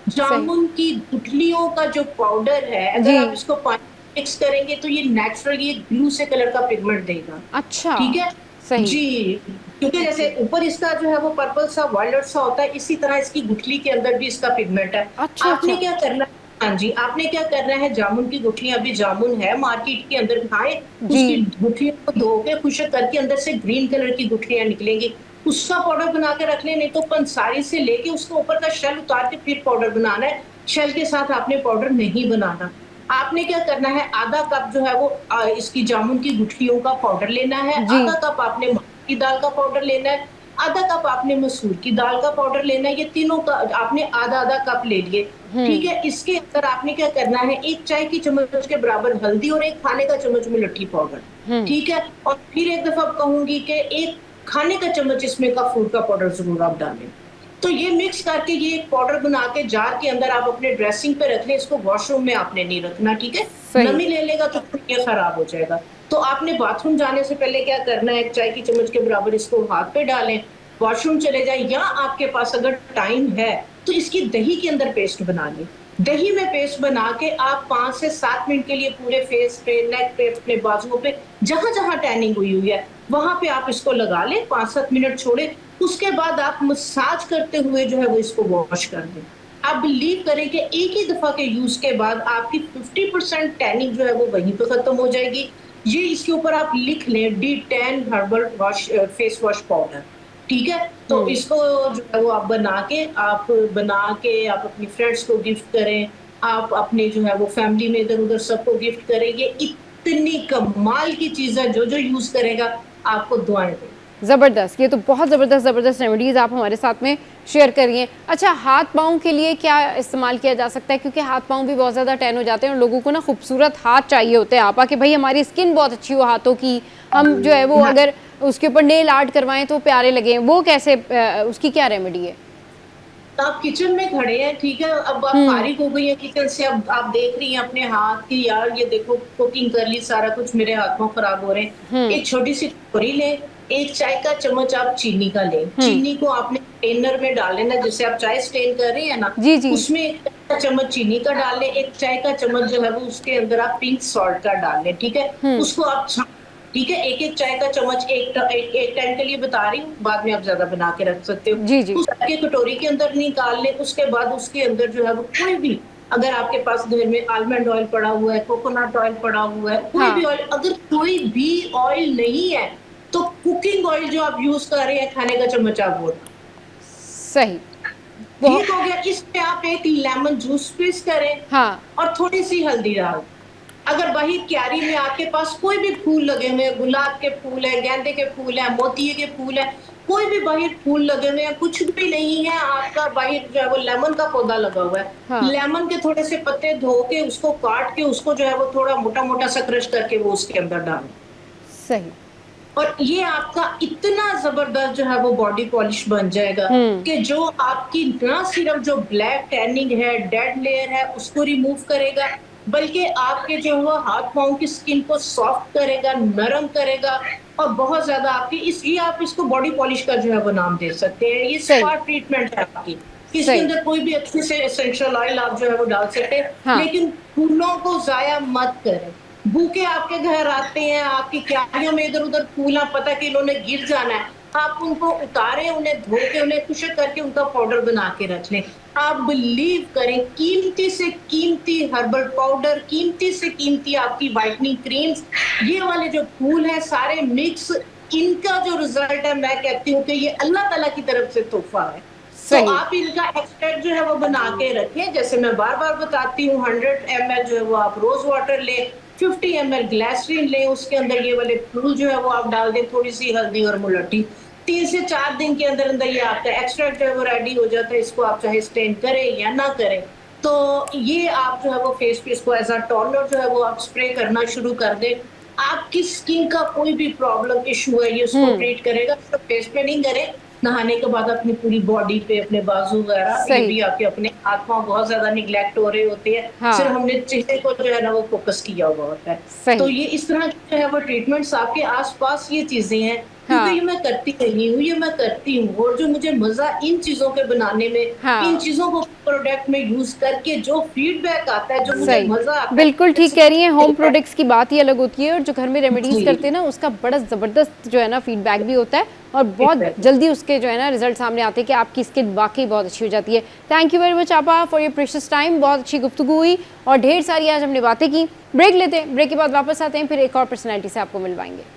सही। जामुन की गुठलियों का जो पाउडर है, अगर जी। आप इसको पानी में मिक्स करेंगे तो ये नेचुरली एक ब्लू से कलर का पिगमेंट देगा। अच्छा। ठीक है? सही। जी, क्योंकि ओके। जैसे ऊपर इसका जो है वो पर्पल सा वायलेट सा होता है, इसी तरह इसकी गुठली के अंदर भी इसका पिगमेंट है। अच्छा आपने अच्छा। क्या करना है, हाँ जी, आपने क्या करना है, जामुन की गुठलियाँ, अभी जामुन है मार्केट के अंदर खाएँ, जी। उसकी गुठलियों को धो के खुशक करके अंदर से ग्रीन कलर की गुठलियाँ निकलेंगी। उसका पाउडर बना के रख लें, नहीं तो पंसारी से लेके उसको ऊपर का शेल उतार के फिर पाउडर बनाना है। शेल के साथ आपने पाउडर नहीं बनाना। आपने क्या करना है, आधा कप जो है वो इसकी जामुन की गुठलियों का पाउडर लेना है, जी। आधा कप आपने मसूर की दाल का पाउडर लेना है, आधा कप आपने मसूर की दाल का पाउडर लेना है, ये तीनों का आपने आधा-आधा कप ले लिए। ठीक हम्म। है? इसके अंदर आपने क्या करना है, 1 चाय की चम्मच के बराबर हल्दी और 1 खाने का चम्मच मुलट्ठी पाउडर। हम्म। ठीक है? और फिर एक दफ़ा कहूँगी कि 1 खाने का चम्मच इसमें का फूड का पाउडर ज़रूर आप डालें। तो ये मिक्स करके ये एक पाउडर बना के जार के अंदर आप अपने ड्रेसिंग पे रख लें, इसको वॉशरूम में आपने नहीं रखना, ठीक है? सही। नमी ले लेगा तो फिर ये खराब हो जाएगा। तो आपने बाथरूम जाने से पहले क्या करना है, 1 चाय की चम्मच के बराबर इसको हाथ पे डालें, वॉशरूम चले जाएँ, या आपके पास अगर टाइम है, तो इसकी दही के अंदर पेस्ट बना लें। दही में पेस्ट बना के आप 5 से 7 मिनट के लिए पूरे फेस पे, नेक पे, अपने बाजुओं पे, जहाँ-जहाँ टैनिंग हुई हुई है, वहाँ पे आप इसको लगा लें, 5-7 मिनट छोड़ें, उसके बाद आप मसाज करते हुए जो है वो इसको वॉश कर दें। आप बिलीव करें कि एक ही दफ़ा के यूज़ के बाद आपकी 50% टैनिंग जो है वो वहीं पे खत्म हो जाएगी। ये इसके ऊपर आप लिख लें, डी10 herbal wash face wash powder, ठीक है? तो हम्म। इसको जो है वो आप अपनी फ्रेंड्स को गिफ्ट करें, आप अपने जो है वो फैमिली में इधर-उधर सबको गिफ्ट करें। ये इतनी कमाल की चीज़ है, जो-जो यूज़ करेगा आपको दुआएँ देगा। ज़बरदस्त, ये तो बहुत ज़बरदस्त ज़बरदस्त रेमेडीज़ आप हमारे साथ में शेयर कर रही हैं। अच्छा, हाथ पाँव के लिए क्या इस्तेमाल किया जा सकता है? क्योंकि हाथ पाँव भी बहुत ज़्यादा टैन हो जाते हैं और लोगों को ना खूबसूरत हाथ चाहिए होते हैं आपा, कि भाई हमारी स्किन बहुत अच्छी हो हाथों की, हम जो है वो हाँ। अगर उसके ऊपर नेल आर्ट करवाएं तो प्यारे लगें, वो कैसे उसकी क्या रेमेडी है? आप किचन में खड़े हैं, ठीक है? अब आप हम्म। फारिग हो गई हैं किचन से, अब आप देख रही हैं अपने हाथ की, यार ये देखो कुकिंग कर ली, सारा कुछ मेरे हाथों खराब हो रहे हैं। हम्म। एक छोटी-सी कटोरी लें, 1 चाय का चम्मच आप चीनी का लें। हम्म। चीनी को आपने स्ट्रेनर में डाल लेना, जैसे आप चाय स्ट्रेन कर रही हैं ना, जी जी। उसमें 1 चाय का चम्मच चीनी का डाल लें, 1 चाय का चम्मच जो है वो उसके अंदर आप पिंक सॉल्ट का डाल लें, ठीक है? हम्म। उसको आप ठीक है? एक-एक चाय का चम्मच एक टाइम के लिए बता रही हूँ, बाद में आप ज़्यादा बना के रख सकते हो। जी जी। उस के कटोरी के अंदर निकाल लें, उसके बाद उसके अंदर जो है वो कोई भी, अगर आपके पास घर में आलमंड ऑयल पड़ा हुआ है, कोकोनट ऑयल पड़ा हुआ है, कोई भी हाँ। ऑयल, अगर कोई भी ऑयल नहीं है, तो कुकिंग ऑयल जो आप यूज़ कर रहे हैं, खाने का चम्मच आप वो डालें। सही। ठीक बहुत। हो गया? इसमें आप एक लेमन जूस स्क्वीज़ करें हाँ। और थोड़ी-सी हल्दी डाल दें। अगर वही क्यारी में आपके पास कोई भी फूल लगे हुए हैं, गुलाब के फूल हैं, गेंदे के फूल हैं, मोतिये के फूल हैं, कोई भी बाहर फूल लगे हुए हैं, कुछ भी नहीं है, आपका बाहर जो है वो लेमन का पौधा लगा हुआ है। हाँ। लेमन के थोड़े से पत्ते धो के, उसको काट के, उसको जो है वो थोड़ा मोटा-मोटा सा क्रश करके वो उसके अंदर डालें। सही। और ये आपका इतना ज़बरदस्त जो है वो बॉडी पॉलिश बन जाएगा हम्म। कि जो आपकी ना सिर्फ जो ब्लैक टैनिंग है, डेड लेयर है, उसको रिमूव करेगा, बल्कि आपके जो वो हाथ-पाँव की स्किन को सॉफ्ट करेगा, नरम करेगा, और बहुत ज़्यादा आपकी इसलिए आप इसको बॉडी पॉलिश का जो है वो नाम दे सकते हैं। ये सही। स्पा ट्रीटमेंट है आपकी। इसके सही। अंदर कोई भी अच्छे से एसेंशियल ऑयल आप जो है वो डाल सकते हैं, हाँ। लेकिन फूलों को ज़ाया मत करें। भूखे आपके घर आते हैं, आपकी क्यारियों में इधर-उधर फूल, आप पता कि इन्होंने गिर जाना है, आप उनको उतारें, उन्हें धो के, उन्हें खुशक करके उनका पाउडर बना के रख लें। आप बिलीव करें, कीमती से कीमती हर्बल पाउडर, कीमती से कीमती आपकी व्हाइटनिंग क्रीम्स, ये वाले जो फूल हैं सारे मिक्स, इनका जो रिजल्ट है, मैं कहती हूँ कि ये अल्लाह ताला की तरफ से तोहफा है। तो सही। आप इनका एक्सट्रैक्ट जो है वो बना के रखें, जैसे मैं बार-बार बताती हूँ, 100 ml जो है वो आप रोज़ वाटर लें, 50 ml ग्लिसरीन लें, उसके अंदर ये वाले फूल जो है वो आप डाल दें, थोड़ी-सी हल्दी और मुलट्ठी। 3 से 4 दिन के अंदर-अंदर ये आपका एक्सट्रैक्ट जो है वो रेडी हो जाता है, इसको आप चाहे स्टेन करें या ना करें। तो ये आप जो है वो फेस पे इसको एज़ अ टोनर जो है वो आप स्प्रे करना शुरू कर दें। आपकी स्किन का कोई भी प्रॉब्लम इश्यू है, ये उसको हम्म। ट्रीट करेगा, सिर्फ फेस पे नहीं करें, नहाने के बाद अपनी पूरी बॉडी पे, अपने बाजू वगैरह, ये सही। भी आपके अपने हाथ-पाँव बहुत ज़्यादा निग्लेक्ट हो रहे होते हैं। सिर्फ हाँ। हमने चेहरे को जो है ना वो फ़ोकस किया हुआ होता है। तो सही। ये इस तरह की जो है वो ट्रीटमेंट्स आपके आस-पास ये चीज़ें हैं। क्योंकि हाँ। ये मैं करती रही हूँ, ये मैं करती हूँ, और जो मुझे मजा इन चीजों के बनाने में, इन हाँ। चीजों को प्रोडक्ट में यूज करके जो फीडबैक आता है, जो मुझे सही, मजा आता बिल्कुल है, ठीक कह रही हैं। होम प्रोडक्ट्स की बात ही अलग होती है, और जो घर में रेमेडीज़ जी, करते हैं ना, उसका बड़ा ज़बरदस्त जो है ना फीडबैक भी होता है, और बहुत फीडबैक। जल्दी उसके जो है ना रिजल्ट सामने आते हैं कि आपकी स्किन वाकई बहुत अच्छी हो जाती है। थैंक यू वेरी मच आपा फॉर योर प्रेशियस टाइम। बहुत अच्छी गुफ्तगू हुई और ढेर सारी आज हमने बातें की। ब्रेक लेते हैं, ब्रेक के बाद वापस आते हैं, फिर एक और पर्सनैलिटी से आपको मिलवाएंगे।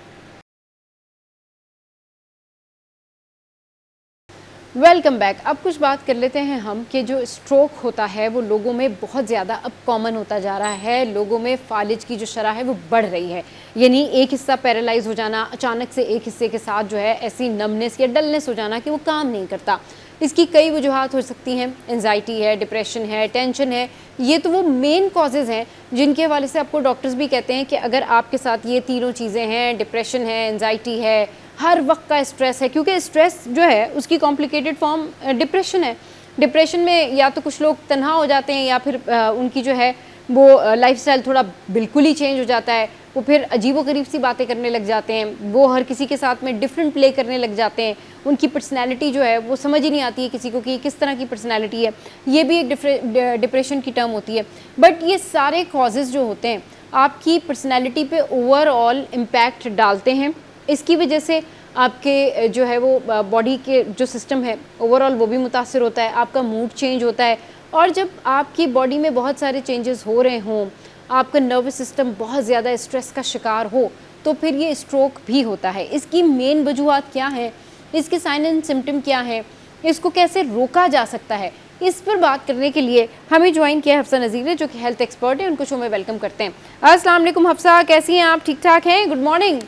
Welcome back. अब कुछ बात कर लेते हैं हम कि जो स्ट्रोक होता है वो लोगों में बहुत ज़्यादा अब कॉमन होता जा रहा है। लोगों में फालिज की जो शरह है वो बढ़ रही है, यानी एक हिस्सा पैरालाइज हो जाना, अचानक से एक हिस्से के साथ जो है ऐसी नमनेस या डलनेस हो जाना कि वो काम नहीं करता। इसकी कई वजूहात हो सकती हैं, एंजाइटी है, डिप्रेशन है, टेंशन है। ये तो वो मेन कॉजेज़ हैं जिनके हवाले से आपको डॉक्टर्स भी कहते हैं कि अगर आपके साथ ये तीनों चीज़ें हैं, डिप्रेशन है, एंजाइटी है, हर वक्त का स्ट्रेस है, क्योंकि स्ट्रेस जो है उसकी कॉम्प्लिकेटेड फॉर्म डिप्रेशन है। डिप्रेशन में या तो कुछ लोग तन्हा हो जाते हैं, या फिर उनकी जो है वो लाइफस्टाइल थोड़ा बिल्कुल ही चेंज हो जाता है। वो फिर अजीबोगरीब सी बातें करने लग जाते हैं, वो हर किसी के साथ में डिफरेंट प्ले करने लग जाते हैं। उनकी पर्सनैलिटी जो है वो समझ ही नहीं आती है किसी को कि किस तरह की पर्सनैलिटी है। ये भी एक डिप्रेशन की टर्म होती है। बट ये सारे कॉजेज़ जो होते हैं आपकी पर्सनैलिटी पे ओवरऑल इम्पैक्ट डालते हैं। इसकी वजह से आपके जो है वो बॉडी के जो सिस्टम है ओवरऑल वो भी मुतासर होता है, आपका मूड चेंज होता है। और जब आपकी बॉडी में बहुत सारे चेंजेस हो रहे हों, आपका नर्वस सिस्टम बहुत ज़्यादा स्ट्रेस का शिकार हो, तो फिर ये स्ट्रोक भी होता है। इसकी मेन वजूहात क्या हैं, इसके साइन एंड सिम्टम क्या हैं, इसको कैसे रोका जा सकता है, इस पर बात करने के लिए हमें ज्वाइन किया हफ्सा नज़ीर ने, जो कि हेल्थ एक्सपर्ट है। उनको शो में वेलकम करते हैं। अस्सलाम वालेकुम हफ्सा, कैसी हैं आप? ठीक ठाक हैं? Good morning.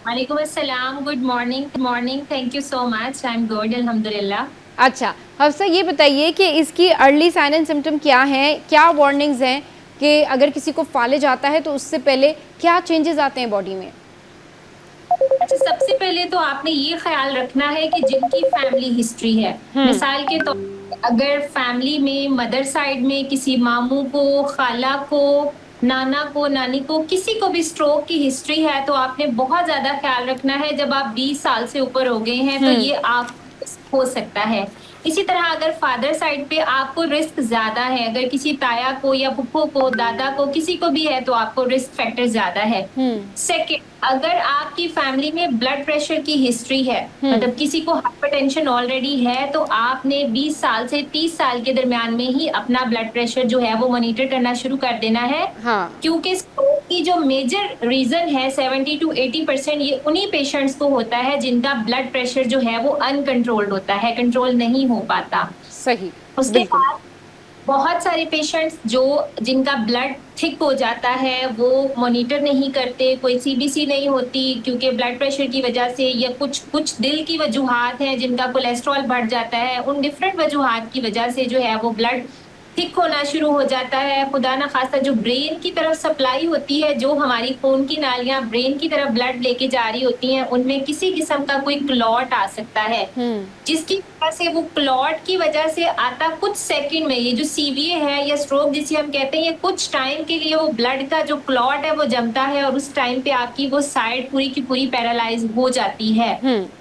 वालेकुम अस्सलाम, good morning, thank you so much, I am good अल्हम्दुलिल्लाह। अच्छा, हफ्सा ये बताइए कि इसकी अर्ली साइन एंड सिम्टम क्या हैं, क्या वार्निंग्स हैं कि अगर किसी को फालिज आता है तो उससे पहले क्या चेंजेस आते हैं बॉडी में? अच्छा, सबसे पहले तो आपने ये ख्याल रखना है कि जिनकी फैमिली हिस्ट्री है, मिसाल के तौर पे अगर फैमिली में मदर साइड में किसी मामू को, खाला को, नाना को, नानी को, किसी को भी स्ट्रोक की हिस्ट्री है, तो आपने बहुत ज्यादा ख्याल रखना है। जब आप 20 साल से ऊपर हो गए हैं तो ये आप हो सकता है। इसी तरह अगर फादर साइड पे आपको रिस्क ज्यादा है, अगर किसी ताया को या फुफ्फो को, दादा को, किसी को भी है, तो आपको रिस्क फैक्टर ज्यादा है। सेकेंड, अगर आपकी फैमिली में ब्लड प्रेशर की हिस्ट्री है, मतलब किसी को हाइपरटेंशन ऑलरेडी है, तो आपने 20 साल से 30 साल के दरमियान में ही अपना ब्लड प्रेशर जो है वो मॉनिटर करना शुरू कर देना है। हाँ। क्योंकि स्ट्रोक की जो मेजर रीजन है 70 to 80% ये उन्हीं पेशेंट्स को होता है जिनका ब्लड प्रेशर जो है वो अनकंट्रोल्ड होता है, कंट्रोल नहीं हो पाता। सही, उसके बिल्कुल। बाद बहुत सारे पेशेंट्स जो जिनका ब्लड थिक हो जाता है, वो मॉनिटर नहीं करते, कोई सीबीसी नहीं होती क्योंकि ब्लड प्रेशर की वजह से, या कुछ दिल की वजूहात हैं, जिनका कोलेस्ट्रॉल बढ़ जाता है, उन डिफरेंट वजूहात की वजह से जो है वो ब्लड थिक होना शुरू हो जाता है। खुदा ना खास्ता जो ब्रेन की तरफ सप्लाई होती है, जो हमारी खून की नालियां ब्रेन की तरफ ब्लड लेके जा रही होती हैं, उनमें किसी किस्म का कोई क्लॉट आ सकता है, जिसकी वजह से वो क्लॉट की वजह से आता कुछ सेकंड में, ये जो सीवीए है या स्ट्रोक जिसे हम कहते हैं, ये कुछ टाइम के लिए वो ब्लड का जो क्लॉट है वो जमता है, और उस टाइम पे आपकी वो साइड पूरी की पूरी पैरालाइज हो जाती है।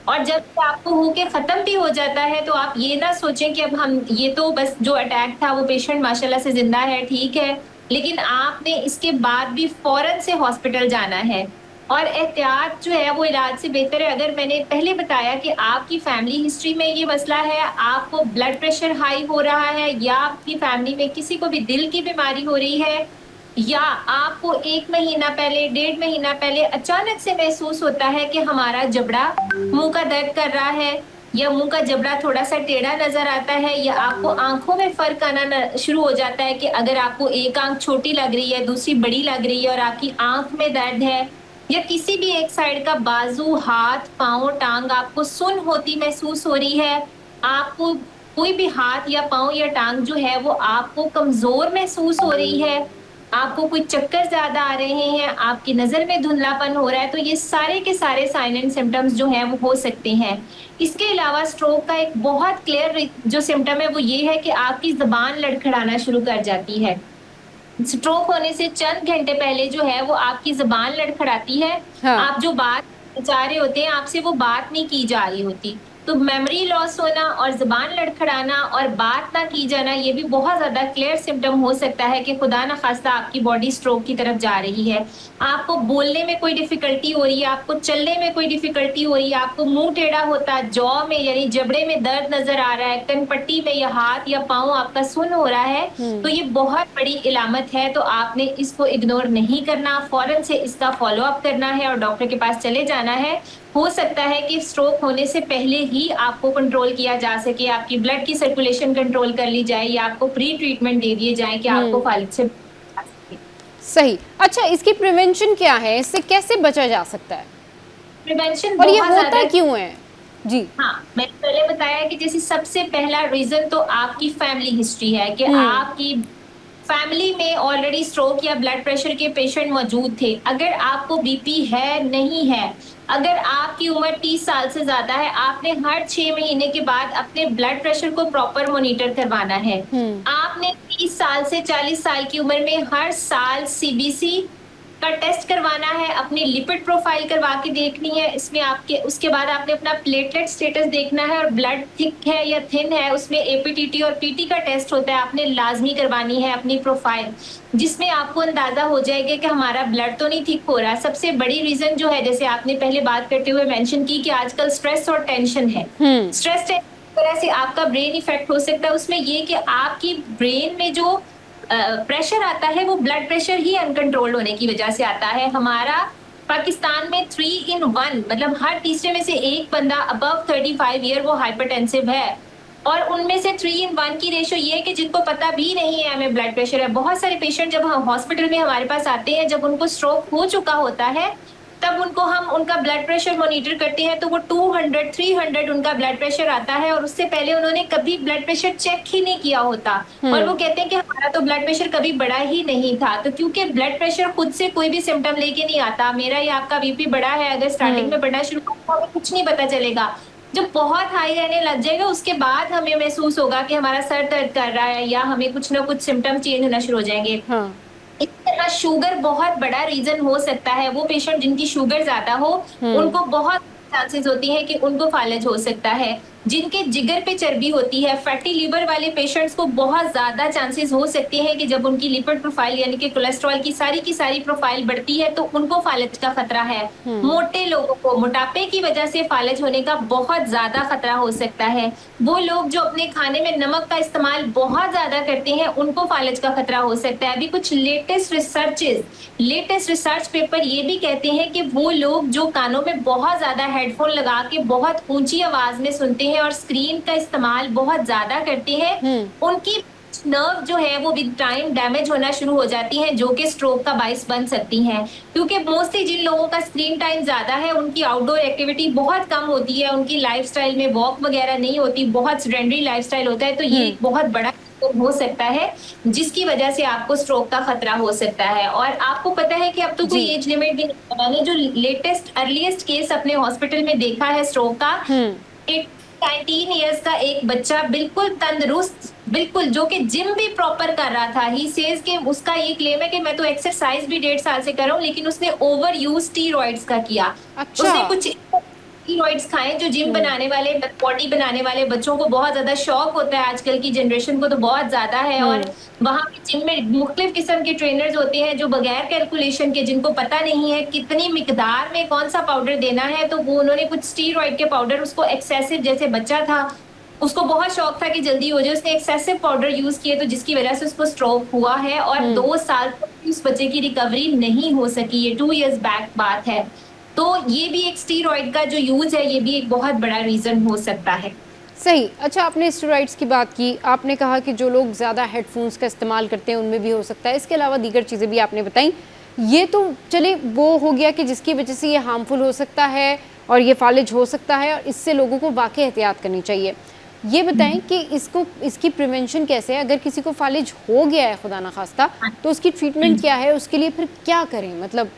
और जब आपको होके खत्म भी हो जाता है, तो आप ये ना सोचें कि अब हम ये तो बस जो अटैक था वो पेशेंट माशाल्लाह से जिंदा है, ठीक है, लेकिन आपने इसके बाद भी फौरन से हॉस्पिटल जाना है। और एहतियात जो है वो इलाज से बेहतर है। अगर मैंने पहले बताया कि आपकी फैमिली हिस्ट्री में ये मसला है, आपको ब्लड प्रेशर हाई हो रहा है, या आपकी फैमिली में किसी को भी दिल की बीमारी हो रही है, या आपको 1 महीना पहले, 1.5 महीना पहले अचानक से महसूस होता है कि हमारा जबड़ा मुंह का दर्द कर रहा है, या मुंह का जबड़ा थोड़ा सा टेढ़ा नजर आता है, या आपको आंखों में फर्क आना शुरू हो जाता है कि अगर आपको एक आंख छोटी लग रही है, दूसरी बड़ी लग रही है, और आपकी आंख में दर्द है, या किसी भी एक साइड का बाजू, हाथ, पांव, टांग आपको सुन होती महसूस हो रही है, आपको कोई भी हाथ या पांव या टांग जो है वो आपको कमजोर महसूस हो रही है, आपको कोई चक्कर ज्यादा आ रहे हैं, आपकी नजर में धुंधलापन हो रहा है, तो ये सारे के सारे साइन एंड सिम्टम्स जो हैं वो हो सकते हैं। इसके अलावा स्ट्रोक का एक बहुत क्लियर जो सिम्टम है वो ये है कि आपकी जबान लड़खड़ाना शुरू कर जाती है। स्ट्रोक होने से चंद घंटे पहले जो है वो आपकी जबान लड़खड़ाती है। हाँ। आप जो बात जा रहे होते हैं, आपसे वो बात नहीं की जा रही होती। तो मेमोरी लॉस होना और ज़ुबान लड़खड़ाना और बात ना की जाना, ये भी बहुत ज़्यादा क्लियर सिम्पटम हो सकता है कि खुदा ना खास्ता आपकी बॉडी स्ट्रोक की तरफ जा रही है। आपको बोलने में कोई डिफ़िकल्टी हो रही है, आपको चलने में कोई डिफ़िकल्टी हो रही है, आपको मुँह टेढ़ा होता है, जॉ में यानी जबड़े में दर्द नज़र आ रहा है, कनपट्टी में या हाथ या पाँव आपका सुन्न हो रहा है, तो ये बहुत बड़ी इलामत है। तो आपने इसको इग्नोर नहीं करना, फ़ौरन से इसका फ़ॉलो-अप करना है और डॉक्टर के पास चले जाना है। हो सकता है कि स्ट्रोक होने से पहले ही आपको कंट्रोल किया जा सके, आपकी ब्लड की सर्कुलेशन कंट्रोल कर ली जाए या आपको प्री ट्रीटमेंट दे दिए जाएँ कि आपको फालिज से बचा सके। सही। अच्छा, इसकी प्रिवेंशन क्या है? इससे कैसे बचा जा सकता है? प्रिवेंशन और ये बहुत होता ज़्यादा क्यों है? जी। हाँ, मैंने पहले बताया कि जैसे सबसे पहला रीज़न तो आपकी फैमिली हिस्ट्री है कि आपकी फैमिली में ऑलरेडी स्ट्रोक या ब्लड प्रेशर के पेशेंट मौजूद थे। अगर आपको बीपी है, नहीं है, अगर आपकी उम्र 30 साल से ज़्यादा है, आपने हर 6 महीने के बाद अपने ब्लड प्रेशर को प्रॉपर मॉनिटर करवाना है। आपने 30 साल से 40 साल की उम्र में हर साल सीबीसी का टेस्ट करवाना है, अपनी लिपिड प्रोफाइल करवा के देखनी है। इसमें आपके उसके बाद आपने अपना प्लेटलेट स्टेटस देखना है और ब्लड थिक है या थिन है, उसमें एपीटीटी और पीटी का टेस्ट होता है, आपने लाज़मी करवानी है अपनी प्रोफाइल, जिसमें आपको अंदाज़ा हो जाएगा कि हमारा ब्लड तो नहीं थिक हो रहा। सबसे बड़ी रीज़न जो है, जैसे आपने पहले बात करते हुए मेंशन की कि आजकल स्ट्रेस और टेंशन है। स्ट्रेस तरह से आपका ब्रेन इफेक्ट हो सकता है। उसमें ये कि आपकी ब्रेन में जो प्रेशर आता है वो ब्लड प्रेशर ही अनकंट्रोल्ड होने की वजह से आता है। हमारा पाकिस्तान में 3 in 1 मतलब हर तीसरे में से एक बंदा अबव 35 ईयर वो हाइपरटेंसिव है और उनमें से 3 in 1 की रेशो ये है कि जिनको पता भी नहीं है हमें ब्लड प्रेशर है। बहुत सारे पेशेंट जब हॉस्पिटल में हमारे पास आते हैं, जब उनको स्ट्रोक हो चुका होता है, तब उनको हम उनका ब्लड प्रेशर मॉनिटर करते हैं तो वो 200 300 उनका ब्लड प्रेशर आता है और उससे पहले उन्होंने कभी ब्लड प्रेशर चेक ही नहीं किया होता और वो कहते हैं कि हमारा तो ब्लड प्रेशर कभी बढ़ा ही नहीं था। तो क्योंकि ब्लड प्रेशर खुद से कोई भी सिम्टम लेके नहीं आता, मेरा या आपका बीपी बढ़ा है, अगर स्टार्टिंग में बढ़ना शुरू हो तो हमें कुछ नहीं पता चलेगा। जब बहुत हाई रहने लग जाएगा उसके बाद हमें महसूस होगा कि हमारा सर दर्द कर रहा है या हमें कुछ ना कुछ सिम्टम चेंज होना शुरू हो जाएंगे। इस तरह शुगर बहुत बड़ा रीजन हो सकता है। वो पेशेंट जिनकी शुगर ज्यादा हो उनको बहुत चांसेस होती है कि उनको फालिज हो सकता है। जिनके जिगर पे चर्बी होती है, फैटी लिवर वाले पेशेंट्स को बहुत ज्यादा चांसेस हो सकते हैं कि जब उनकी लिपिड प्रोफाइल यानी कि कोलेस्ट्रॉल की सारी प्रोफाइल बढ़ती है तो उनको फालिज का खतरा है। मोटे लोगों को मोटापे की वजह से फालिज होने का बहुत ज्यादा खतरा हो सकता है। वो लोग जो अपने खाने में नमक का इस्तेमाल बहुत ज्यादा करते हैं उनको फालिज का खतरा हो सकता है। अभी कुछ लेटेस्ट रिसर्च पेपर ये भी कहते हैं कि वो लोग जो कानों में बहुत ज्यादा हेडफोन लगा के बहुत ऊंची आवाज में सुनते हैं और स्क्रीन का इस्तेमाल बहुत ज्यादा करते हैं, उनकी नर्व जो है वो विद टाइम डैमेज होना शुरू हो जाती हैं, जो कि स्ट्रोक का बाइस बन सकती हैं। क्योंकि मोस्टली जिन लोगों का स्क्रीन टाइम ज्यादा है उनकी आउटडोर एक्टिविटी बहुत कम होती है, उनकी लाइफस्टाइल में वॉक वगैरह नहीं होती, बहुत सेडेंटरी लाइफस्टाइल होता है। तो ये एक बहुत बड़ा हो सकता है जिसकी वजह से आपको स्ट्रोक का खतरा हो सकता है। और आपको पता है कि अब तो कोई एज लिमिट भी नहीं, मैंने जो लेटेस्ट अर्लीस्ट केस अपने हॉस्पिटल में देखा है स्ट्रोक का, 19 ईयर्स का एक बच्चा बिल्कुल तंदुरुस्त, बिल्कुल जो कि जिम भी प्रॉपर कर रहा था। ही सेज कि उसका ये क्लेम है कि मैं तो एक्सरसाइज भी 1.5 साल से कर रहा हूँ, लेकिन उसने ओवर यूज स्टीरॉइड्स का किया। उसने कुछ स्टीरॉइड्स खाए जो जिम बनाने वाले, बॉडी बनाने वाले बच्चों को बहुत ज्यादा शौक होता है, आजकल की जनरेशन को तो बहुत ज्यादा है। और वहां पे जिम में मुख्तलिफ किस्म के ट्रेनर्स होते हैं जो बगैर कैलकुलेशन के, जिनको पता नहीं है कितनी मिकदार में कौन सा पाउडर देना है, तो वो उन्होंने कुछ स्टीरॉइड के पाउडर, उसको एक्सेसिव, जैसे बच्चा था उसको बहुत शौक था कि जल्दी हो जाए, उसने एक्सेसिव पाउडर यूज किए तो जिसकी वजह से उसको स्ट्रोक हुआ है और 2 साल तक उस बच्चे की रिकवरी नहीं हो सकी। ये 2 इयर्स बैक बात है। तो ये भी एक स्टीरॉइड का जो यूज है ये भी एक बहुत बड़ा रीजन हो सकता है। सही। अच्छा, आपने स्टेरॉइड्स की बात की, आपने कहा कि जो लोग ज़्यादा हेडफोन्स का इस्तेमाल करते हैं उनमें भी हो सकता है, इसके अलावा दीगर चीज़ें भी आपने बताई। ये तो चले वो हो गया कि जिसकी वजह से ये हार्मफुल हो सकता है और ये फालिज हो सकता है और इससे लोगों को वाकई एहतियात करनी चाहिए। ये बताएं कि इसकी प्रिवेंशन कैसे है? अगर किसी को फालिज हो गया है खुदा ना खास्ता तो उसकी ट्रीटमेंट क्या है, उसके लिए फिर क्या करें? मतलब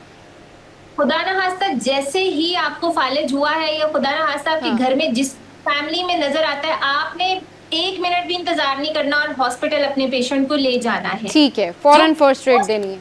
खुदा ना खास्ता जैसे ही आपको फालिज हुआ है या खुदा ना खास्ता आपके घर में जिस फैमिली में नजर आता है, आपने 1 मिनट भी इंतजार नहीं करना और हॉस्पिटल अपने पेशेंट को ले जाना है। ठीक है, फौरन फर्स्ट एड देनी है।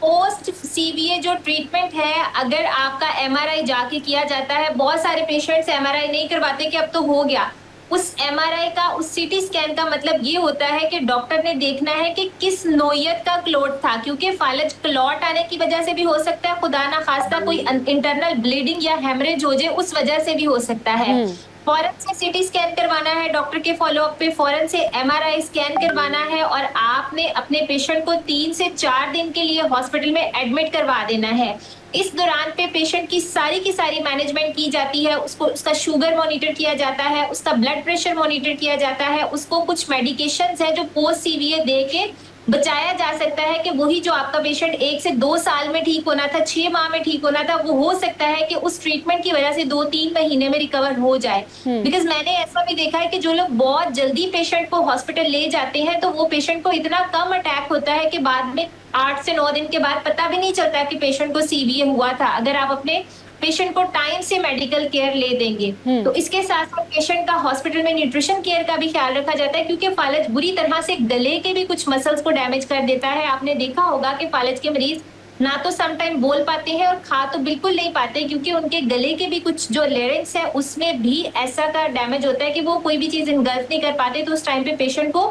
पोस्ट सीवीए जो ट्रीटमेंट है, अगर आपका एमआरआई जाके किया जाता है, बहुत सारे पेशेंट्स एमआरआई नहीं करवाते कि अब तो हो गया। उस एमआरआई का, उस सीटी स्कैन का मतलब ये होता है कि डॉक्टर ने देखना है कि किस नोयत का क्लॉट था, क्योंकि फालज क्लॉट आने की वजह से भी हो सकता है, खुदा ना खास्ता कोई इंटरनल ब्लीडिंग या हेमरेज हो जाए उस वजह से भी हो सकता है। फौरन से सीटी स्कैन करवाना है, डॉक्टर के फॉलोअप पे फौरन से एमआरआई स्कैन करवाना है, और आपने अपने पेशेंट को 3 से 4 दिन के लिए हॉस्पिटल में एडमिट करवा देना है। इस दौरान पे पेशेंट की सारी मैनेजमेंट की जाती है, उसको उसका शुगर मॉनिटर किया जाता है, उसका ब्लड प्रेशर मॉनिटर किया जाता है, उसको कुछ मेडिकेशंस है जो पोस्ट सीवीए दे के बचाया जा सकता है कि वही जो आपका पेशेंट 1 से 2 साल में ठीक होना था, 6 माह में ठीक होना था, वो हो सकता है कि उस ट्रीटमेंट की वजह से 2-3 महीने में रिकवर हो जाए। बिकॉज मैंने ऐसा भी देखा है कि जो लोग बहुत जल्दी पेशेंट को हॉस्पिटल ले जाते हैं तो वो पेशेंट को इतना कम अटैक होता है कि बाद में 8 से 9 दिन के बाद पता भी नहीं चलता कि पेशेंट को सीवीए हुआ था, अगर आप अपने पेशेंट को टाइम से मेडिकल केयर ले देंगे। तो इसके साथ साथ पेशेंट का हॉस्पिटल में न्यूट्रिशन केयर का भी ख्याल रखा जाता है, क्योंकि फालज बुरी तरह से गले के भी कुछ मसल्स को डैमेज कर देता है। आपने देखा होगा कि फालज के मरीज ना तो सम टाइम बोल पाते हैं और खा तो बिल्कुल नहीं पाते, क्योंकि उनके गले के भी कुछ जो लेरिंग्स है उसमें भी ऐसा का डैमेज होता है कि वो कोई भी चीज इनगल्फ नहीं कर पाते। तो उस टाइम पे पेशेंट को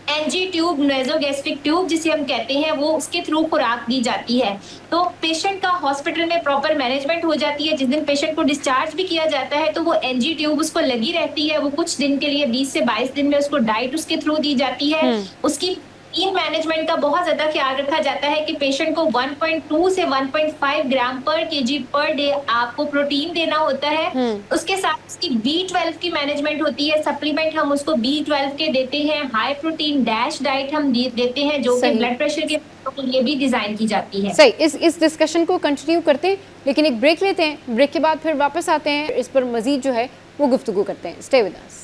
एनजी ट्यूब, नेजोगैस्ट्रिक ट्यूब जिसे हम कहते हैं, वो उसके थ्रू खुराक दी जाती है। तो पेशेंट का हॉस्पिटल में प्रॉपर मैनेजमेंट हो जाती है। जिस दिन पेशेंट को डिस्चार्ज भी किया जाता है तो वो एनजी ट्यूब उसको लगी रहती है, वो कुछ दिन के लिए 20 से 22 दिन में उसको डाइट उसके थ्रू दी जाती है। उसकी प्रोटीन मैनेजमेंट का बहुत ज्यादा ख्याल रखा जाता है कि पेशेंट को 1.2 से 1.5 ग्राम पर केजी पर डे आपको प्रोटीन देना होता है। उसके साथ उसकी B12 की मैनेजमेंट होती है, सप्लीमेंट हम उसको B12 के देते हैं, हाई प्रोटीन डैश डाइट हम देते हैं जो कि ब्लड प्रेशर के लिए भी डिजाइन की जाती है। सही, इस डिस्कशन को कंटिन्यू करते हैं, लेकिन एक ब्रेक लेते हैं। ब्रेक के बाद फिर वापस आते हैं, इस पर मजीद जो है वो गुफ्तगू करते हैं। Stay with us.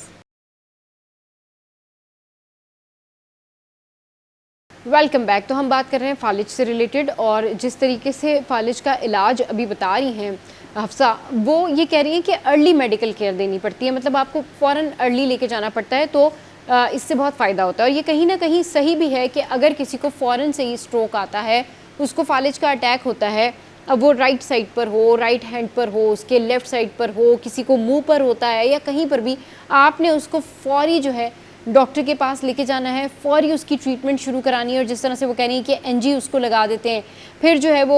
Welcome back. तो हम बात कर रहे हैं फालिज से रिलेटेड, और जिस तरीके से फालिज का इलाज अभी बता रही हैं हफ्सा, वो ये कह रही हैं कि अर्ली मेडिकल केयर देनी पड़ती है, मतलब आपको फ़ौरन अर्ली लेके जाना पड़ता है, तो इससे बहुत फ़ायदा होता है। और ये कहीं ना कहीं सही भी है कि अगर किसी को फ़ौरन से ही स्ट्रोक आता है, उसको फालिज का अटैक होता है, अब वो राइट साइड पर हो, राइट हैंड पर हो, उसके लेफ़्ट साइड पर हो, किसी को मुँह पर होता है या कहीं पर भी, आपने उसको फौरी जो है डॉक्टर के पास लेके जाना है, फौरी उसकी ट्रीटमेंट शुरू करानी है। और जिस तरह से वो कह रही हैं कि एनजी उसको लगा देते हैं, फिर जो है वो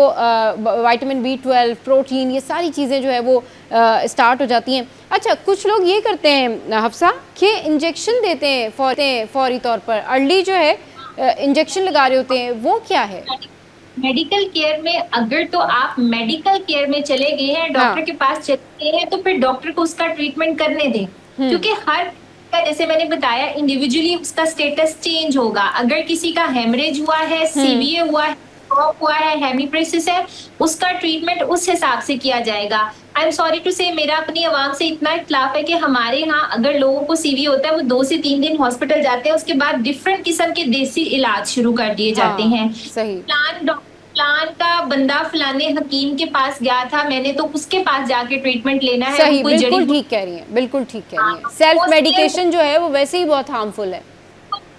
विटामिन B12, प्रोटीन, ये सारी चीज़ें जो है वो स्टार्ट हो जाती हैं। अच्छा, कुछ लोग ये करते हैं हफ्सा कि इंजेक्शन देते हैं फौरी तौर पर, अर्ली जो है इंजेक्शन लगा रहे होते हैं, वो क्या है? मेडिकल केयर में अगर तो आप मेडिकल केयर में चले गए हैं, डॉक्टर के पास चले गए हैं, तो फिर डॉक्टर को उसका ट्रीटमेंट करने दें, क्योंकि हर जैसे मैंने बताया इंडिविजुअली उसका स्टेटस चेंज होगा। अगर किसी का हेमरेज हुआ है, सीवीए हुआ है, स्ट्रोक हुआ है, हेमीप्रेसिस है, उसका ट्रीटमेंट उस हिसाब से किया जाएगा। आई एम सॉरी टू से, मेरा अपनी आवाम से इतना इख्तिलाफ है कि हमारे यहाँ अगर लोगों को सीवीए होता है वो 2 से 3 दिन हॉस्पिटल जाते हैं, उसके बाद डिफरेंट किस्म के देसी इलाज शुरू कर दिए जाते हैं। सही। प्लान का बंदा फलाने हकीम के पास गया था, मैंने तो उसके पास जाके ट्रीटमेंट लेना है। सही, बिल्कुल ठीक कह रही हैं, बिल्कुल ठीक कह रही हैं। सेल्फ मेडिकेशन जो है वो वैसे ही बहुत हार्मफुल है।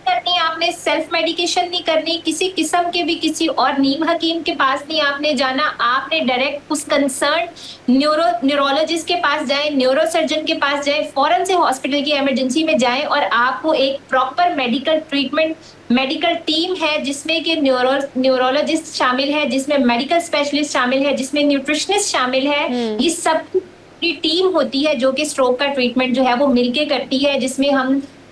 करनी, आपने सेल्फ मेडिकेशन नहीं करनी, किसी किस्म के भी किसी और नीम हकीम के पास नहीं आपने जाना, आपने डायरेक्ट उस कंसर्न न्यूरोलॉजिस्ट के पास जाएं, न्यूरोसर्जन के पास जाएं, फौरन से हॉस्पिटल की इमरजेंसी में जाएं, और आपको एक proper medical treatment, medical team है जिसमें कि न्यूरोलॉजिस्ट शामिल है, जिसमें मेडिकल स्पेशलिस्ट शामिल है, जिसमें न्यूट्रिशनिस्ट शामिल है, ये सब की टीम होती है जो कि स्ट्रोक का ट्रीटमेंट जो है वो मिलके करती है, जिसमें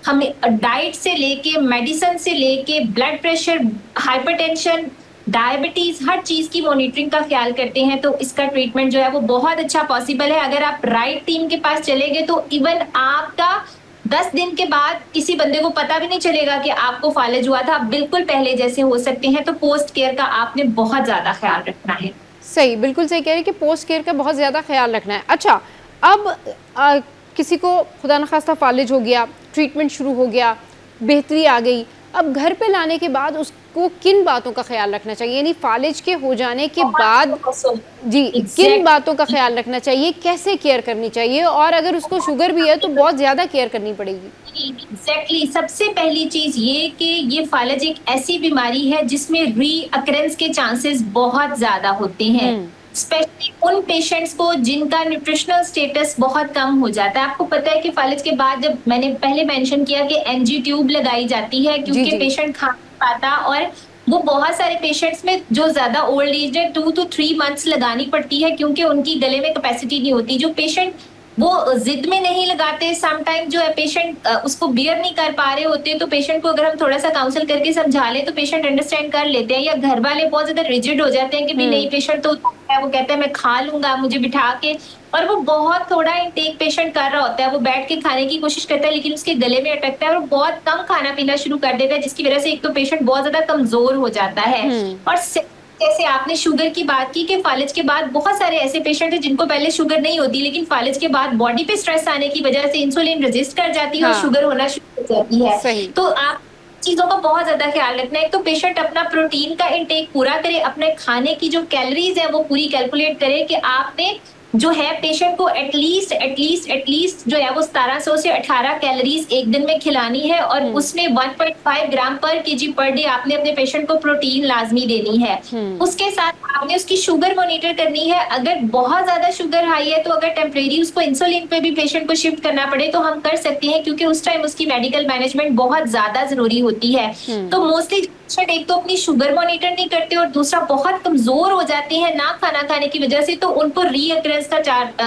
हमें डाइट से लेके, मेडिसिन से लेके, ब्लड प्रेशर, हाइपरटेंशन, डायबिटीज, हर चीज की मॉनिटरिंग का ख्याल करते हैं। तो इसका ट्रीटमेंट जो है वो बहुत अच्छा पॉसिबल है। अगर आप राइट टीम के पास चले गए तो इवन आपका 10 दिन के बाद किसी बंदे को पता भी नहीं चलेगा कि आपको फालिज हुआ था, आप बिल्कुल पहले जैसे हो सकते हैं। तो पोस्ट केयर का आपने बहुत ज्यादा ख्याल रखना है। सही, बिल्कुल सही कह रहे हैं कि पोस्ट केयर का बहुत ज़्यादा ख्याल रखना है। अच्छा, अब किसी को खुदा न खास्ता फालिज हो गया, ट्रीटमेंट शुरू हो गया, बेहतरी आ गई, अब घर पे लाने के बाद को किन बातों का ख्याल रखना चाहिए, यानी फालिज के हो जाने के बाद जी किन Exactly. बातों का ख्याल रखना चाहिए, कैसे केयर करनी चाहिए, और अगर उसको शुगर भी है तो बहुत ज्यादा केयर करनी पड़ेगी? एग्जैक्टली सबसे पहली चीज ये कि ये फालज एक ऐसी बीमारी है जिसमें रीअकरेंस के चांसेस बहुत ज्यादा होते हैं, स्पेशली उन पेशेंट्स को जिनका न्यूट्रिशनल स्टेटस बहुत कम हो जाता है। आपको पता है कि फालिज के बाद, जब मैंने पहले मेंशन किया कि एनजी ट्यूब लगाई जाती है क्योंकि पेशेंट खा नहीं पाता, और वो बहुत सारे पेशेंट्स में जो ज्यादा ओल्ड एज है 2 to 3 months लगानी पड़ती है क्योंकि उनकी गले में कैपेसिटी नहीं होती। जो पेशेंट वो जिद में नहीं लगाते, सम टाइम जो है पेशेंट उसको बियर नहीं कर पा रहे होते, तो पेशेंट को अगर हम थोड़ा सा काउंसिल करके समझा ले तो पेशेंट अंडरस्टैंड कर लेते हैं, या घर वाले बहुत ज्यादा रिजिड हो जाते हैं कि भी नहीं, पेशेंट तो है, वो कहता है मैं खा लूंगा मुझे बिठा के, और वो बहुत थोड़ा इंटेक पेशेंट कर रहा होता है, वो बैठ के खाने की कोशिश करता है लेकिन उसके गले में अटकता है और बहुत कम खाना पीना शुरू कर देता है, जिसकी वजह से एक तो पेशेंट बहुत ज्यादा कमजोर हो जाता है। और जैसे आपने शुगर की बात की कि फालिज के बाद बहुत सारे ऐसे पेशेंट हैं जिनको पहले शुगर नहीं होती, लेकिन फालिज के बाद बॉडी पे स्ट्रेस आने की वजह से इंसुलिन रेजिस्ट कर जाती है और शुगर होना शुरू हो जाती है। तो आप चीजों का बहुत ज्यादा ख्याल रखना है। एक तो पेशेंट अपना प्रोटीन का इंटेक पूरा करे, अपने खाने की जो कैलोरीज है वो पूरी कैलकुलेट करे कि आपने जो है पेशेंट को एटलीस्ट जो है वो 1700 से 18 कैलोरीज एक दिन में खिलानी है, और उसमें 1.5 ग्राम पर केजी पर डे आपने अपने पेशेंट को प्रोटीन लाजमी देनी है। उसके साथ आपने उसकी शुगर मॉनिटर करनी है। अगर बहुत ज्यादा शुगर हाई है तो अगर टेम्परेरी उसको इंसुलिन पे भी पेशेंट को शिफ्ट करना पड़े तो हम कर सकते हैं, क्योंकि उस टाइम उसकी मेडिकल मैनेजमेंट बहुत ज्यादा जरूरी होती है। तो मोस्टली पेशेंट एक तो अपनी शुगर मॉनिटर नहीं करते और दूसरा बहुत कमजोर हो जाते हैं ना खाना खाने की वजह से, तो उनको रीअकरेंस का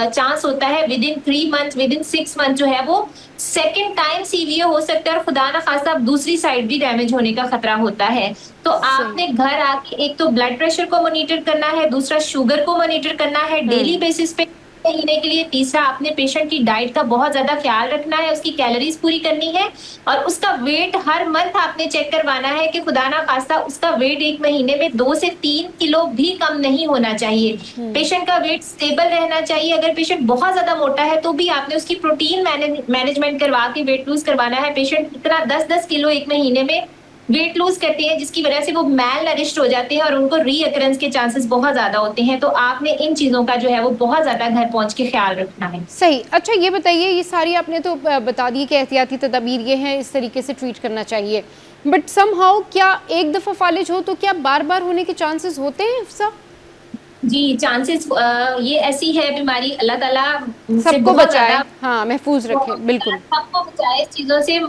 चांस होता है with in 3 months, with in 6 months जो है वो सेकेंड टाइम सीवियर हो सकता है, और खुदा ना खास्ता दूसरी साइड भी डैमेज होने का खतरा होता है। तो आपने घर आके एक तो ब्लड प्रेशर को मॉनिटर करना है, दूसरा शुगर को मॉनिटर करना है डेली बेसिस पे महीने के लिए, तीसरा आपने पेशेंट की डाइट का बहुत ज्यादा ख्याल रखना है, उसकी कैलोरीज पूरी करनी है, और उसका वेट हर मंथ आपने चेक करवाना है कि खुदा ना खास्ता उसका वेट एक महीने में 2 से 3 किलो भी कम नहीं होना चाहिए। पेशेंट का वेट स्टेबल रहना चाहिए। अगर पेशेंट बहुत ज्यादा मोटा है तो भी आपने उसकी प्रोटीन मैनेजमेंट करवा के वेट लूज करवाना है। पेशेंट इतना 10-10 किलो एक महीने में वेट लूज करते हैं जिसकी वजह से वो मैल नरिश्ड हो जाते हैं और उनको रीअकरेंस के चांसेस बहुत ज्यादा होते हैं। तो आपने इन चीजों का जो है वो बहुत ज्यादा घर पहुंच के ख्याल रखना है। सही। अच्छा ये बताइए, ये सारी आपने तो बता दी कि एहतियाती तदाबीर ये हैं, इस तरीके से ट्रीट करना चाहिए, बट समहाउ क्या एक दफा फालिज हो तो क्या बार बार होने के चांसेस होते हैं इफ्सा? जी चांसेस, ये ऐसी है बीमारी, अल्लाह ताला सबको बचाए, हाँ महफूज रखे, बिल्कुल सबको बचाए इस चीजों से,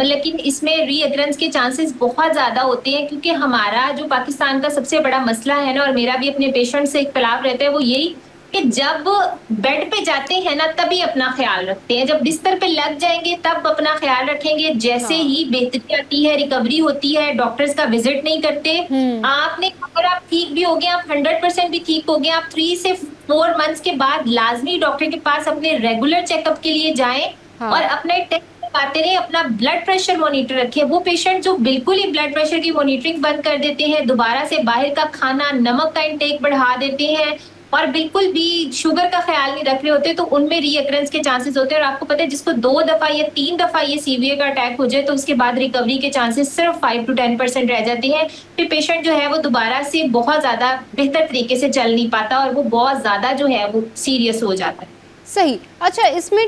लेकिन इसमें रीअकरेंस के चांसेस बहुत ज्यादा होते हैं, क्योंकि हमारा जो पाकिस्तान का सबसे बड़ा मसला है ना, और मेरा भी अपने पेशेंट से इख्तलाफ रहता है, वो यही कि जब बेड पे जाते हैं ना तभी अपना ख्याल रखते हैं, जब बिस्तर पे लग जाएंगे तब अपना ख्याल रखेंगे, जैसे ही बेहतरी आती है, रिकवरी होती है, डॉक्टर्स का विजिट नहीं करते। आपने अगर आप ठीक भी हो गए, आप 100% भी ठीक हो गए, आप 3 से 4 months के बाद लाजमी डॉक्टर के पास अपने रेगुलर चेकअप के लिए जाएं और अपने टेस्ट करवाते रहे, अपना ब्लड प्रेशर मॉनिटर रखें। वो पेशेंट जो बिल्कुल ही ब्लड प्रेशर की मॉनिटरिंग बंद कर देते हैं, दोबारा से बाहर का खाना, नमक का इंटेक बढ़ा देते हैं और बिल्कुल भी शुगर का ख्याल नहीं रख रहे होते, तो उनमें रीअकरेंस के चांसेस होते हैं। और आपको पता है जिसको 2 दफा या 3 दफा ये सीवियर का अटैक हो जाए तो उसके बाद रिकवरी के चांसेस सिर्फ 5 to 10% रह जाते हैं। फिर पेशेंट जो है वो दोबारा से बहुत ज्यादा बेहतर तरीके से चल नहीं पाता और वो बहुत ज्यादा जो है वो सीरियस हो जाता है। सही। अच्छा इसमें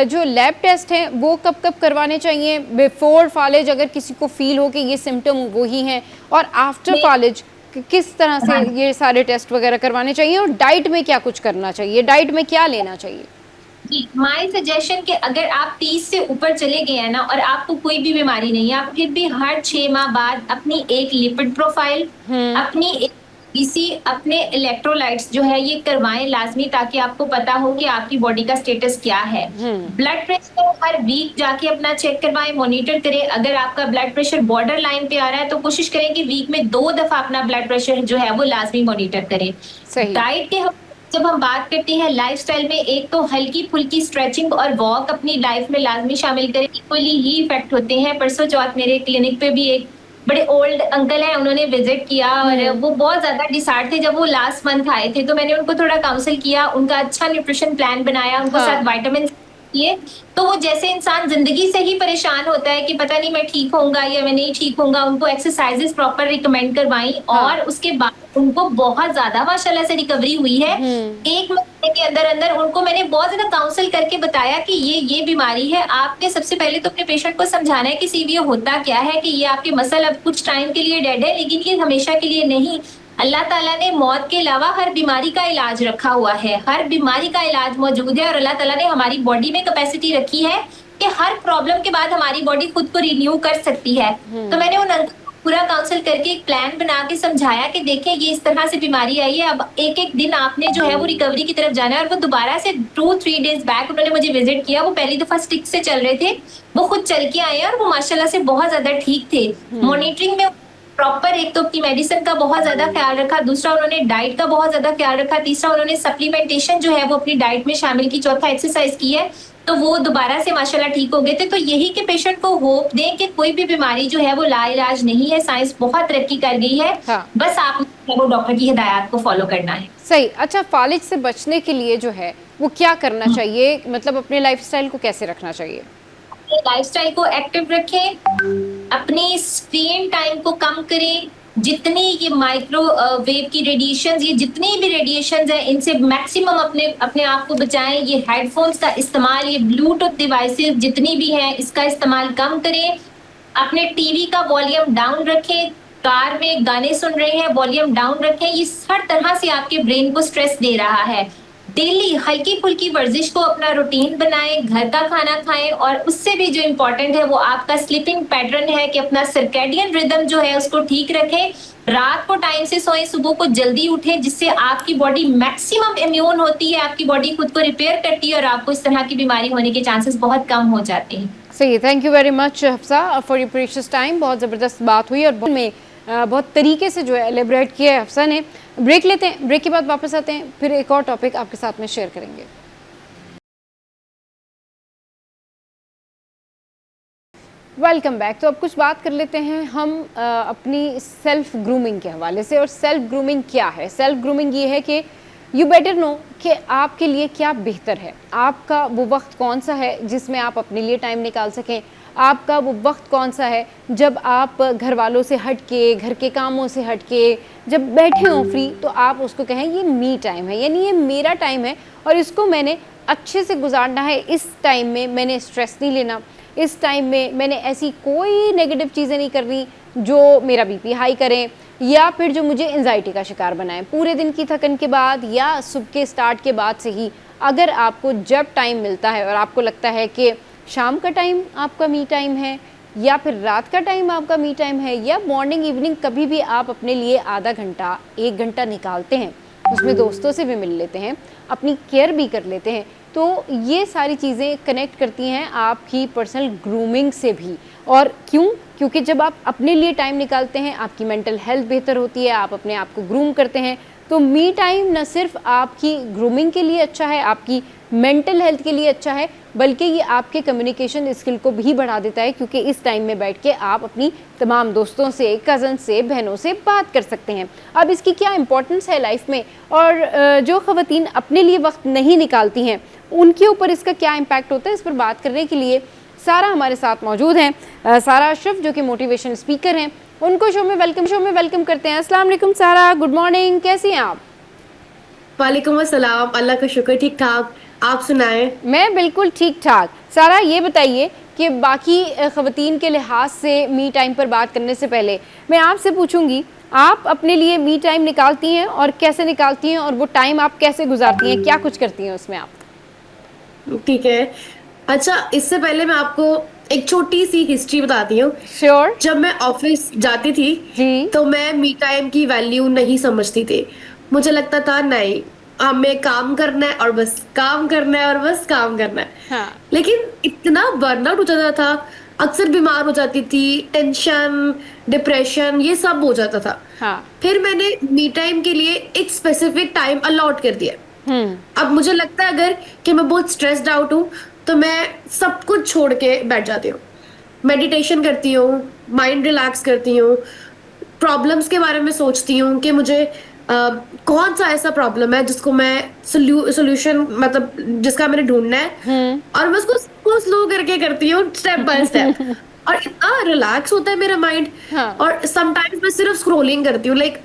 जो लैब टेस्ट हैं वो कब कब करवाने चाहिए? बिफोर फालिज अगर किसी को फील हो कि ये सिम्टम वही हैं, और आफ्टर फालिज किस तरह से ये सारे टेस्ट वगैरह करवाने चाहिए, और डाइट में क्या कुछ करना चाहिए, डाइट में क्या लेना चाहिए? जी माय सजेशन कि अगर आप 30 से ऊपर चले गए हैं ना और आपको कोई भी बीमारी नहीं है, आप फिर भी हर 6 माह बाद अपनी एक लिपिड प्रोफाइल, अपनी अपने इलेक्ट्रोलाइट्स जो है ये करवाएं लाजमी, ताकि आपको पता हो कि आपकी बॉडी का स्टेटस क्या है। ब्लड प्रेशर हर वीक जाके अपना चेक करवाएं, मॉनिटर करें। अगर आपका ब्लड प्रेशर बॉर्डर लाइन पे आ रहा है तो कोशिश करें कि वीक में 2 दफा अपना ब्लड प्रेशर जो है वो लाजमी मॉनिटर करें। डाइट के जब हम बात करते हैं लाइफस्टाइल में, एक तो हल्की फुल्की स्ट्रेचिंग और वॉक अपनी लाइफ में लाजमी शामिल करें, इक्वली ही इफेक्ट होते हैं। परसों चौथ मेरे क्लिनिक पे भी एक बड़े ओल्ड अंकल हैं, उन्होंने विजिट किया और वो बहुत ज्यादा डिसार्ड थे जब वो लास्ट मंथ आए थे, तो मैंने उनको थोड़ा काउंसिल किया, उनका अच्छा न्यूट्रिशन प्लान बनाया, उनको साथ विटामिन चाहिए। तो वो जैसे इंसान जिंदगी से ही परेशान होता है कि पता नहीं मैं ठीक होऊंगा या मैं नहीं ठीक होऊंगा, उनको एक्सरसाइजेस प्रॉपर रिकमेंड करवाई हाँ। और उसके बाद उनको बहुत ज्यादा माशाल्लाह से रिकवरी हुई है। 1 महीने के अंदर अंदर उनको मैंने बहुत ज्यादा काउंसल करके बताया कि ये बीमारी है। आपने सबसे पहले तो अपने पेशेंट को समझाना है कि सीवीओ होता क्या है, कि ये आपके मसल अब कुछ टाइम के लिए डेड है लेकिन ये हमेशा के लिए नहीं। अल्लाह ताला ने मौत के अलावा हर बीमारी का इलाज रखा हुआ है, हर बीमारी का इलाज मौजूद है और अल्लाह ताला ने हमारी बॉडी में कैपेसिटी रखी है कि हर प्रॉब्लम के बाद हमारी बॉडी खुद को रिन्यू कर सकती है। तो मैंने उन अंकल को पूरा काउंसिल करके एक प्लान बना के समझाया कि देखें ये इस तरह से बीमारी आई है, अब एक एक दिन आपने जो है वो रिकवरी की तरफ जाना है। और वो दोबारा से 2-3 डेज बैक उन्होंने मुझे विजिट किया, वो पहली दफा स्टिक से चल रहे थे, वो खुद चल के आए और वो माशाल्लाह से बहुत ज्यादा ठीक थे। मॉनिटरिंग में प्रॉपर एक तो अपनी मेडिसिन का बहुत ज्यादा ख्याल रखा, दूसरा उन्होंने डाइट का बहुत ज्यादा ख्याल रखा, तीसरा उन्होंने सप्लीमेंटेशन जो है वो अपनी डाइट में शामिल की, चौथा एक्सरसाइज की है, तो वो दोबारा से माशाल्लाह ठीक हो गए थे। तो यही कि पेशेंट को होप दें कि कोई भी बीमारी जो है वो लाइलाज नहीं है, साइंस बहुत तरक्की कर गई है। हाँ। बस आप वो डॉक्टर की हिदायत को फॉलो करना है। सही। अच्छा, फालिज से बचने के लिए जो है वो क्या करना चाहिए, मतलब अपने लाइफस्टाइल को कैसे रखना चाहिए? लाइफस्टाइल को एक्टिव रखें, अपनी स्क्रीन टाइम को कम करें, जितनी ये माइक्रोवेव की रेडिएशन, ये जितनी भी रेडिएशन है इनसे मैक्सिमम अपने आप को बचाएं। ये हेडफोन्स का इस्तेमाल, ये ब्लूटूथ डिवाइसेस जितनी भी हैं इसका इस्तेमाल कम करें। अपने टीवी का वॉल्यूम डाउन रखें, कार में गाने सुन रहे हैं वॉल्यूम डाउन रखें, ये हर तरह से आपके ब्रेन को स्ट्रेस दे रहा है। डेली हल्की फुल्की वर्जिश को अपना रूटीन बनाएं, घर का खाना खाएं और उससे भी जो इम्पोर्टेंट है वो आपका स्लीपिंग पैटर्न है कि अपना सर्कैडियन रिदम जो है उसको ठीक रखें, रात को टाइम से सोएं, सुबह को जल्दी उठें, जिससे आपकी बॉडी मैक्सिमम इम्यून होती है, आपकी बॉडी खुद को रिपेयर करती है और आपको इस तरह की बीमारी होने के चांसेस बहुत कम हो जाते हैं। सही। Thank you very much Hafsa for your precious time. बहुत ज़बरदस्त बात हुई और बहुत तरीके से जो है एलेबरेट किया है हफ्सा ने। ब्रेक लेते हैं, ब्रेक के बाद वापस आते हैं, फिर एक और टॉपिक आपके साथ में शेयर करेंगे। Welcome back. तो अब कुछ बात कर लेते हैं हम अपनी सेल्फ ग्रूमिंग के हवाले से। और सेल्फ ग्रूमिंग क्या है? सेल्फ ग्रूमिंग ये है कि यू बेटर नो कि आपके लिए क्या बेहतर है, आपका वो वक्त कौन सा है जिसमें आप अपने लिए टाइम निकाल सकें, आपका वो वक्त कौन सा है जब आप घर वालों से हट के, घर के कामों से हट के जब बैठे हों फ्री, तो आप उसको कहें ये मी टाइम है, यानी ये मेरा टाइम है और इसको मैंने अच्छे से गुजारना है। इस टाइम में मैंने स्ट्रेस नहीं लेना, इस टाइम में मैंने ऐसी कोई नेगेटिव चीज़ें नहीं करनी जो मेरा बीपी हाई करें या फिर जो मुझे एंजाइटी का शिकार बनाएं। पूरे दिन की थकन के बाद या सुबह के स्टार्ट के बाद से ही अगर आपको जब टाइम मिलता है और आपको लगता है कि शाम का टाइम आपका मी टाइम है या फिर रात का टाइम आपका मी टाइम है या मॉर्निंग इवनिंग, कभी भी आप अपने लिए आधा घंटा 1 घंटा निकालते हैं, उसमें दोस्तों से भी मिल लेते हैं, अपनी केयर भी कर लेते हैं, तो ये सारी चीज़ें कनेक्ट करती हैं आपकी पर्सनल ग्रूमिंग से भी। और क्यों? क्योंकि जब आप अपने लिए टाइम निकालते हैं आपकी मेंटल हेल्थ बेहतर होती है, आप अपने आप को ग्रूम करते हैं। तो मी टाइम न सिर्फ आपकी ग्रूमिंग के लिए अच्छा है, आपकी मेंटल हेल्थ के लिए अच्छा है, बल्कि ये आपके कम्युनिकेशन स्किल को भी बढ़ा देता है, क्योंकि इस टाइम में बैठ के आप अपनी तमाम दोस्तों से, कज़न से, बहनों से बात कर सकते हैं। अब इसकी क्या इंपॉर्टेंस है लाइफ में, और जो ख़वातीन अपने लिए वक्त नहीं निकालती हैं उनके ऊपर इसका क्या इम्पैक्ट होता है, इस पर बात करने के लिए सारा हमारे साथ मौजूद हैं। सारा अशरफ जो कि मोटिवेशन स्पीकर हैं, उनको शो में वेलकम करते हैं। अस्सलाम वालेकुम सारा, गुड मॉर्निंग, कैसी हैं आप? वालेकुम अस्सलाम, अल्लाह का शुक्र, ठीक ठाक, आप सुनाएं? मैं बिल्कुल ठीक ठाक। सारा ये बताइए कि बाकी ख़वातीन के लिहाज से मी टाइम पर बात करने से पहले मैं आपसे पूछूंगी, आप अपने लिए मी टाइम निकालती हैं और कैसे निकालती हैं, और वो टाइम आप कैसे गुजारती हैं, क्या कुछ करती हैं उसमें आप? ठीक है। अच्छा, इससे पहले मैं आपको एक छोटी सी हिस्ट्री बताती हूँ। श्योर। जब मैं ऑफिस जाती थी जी। तो मैं मी टाइम की वैल्यू नहीं समझती थी। मुझे लगता था नहीं, हमें काम करना है और बस काम करना है और बस काम करना है। हाँ। लेकिन इतना बर्नआउट हो जाता था, अक्सर बीमार हो जाती थी, टेंशन, डिप्रेशन, ये सब हो जाता था। हाँ। फिर मैंने मी टाइम के लिए एक स्पेसिफिक टाइम अलॉट कर दिया। अब मुझे लगता है अगर कि मैं बहुत स्ट्रेस्ड आउट हूँ तो मैं सब कुछ छोड़ के बैठ जाती हूँ, मेडिटेशन करती हूँ, माइंड रिलैक्स करती हूँ, प्रॉब्लम्स के बारे में सोचती हूँ कि मुझे कौन सा ऐसा प्रॉब्लम है जिसको मैं सोल्यूशन मतलब जिसका मैंने ढूंढना है, और मैं उसको स्लो करके करती हूँ स्टेप बाय स्टेप, और इतना रिलैक्स होता है मेरा माइंड। हाँ। और समटाइम्स मैं सिर्फ स्क्रॉलिंग करती हूँ, लाइक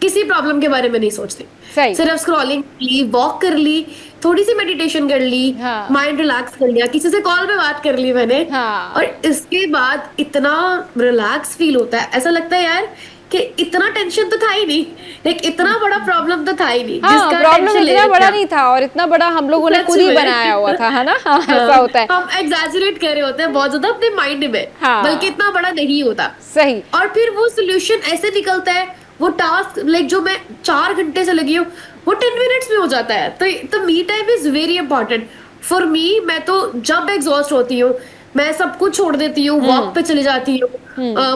किसी प्रॉब्लम के बारे में नहीं सोचती, सही। सिर्फ स्क्रॉलिंग कर ली, वॉक कर ली, थोड़ी सी मेडिटेशन कर ली, हाँ। माइंड रिलैक्स कर लिया, किसी से कॉल पे बात कर ली मैंने, हाँ। और इसके बाद इतना रिलैक्स फील होता है, ऐसा लगता है यार कि इतना टेंशन तो था ही नहीं, लाइक इतना बड़ा प्रॉब्लम तो था ही नहीं हाँ, जिसका प्रॉब्लम टेंशन ले इतना बड़ा रखा। नहीं था, और इतना बड़ा हम लोगों ने सच खुद ही में। बनाया हुआ था, है ना? हाँ, ऐसा होता है। हम एग्जैजरेट कर रहे होते हैं बहुत ज्यादा अपने माइंड में, हाँ। बल्कि इतना बड़ा नहीं होता। सही। और फिर वो सोल्यूशन ऐसे निकलता है, वो टास्क लाइक जो मैं 4 घंटे से लगी हूँ वो 10 मिनट्स में हो जाता है। तो me time is very important for me. मैं तो जब एग्जॉस्ट होती हूँ मैं सब कुछ छोड़ देती हूँ, वॉक पे चली जाती हूँ,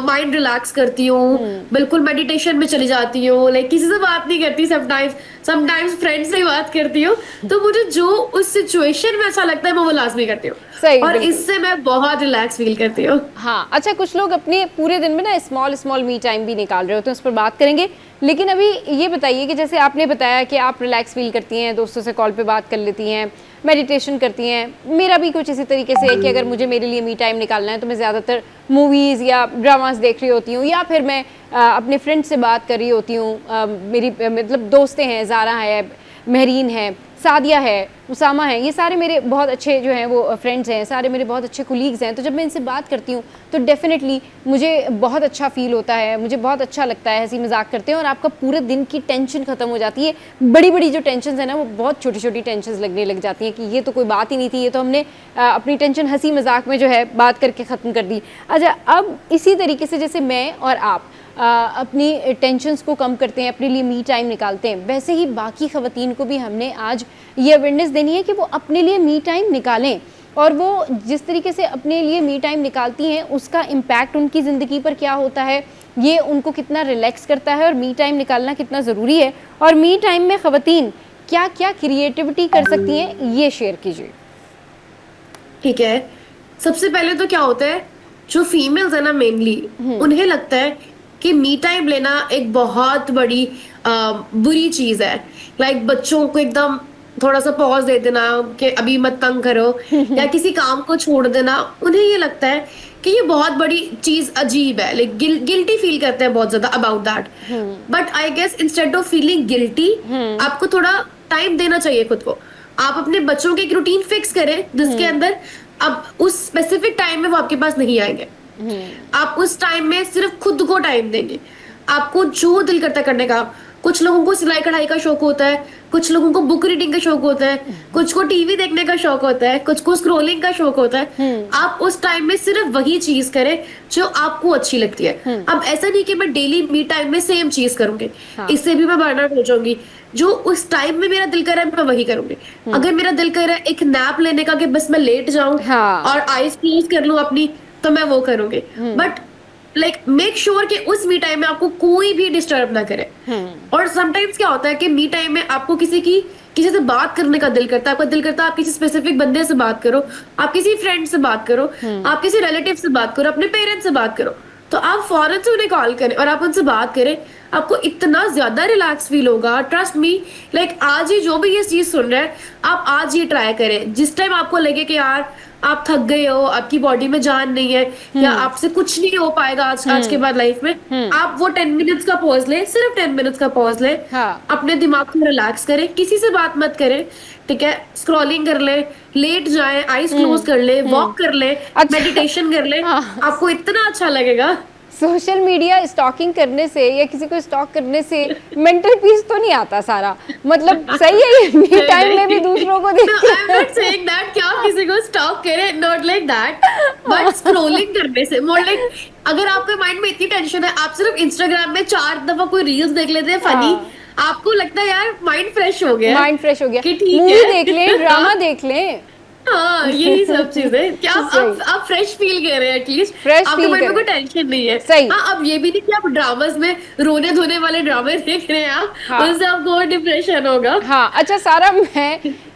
माइंड रिलैक्स करती हूँ, बिल्कुल मेडिटेशन में चली जाती हूँ, लाइक किसी से बात नहीं करती, समटाइम्स फ्रेंड्स से ही बात करती हूँ। तो मुझे जो उस सिचुएशन में अच्छा लगता है मैं वो लाजमी करती हूँ, सही, और बिल्कुल। इससे मैं बहुत रिलैक्स फील करती हूँ। हाँ, अच्छा, कुछ लोग अपने पूरे दिन में ना स्मॉल मी टाइम भी निकाल रहे होते हैं, उस पर बात करेंगे। लेकिन अभी ये बताइए कि जैसे आपने बताया कि आप रिलैक्स फील करती हैं, दोस्तों से कॉल पे बात कर लेती हैं, मेडिटेशन करती हैं। मेरा भी कुछ इसी तरीके से है कि अगर मुझे मेरे लिए मी टाइम निकालना है तो मैं ज़्यादातर मूवीज़ या ड्रामास देख रही होती हूँ, या फिर मैं अपने फ्रेंड से बात कर रही होती हूँ। मेरी मतलब दोस्तें हैं, ज़ारा है, महरीन है, सादिया है, उसामा है, ये सारे मेरे बहुत अच्छे जो हैं वो फ्रेंड्स हैं, सारे मेरे बहुत अच्छे कुलीग्स हैं। तो जब मैं इनसे बात करती हूँ तो डेफिनेटली मुझे बहुत अच्छा फील होता है, मुझे बहुत अच्छा लगता है, हंसी मजाक करते हैं और आपका पूरे दिन की टेंशन खत्म हो जाती है। बड़ी बड़ी जो टेंशन है ना वो बहुत छोटी छोटी टेंशन लगने लग जाती हैं कि ये तो कोई बात ही नहीं थी, ये तो हमने अपनी टेंशन हंसी मजाक में जो है बात करके ख़त्म कर दी। अच्छा, अब इसी तरीके से जैसे मैं और आप अपनी टेंशन्स को कम करते हैं, अपने लिए मी टाइम निकालते हैं, वैसे ही बाकी ख़वातीन को भी हमने आज ये अवेयरनेस देनी है कि वो अपने लिए मी टाइम निकालें, और वो जिस तरीके से अपने लिए मी टाइम निकालती हैं उसका इम्पैक्ट उनकी ज़िंदगी पर क्या होता है, ये उनको कितना रिलैक्स करता है, और मी टाइम निकालना कितना ज़रूरी है, और मी टाइम में ख़वातीन क्या क्या क्रिएटिविटी कर सकती हैं, ये शेयर कीजिए। ठीक है, सबसे पहले तो क्या होता है, जो फीमेल्स है ना मेनली, उन्हें लगता है कि मी टाइम लेना एक बहुत बड़ी बुरी चीज है। लाइक बच्चों को एकदम थोड़ा सा पॉज दे देना कि अभी मत तंग करो, या किसी काम को छोड़ देना, उन्हें ये लगता है कि ये बहुत बड़ी चीज अजीब है, लाइक गिल्टी फील करते हैं बहुत ज्यादा about that. But I guess instead of feeling guilty, आपको थोड़ा टाइम देना चाहिए खुद को। आप अपने बच्चों की एक रूटीन फिक्स करें जिसके अंदर अब उस स्पेसिफिक टाइम में वो आपके पास नहीं आएंगे। आप उस टाइम में सिर्फ खुद को टाइम देंगे, आपको जो दिल करता है करने का। कुछ लोगों को सिलाई कढ़ाई का शौक होता है, कुछ लोगों को बुक रीडिंग का शौक होता है, कुछ को टीवी देखने का शौक होता है, कुछ को स्क्रोलिंग का शौक होता है। आप उस टाइम में सिर्फ वही चीज करें जो आपको अच्छी लगती है। अब ऐसा नहीं कि मैं डेली मी टाइम में सेम चीज करूंगी, इससे भी मैं बर्नआउट हो जाऊंगी। जो उस टाइम में मेरा दिल कर रहा है मैं वही करूंगी। अगर मेरा दिल कर रहा है एक नैप लेने का कि बस मैं लेट जाऊं और आईज क्लोज कर लूं अपनी, तो मैं वो करूंगी। बट लाइक मेक श्योर कि उस मी टाइम में आपको कोई भी डिस्टर्ब ना करे। और समटाइम्स क्या होता है कि मी टाइम में आपको किसी से बात करने का दिल करता है, आपका दिल करता है आप किसी स्पेसिफिक बंदे से बात करो, आप किसी फ्रेंड से बात करो, आप किसी रिलेटिव से बात करो, अपने पेरेंट्स से बात करो, तो आप फौरन से उन्हें कॉल करें और आप उनसे बात करें। आपको इतना ज्यादा रिलैक्स फील होगा, ट्रस्ट मी। लाइक आज ही जो भी ये चीज सुन रहे हैं, आप आज ही ट्राई करें। जिस टाइम आपको लगे कि यार आप थक गए हो, आपकी बॉडी में जान नहीं है, या आपसे कुछ नहीं हो पाएगा आज के बाद लाइफ में, आप वो 10 मिनट्स का पॉज लें, सिर्फ 10 मिनट्स का पॉज लें। अपने दिमाग को रिलैक्स करें, किसी से बात मत करें, ठीक है। स्क्रॉलिंग कर ले, लेट जाए, आईज क्लोज कर ले, वॉक कर ले, मेडिटेशन कर ले, आपको इतना अच्छा लगेगा। सोशल मीडिया स्टॉकिंग करने से या किसी को स्टॉक करने से मेंटल पीस तो नहीं आता सारा, मतलब सही है ये मी टाइम में भी दूसरों को देख I am not saying that कि आप किसी को स्टॉक करें, not like that, but scrolling करने से मोर लाइक अगर आपके माइंड में इतनी टेंशन है, आप सिर्फ इंस्टाग्राम में 4 दफा कोई रील्स देख लेते हैं फनी, आपको लगता है यार माइंड फ्रेश हो गया, मूवी देख लें, ड्रामा देख लें, हाँ यही सब चीजें। क्या आप फ्रेश फील कर रहे हैं, एटलीस्ट आपके माइंड में कोई टेंशन नहीं है। सही। हाँ, अब ये भी नहीं कि आप ड्रामास में रोने धोने वाले ड्रामे देख रहे हैं आप, उससे आपको डिप्रेशन होगा। हाँ, अच्छा सारा,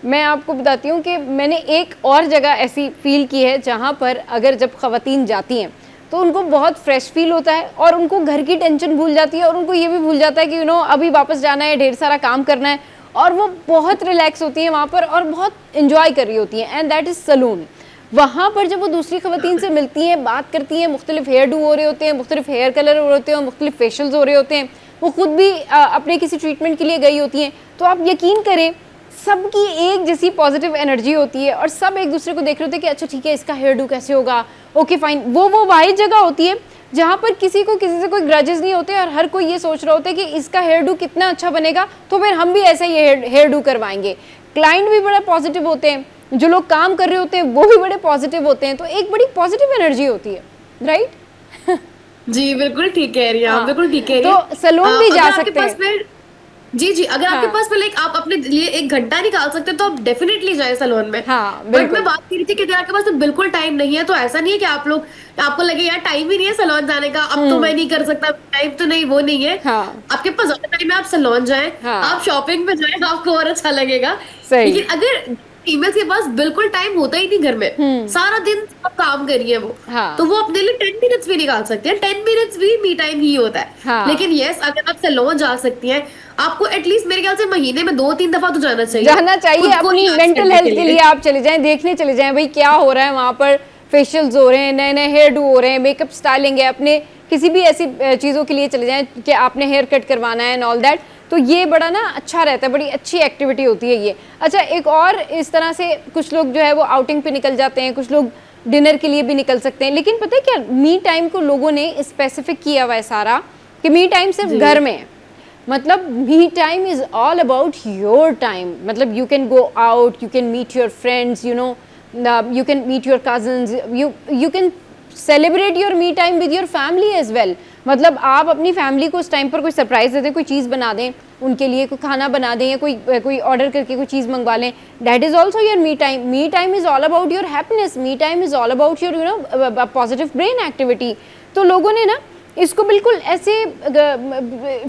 मैं आपको बताती हूँ कि मैंने एक और जगह ऐसी फील की है जहाँ पर अगर जब ख़वातीन जाती हैं तो उनको बहुत फ्रेश फील होता है और उनको घर की टेंशन भूल जाती है और उनको ये भी भूल जाता है कि अभी वापस जाना है, ढेर सारा काम करना है, और वो बहुत रिलैक्स होती हैं वहाँ पर और बहुत इंजॉय कर रही होती हैं। And that is salon. वहाँ पर जब वो दूसरी ख़वातीन से मिलती हैं, बात करती हैं, मुख्तलिफ हेयर डू हो रहे होते हैं, मुख्तलिफ हेयर कलर हो रहे होते हैं, मुख्तलिफ फेशियल्स हो रहे होते हैं, वो खुद भी अपने किसी ट्रीटमेंट के लिए गई होती हैं, तो आप यकीन करें सबकी एक जैसी पॉजिटिव एनर्जी होती है और सब एक दूसरे को देख रहे होते हैं कि अच्छा ठीक है, इसका हेयर डू कैसे होगा, ओके फाइन। वो वाही जगह होती है जहाँ पर किसी को किसी से कोई ग्रजेस नहीं होते और हर कोई ये सोच रहा होता है कि इसका हेयर डू कितना अच्छा बनेगा, तो फिर हम भी ऐसे ही हेयर डू करवाएंगे। क्लाइंट भी बड़ा पॉजिटिव होते हैं, जो लोग काम कर रहे होते हैं वो भी बड़े पॉजिटिव होते हैं, तो एक बड़ी पॉजिटिव एनर्जी होती है, राइट? जी बिल्कुल ठीक कह रही हैं आप, बिल्कुल ठीक कह रही हैं। तो सैलून भी जा सकते हैं। जी अगर आपके पास पहले आप अपने लिए 1 घंटा निकाल सकते हैं तो आप डेफिनेटली जाए सैलून में। हाँ, बट मैं बात कर रही थी कि अगर आपके पास तो बिल्कुल टाइम नहीं है, तो ऐसा नहीं है कि आपको लगे यार टाइम ही नहीं है सैलून जाने का, अब तो मैं नहीं कर सकता, टाइम तो नहीं, वो नहीं है। हाँ, आपके पास ज्यादा टाइम है, आप सैलून जाएं, आप शॉपिंग पे जाएं, आपको और अच्छा लगेगा। लेकिन अगर फीमेल्स के पास बिल्कुल टाइम होता ही नहीं घर में, सारा दिन सब काम करिए वो, तो वो अपने लिए 10 मिनट्स भी निकाल सकते हैं। 10 मिनट्स भी मी टाइम ही होता है। लेकिन यस, अगर आप सैलून जा सकती हैं, आपको एटलीस्ट मेरे ख्याल से महीने में 2-3 दफा तो जाना चाहिए। अपनी मेंटल हेल्थ के लिए आप चले जाएं, देखने चले जाएं भाई क्या हो रहा है वहाँ पर, फेशियल्स हो रहे हैं, नए नए हेयर डू हो रहे हैं, मेकअप स्टाइलिंग है, अपने किसी भी ऐसी चीज़ों के लिए चले जाएं कि आपने हेयर कट करवाना है एंड ऑल दैट, तो ये बड़ा ना अच्छा रहता है, बड़ी अच्छी एक्टिविटी होती है ये। अच्छा, एक और इस तरह से कुछ लोग जो है वो आउटिंग पे निकल जाते हैं, कुछ लोग डिनर के लिए भी निकल सकते हैं, लेकिन पता है क्या, मी टाइम को लोगों ने स्पेसिफिक किया हुआ है सारा कि मी टाइम सिर्फ घर में है। मतलब me time is all about your time. मतलब you can go out, you can meet your friends, you can meet your cousins, you can celebrate your me time with your family as well। मतलब आप अपनी फैमिली को उस टाइम पर कोई सरप्राइज दे दें, कोई चीज़ बना दें उनके लिए, कोई खाना बना दें या कोई ऑर्डर करके कोई चीज़ मंगवा लें, that is also your me time. Me time is all about your happiness, me time is all about your positive brain activity. तो लोगों ने ना इसको बिल्कुल ऐसे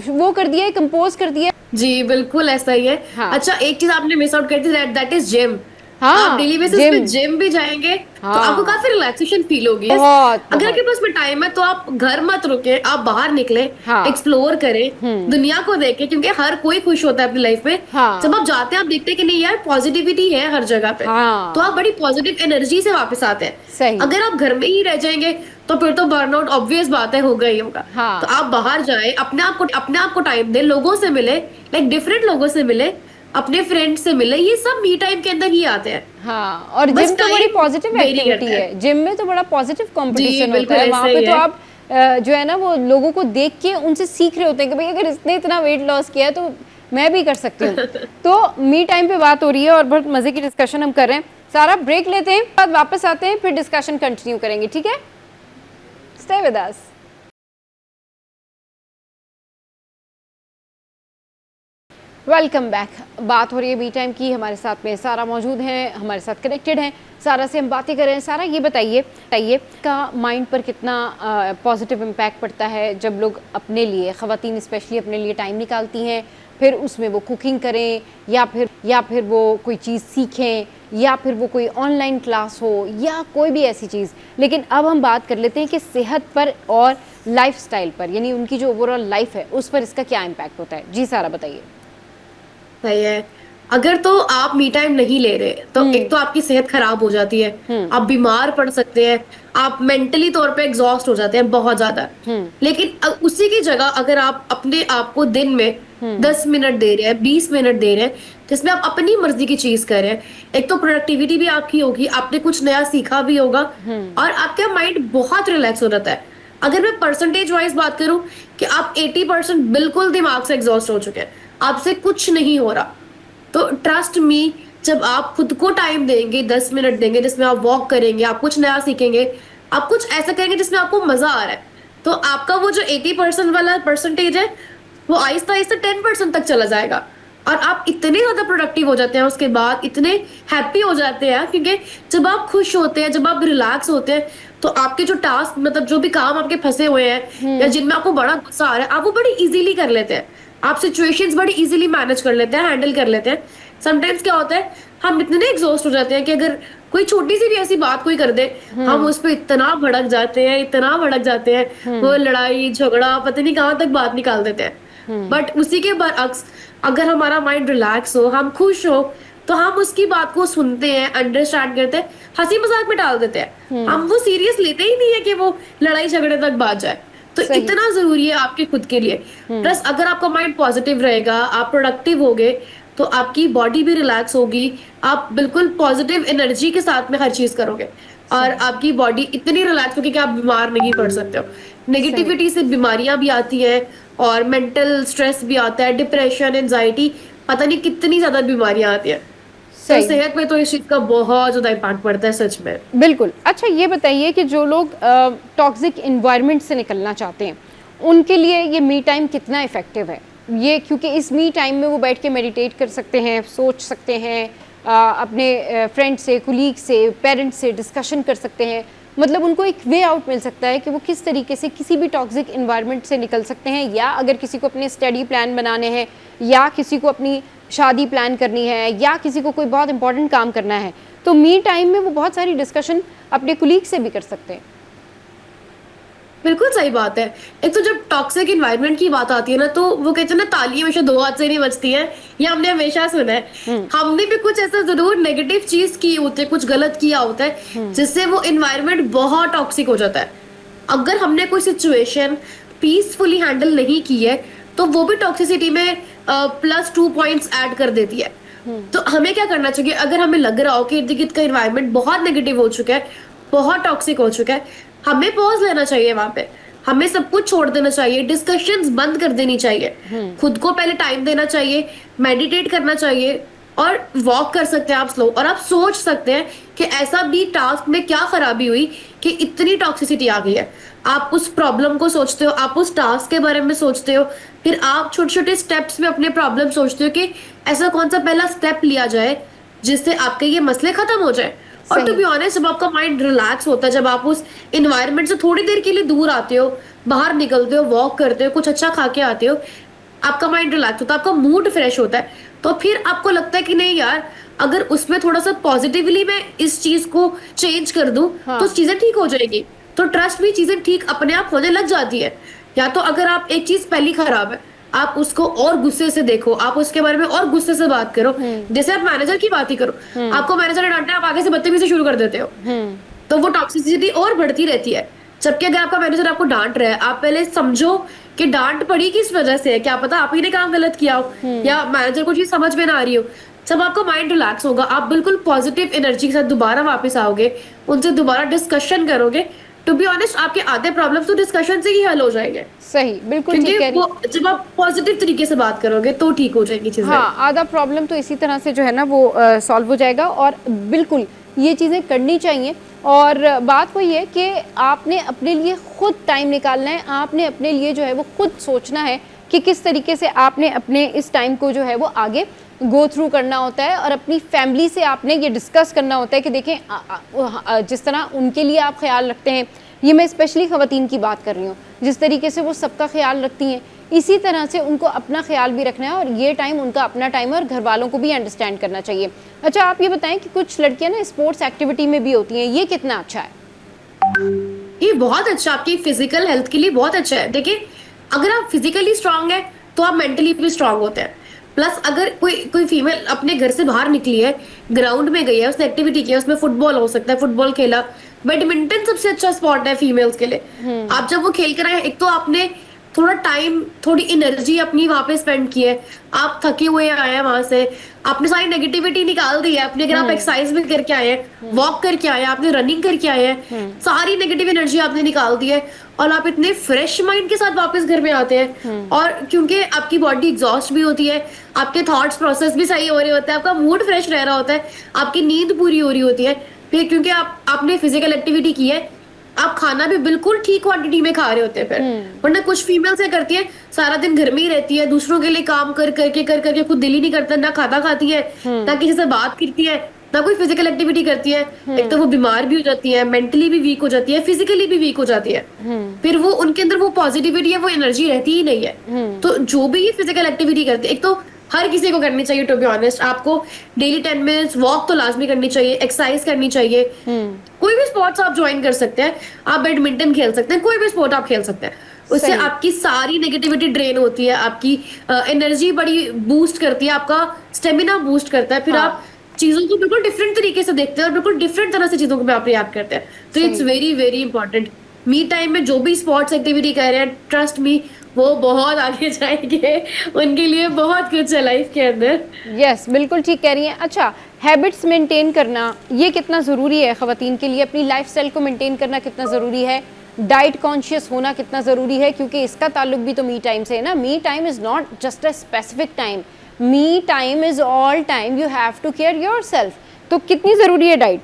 वो कर दिया है, कंपोज कर दिया। जी बिल्कुल ऐसा ही है। हाँ। अच्छा, एक चीज आपने मिस आउट कर दी, दैट इज जिम। हाँ, आप डेली बेसिस पे जिम भी जाएंगे, हाँ, तो आपको काफी रिलैक्सेशन फील होगी। अगर आपके पास में टाइम है तो आप घर मत रुके, आप बाहर निकले, हाँ, एक्सप्लोर करें, दुनिया को देखें, क्योंकि हर कोई खुश होता है अपनी लाइफ में। हाँ, जब आप जाते हैं आप देखते हैं कि नहीं यार पॉजिटिविटी है हर जगह पे, हाँ, तो आप बड़ी पॉजिटिव एनर्जी से वापस आते हैं। अगर आप घर में ही रह जाएंगे तो फिर तो बर्नआउट ऑब्वियस बात है, होगा ही होगा। हाँ, तो आप बाहर जाए, अपने आप को टाइम दे, लोगों से मिले, लाइक डिफरेंट लोगों से मिले, अपने फ्रेंड से मिले, ये सब मी टाइम के अंदर ही आते हैं। हाँ, और जिम तो बड़ी पॉजिटिव एक्टिविटी है, जिम में तो बड़ा पॉजिटिव कंपटीशन होता है, वहाँ पे तो आप जो है ना वो लोगों को देख के उनसे सीख रहे होते हैं कि भाई अगर इसने इतना वेट लॉस किया है तो मैं भी कर सकती हूँ। तो मी टाइम पे बात हो रही है और बहुत मजे की डिस्कशन हम कर रहे हैं। सारा ब्रेक लेते हैं, बाद वापस आते हैं, फिर डिस्कशन कंटिन्यू करेंगे, ठीक है? Stay with us. Welcome back. बात हो रही है मी टाइम की, हमारे साथ में सारा मौजूद है, हमारे साथ कनेक्टेड हैं। सारा से हम बातें कर रहे हैं। सारा ये बताइए का माइंड पर कितना पॉजिटिव इम्पैक्ट पड़ता है जब लोग अपने लिए, ख़वातीन स्पेशली अपने लिए टाइम निकालती हैं, फिर उसमें वो कुकिंग करें या फिर वो कोई चीज़ सीखें या फिर वो कोई ऑनलाइन क्लास हो या कोई भी ऐसी चीज़। लेकिन अब हम बात कर लेते हैं कि सेहत पर और लाइफस्टाइल पर, यानी उनकी जो ओवरऑल लाइफ है उस पर इसका क्या इम्पैक्ट होता है। जी सारा बताइए। सही है, अगर तो आप मी टाइम नहीं ले रहे तो एक तो आपकी सेहत खराब हो जाती है, आप बीमार पड़ सकते हैं, आप मेंटली तौर पे एग्जॉस्ट हो जाते हैं बहुत ज्यादा। लेकिन उसी की जगह अगर आप अपने आप को दिन में 10 मिनट दे रहे हैं, 20 मिनट दे रहे हैं, जिसमें आप अपनी मर्जी की चीज कर रहे हैं, एक तो प्रोडक्टिविटी भी आपकी होगी, आपने कुछ नया सीखा भी होगा और आपका माइंड बहुत रिलैक्स हो जाता है। अगर मैं परसेंटेज वाइज बात करूं कि आप 80% बिल्कुल दिमाग से एग्जॉस्ट हो चुके हैं, आपसे कुछ नहीं हो रहा, तो ट्रस्ट मी, जब आप खुद को टाइम देंगे, 10 मिनट देंगे जिसमें आप वॉक करेंगे, आप कुछ नया सीखेंगे, आप कुछ ऐसा करेंगे जिसमें आपको मजा आ रहा है, तो आपका वो जो 80% वाला परसेंटेज है वो आहिस्ता आहिस्ता 10% तक चला जाएगा और आप इतने ज्यादा प्रोडक्टिव हो जाते हैं, उसके बाद इतने हैप्पी हो जाते हैं, क्योंकि जब आप खुश होते हैं, जब आप रिलैक्स होते हैं, तो आपके जो टास्क, मतलब जो भी काम आपके फंसे हुए हैं या जिनमें आपको बड़ा गुस्सा आ रहा है, आप वो बड़ी इजीली कर लेते हैं। आप सिचुएशंस बड़ी इजीली मैनेज कर लेते हैं, हैंडल कर लेते हैं। समटाइम्स क्या होता है, हम इतने एग्जॉस्ट हो जाते हैं कि अगर कोई छोटी सी भी ऐसी बात कोई कर दे, हम उस पर इतना भड़क जाते हैं, इतना भड़क जाते हैं, वो लड़ाई झगड़ा पता नहीं कहाँ तक बात निकाल देते हैं। बट उसी के बरअक्स अगर हमारा माइंड रिलैक्स हो, हम खुश हो, तो हम उसकी बात को सुनते हैं, अंडरस्टैंड करते हैं, हंसी मजाक में डाल देते हैं। हम वो सीरियस लेते ही नहीं है कि वो लड़ाई झगड़े तक बात जाए। तो इतना जरूरी है आपके खुद के लिए। प्लस अगर आपका माइंड पॉजिटिव रहेगा, आप प्रोडक्टिव होगे, तो आपकी बॉडी भी रिलैक्स होगी, आप बिल्कुल पॉजिटिव एनर्जी के साथ में हर चीज करोगे और आपकी बॉडी इतनी रिलैक्स होगी कि आप बीमार नहीं पड़ सकते हो। नेगेटिविटी से बीमारियां भी आती हैं और मेंटल स्ट्रेस भी आता है, डिप्रेशन, एंजाइटी, पता नहीं कितनी ज्यादा बीमारियां आती हैं। तो सेहत में तो इस चीज का बहुत ज्यादा इम्पैक्ट पड़ता है सच में। बिल्कुल। अच्छा ये बताइए कि जो लोग टॉक्सिक इन्वायरमेंट से निकलना चाहते हैं, उनके लिए ये मी टाइम कितना इफेक्टिव है? ये क्योंकि इस मी टाइम में वो बैठ के मेडिटेट कर सकते हैं, सोच सकते हैं, अपने फ्रेंड से, कुलीग से, पेरेंट्स से डिस्कशन कर सकते हैं, मतलब उनको एक वे आउट मिल सकता है कि वो किस तरीके से किसी भी टॉक्सिक इन्वायरमेंट से निकल सकते हैं। या अगर किसी को अपने स्टडी प्लान बनाने हैं, या किसी को अपनी शादी प्लान करनी है, या किसी को कोई बहुत इंपॉर्टेंट काम करना है, तो मी टाइम में वो बहुत सारी डिस्कशन अपने कुलीग से भी कर सकते हैं। बिल्कुल सही बात है। एक तो जब टॉक्सिक इन्वायरमेंट की बात आती है ना, तो वो कहते हैं ना, ताली हमेशा दो हाथ से नहीं बजती है, ये हमने हमेशा सुना है। हमने भी कुछ ऐसा जरूर नेगेटिव चीज की होती है, कुछ गलत किया होता है, जिससे वो इन्वायरमेंट बहुत टॉक्सिक हो जाता है। अगर हमने कोई सिचुएशन पीसफुली हैंडल नहीं की है, तो वो भी टॉक्सिसिटी में +2 पॉइंट्स ऐड कर देती है। तो हमें क्या करना चाहिए, अगर हमें लग रहा हो कि इर्द गिर्द का इन्वायरमेंट बहुत नेगेटिव हो चुका है, बहुत टॉक्सिक हो चुका है, हमें पॉज लेना चाहिए वहां पे, हमें सब कुछ छोड़ देना चाहिए, डिस्कशंस बंद कर देनी चाहिए, खुद को पहले टाइम देना चाहिए, मेडिटेट करना चाहिए, और वॉक कर सकते हैं आप स्लो, और आप सोच सकते हैं कि ऐसा भी टास्क में क्या खराबी हुई कि इतनी टॉक्सिसिटी आ गई है। आप उस प्रॉब्लम को सोचते हो, आप उस टास्क के बारे में सोचते हो, फिर आप छोटे छोटे स्टेप्स में अपने प्रॉब्लम सोचते हो कि ऐसा कौन सा पहला स्टेप लिया जाए जिससे आपके ये मसले खत्म हो जाए। और टू बी ऑनेस्ट, जब आपका माइंड रिलैक्स होता है, जब आप उस इन्वायरमेंट से थोड़ी देर के लिए दूर आते हो, बाहर निकलते हो, वॉक करते हो, कुछ अच्छा खा के आते हो, आपका माइंड रिलैक्स होता है, आपका मूड फ्रेश होता है, तो फिर आपको लगता है कि नहीं यार, अगर उसमें थोड़ा सा पॉजिटिवली मैं इस चीज को चेंज कर दूं, तो चीजें ठीक हो जाएगी। तो ट्रस्ट भी चीजें ठीक अपने आप होने लग जाती है। या तो अगर आप एक चीज पहली खराब है, आप उसको और गुस्से से देखो, आप उसके बारे में और गुस्से से बात करो। जैसे आप मैनेजर की बात ही करो, आपको मैनेजर ने डांटा, आप आगे से बदतमीजी शुरू कर देते हो, तो वो टॉक्सिसिटी और बढ़ती रहती है। जबकि अगर आपका मैनेजर आपको डांट रहा है, आप पहले समझो कि डांट पड़ी किस वजह से है, क्या पता आप ही ने काम गलत किया हो, या मैनेजर को चीज समझ में ना आ रही हो। जब आपका माइंड रिलैक्स होगा, आप बिल्कुल पॉजिटिव एनर्जी के साथ दोबारा वापस आओगे, उनसे दोबारा डिस्कशन करोगे। टू बी ऑनेस्ट, आपके आधे प्रॉब्लम्स तो डिस्कशन से ही हल हो जाएंगे। सही, बिल्कुल ठीक कह रही हैं। जब आप पॉजिटिव तरीके से बात करोगे तो ठीक हो जाएगी चीजें। हाँ, आधा प्रॉब्लम तो इसी तरह से जो है ना वो सॉल्व हो जाएगा, और बिल्कुल ये चीज़ें करनी चाहिए। और बात वही है कि आपने अपने लिए खुद टाइम निकालना है, आपने अपने लिए जो है वो खुद सोचना है कि किस तरीके से आपने अपने इस टाइम को जो है वो आगे गो थ्रू करना होता है। और अपनी फैमिली से आपने ये डिस्कस करना होता है कि देखें, जिस तरह उनके लिए आप ख्याल रखते हैं, ये मैं स्पेशली ख़वातीन की बात कर रही हूँ, जिस तरीके से वो सबका ख्याल रखती हैं, इसी तरह से उनको अपना ख्याल भी रखना है, और ये टाइम उनका अपना टाइम है, और घर वालों को भी अंडरस्टैंड करना चाहिए। अच्छा, आप ये बताएं कि कुछ लड़कियां ना स्पोर्ट्स एक्टिविटी में भी होती हैं, ये कितना अच्छा है? ये बहुत अच्छा, आपकी फिजिकल हेल्थ के लिए बहुत अच्छा है। देखिए, अगर आप फिजिकली स्ट्रांग है तो आप मेंटली भी स्ट्रांग होते हैं। प्लस अगर कोई फीमेल अपने घर से बाहर निकली है, ग्राउंड में गई है, उसने एक्टिविटी की है, उसमें फुटबॉल हो सकता है, फुटबॉल खेला, बैडमिंटन सबसे अच्छा स्पॉट है फीमेल्स के लिए। आप जब वो खेल कर आए, एक तो आपने थोड़ा टाइम, थोड़ी एनर्जी अपनी वहां पे स्पेंड की है, आप थके हुए आए हैं वहां से, आपने सारी नेगेटिविटी निकाल दी है अपने। अगर आप एक्सरसाइज भी करके आए हैं, वॉक करके आए हैं, आपने रनिंग करके आए हैं, सारी नेगेटिव एनर्जी आपने निकाल दी है, और आप इतने फ्रेश माइंड के साथ वापस घर में आते हैं। और क्योंकि आपकी बॉडी एग्जॉस्ट भी होती है, आपके थॉट्स प्रोसेस भी सही हो रहे होते हैं, आपका मूड फ्रेश रह रहा होता है, आपकी नींद पूरी हो रही होती है, फिर क्योंकि आपने फिजिकल एक्टिविटी की है, आप खाना भी बिल्कुल ठीक क्वांटिटी में खा रहे होते हैं। फिर वरना कुछ फीमेल्स क्या करती है, सारा दिन घर में ही रहती है, दूसरों के लिए काम कर करके खुद दिल ही नहीं करता, ना खाता खाती है, ना किसी से बात करती है, ना कोई फिजिकल एक्टिविटी करती है, एक तो वो बीमार भी हो जाती है, मेंटली भी वीक हो जाती है, फिजिकली भी वीक हो जाती है। फिर वो उनके अंदर वो पॉजिटिविटी है, वो एनर्जी रहती ही नहीं है। तो जो भी ये फिजिकल एक्टिविटी करती है, एक तो हर किसी को करनी चाहिए, टू बी ऑनेस्ट। आपको डेली 10 मिनट्स वॉक तो लाजमी करनी चाहिए, एक्सरसाइज करनी चाहिए। कोई भी स्पोर्ट्स आप ज्वाइन कर सकते हैं, आप बैडमिंटन खेल सकते हैं, कोई भी स्पोर्ट आप खेल सकते हैं। उससे सही। आपकी सारी नेगेटिविटी ड्रेन होती है, आपकी एनर्जी बड़ी बूस्ट करती है, आपका स्टेमिना बूस्ट करता है। फिर हाँ। आप चीजों को बिल्कुल डिफरेंट तरीके से देखते हैं और बिल्कुल डिफरेंट तरह से चीजों को आप रिएक्ट करते हैं। तो it's very very important. Me time में जो भी स्पोर्ट्स एक्टिविटी कर रहे हैं, ट्रस्ट मी, वो बहुत आगे जाएंगे, उनके लिए बहुत कुछ है लाइफ के अंदर। यस, बिल्कुल ठीक कह रही हैं। अच्छा, हैबिट्स मेंटेन करना ये कितना ज़रूरी है ख़वातीन के लिए? अपनी लाइफस्टाइल को मेंटेन करना कितना ज़रूरी है? डाइट कॉन्शियस होना कितना ज़रूरी है? क्योंकि इसका ताल्लुक भी तो मी टाइम से है ना। Me time is not just a specific time, me time is all time, you have to care yourself. तो कितनी ज़रूरी है डाइट?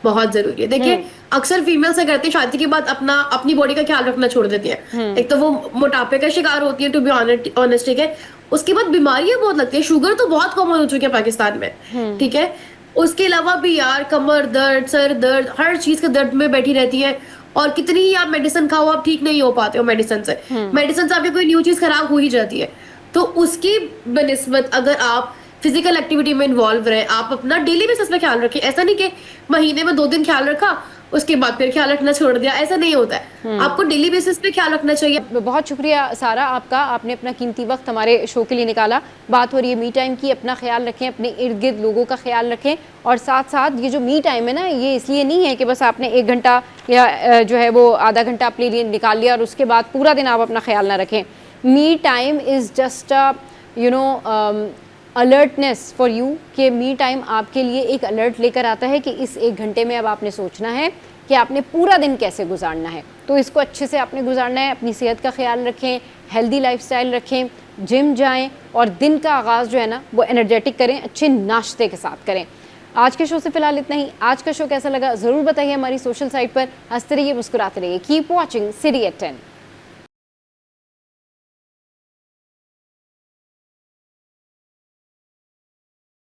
बहुत जरूरी है। देखिए, अक्सर फीमेल से करते हैं शादी के बाद अपनी बॉडी का ख्याल रखना छोड़ देती है। एक तो वो मोटापे का शिकार होती है, टू बी ऑनेस्ट, ठीक है। उसके बाद बीमारियां बहुत लगती है, शुगर तो बहुत कॉमन हो चुकी है पाकिस्तान में, ठीक है। उसके अलावा भी यार कमर दर्द, सर दर्द, हर चीज के दर्द में बैठी रहती है। और कितनी ही आप मेडिसिन खाओ, आप ठीक नहीं हो पाते हो मेडिसिन से। मेडिसिन से आपकी कोई न्यू चीज खराब हो ही जाती है। तो उसकी बनिस्बत अगर आप फिजिकल एक्टिविटी में इन्वॉल्व रहे, आप अपना डेली बेसिस पे ख्याल रखें। ऐसा नहीं कि महीने में 2 दिन ख्याल रखा, उसके बाद फिर ख्याल रखना छोड़ दिया, ऐसा नहीं होता है। आपको डेली बेसिस पे ख्याल रखना चाहिए। बहुत शुक्रिया सारा आपका, आपने अपना कीमती वक्त हमारे शो के लिए निकाला। बात हो रही है मी टाइम की, अपना ख्याल रखें, अपने इर्द गिर्द लोगों का ख्याल रखें। और साथ साथ ये जो मी टाइम है ना, ये इसलिए नहीं है कि बस आपने 1 घंटा या जो है वो आधा घंटा अपने लिए निकाल लिया और उसके बाद पूरा दिन आप अपना ख्याल ना रखें। मी time is just alertness for you, कि मी टाइम आपके लिए एक अलर्ट लेकर आता है कि इस 1 घंटे में अब आपने सोचना है कि आपने पूरा दिन कैसे गुजारना है। तो इसको अच्छे से आपने गुजारना है। अपनी सेहत का ख्याल रखें, हेल्दी लाइफस्टाइल रखें, जिम जाएं और दिन का आगाज़ जो है ना वो एनर्जेटिक करें, अच्छे नाश्ते के साथ करें। आज के शो से फिलहाल इतना ही। आज का शो कैसा लगा ज़रूर बताइए हमारी सोशल साइट पर। हंसते रहिए, मुस्कुराते रहिए। Keep watching city at 10।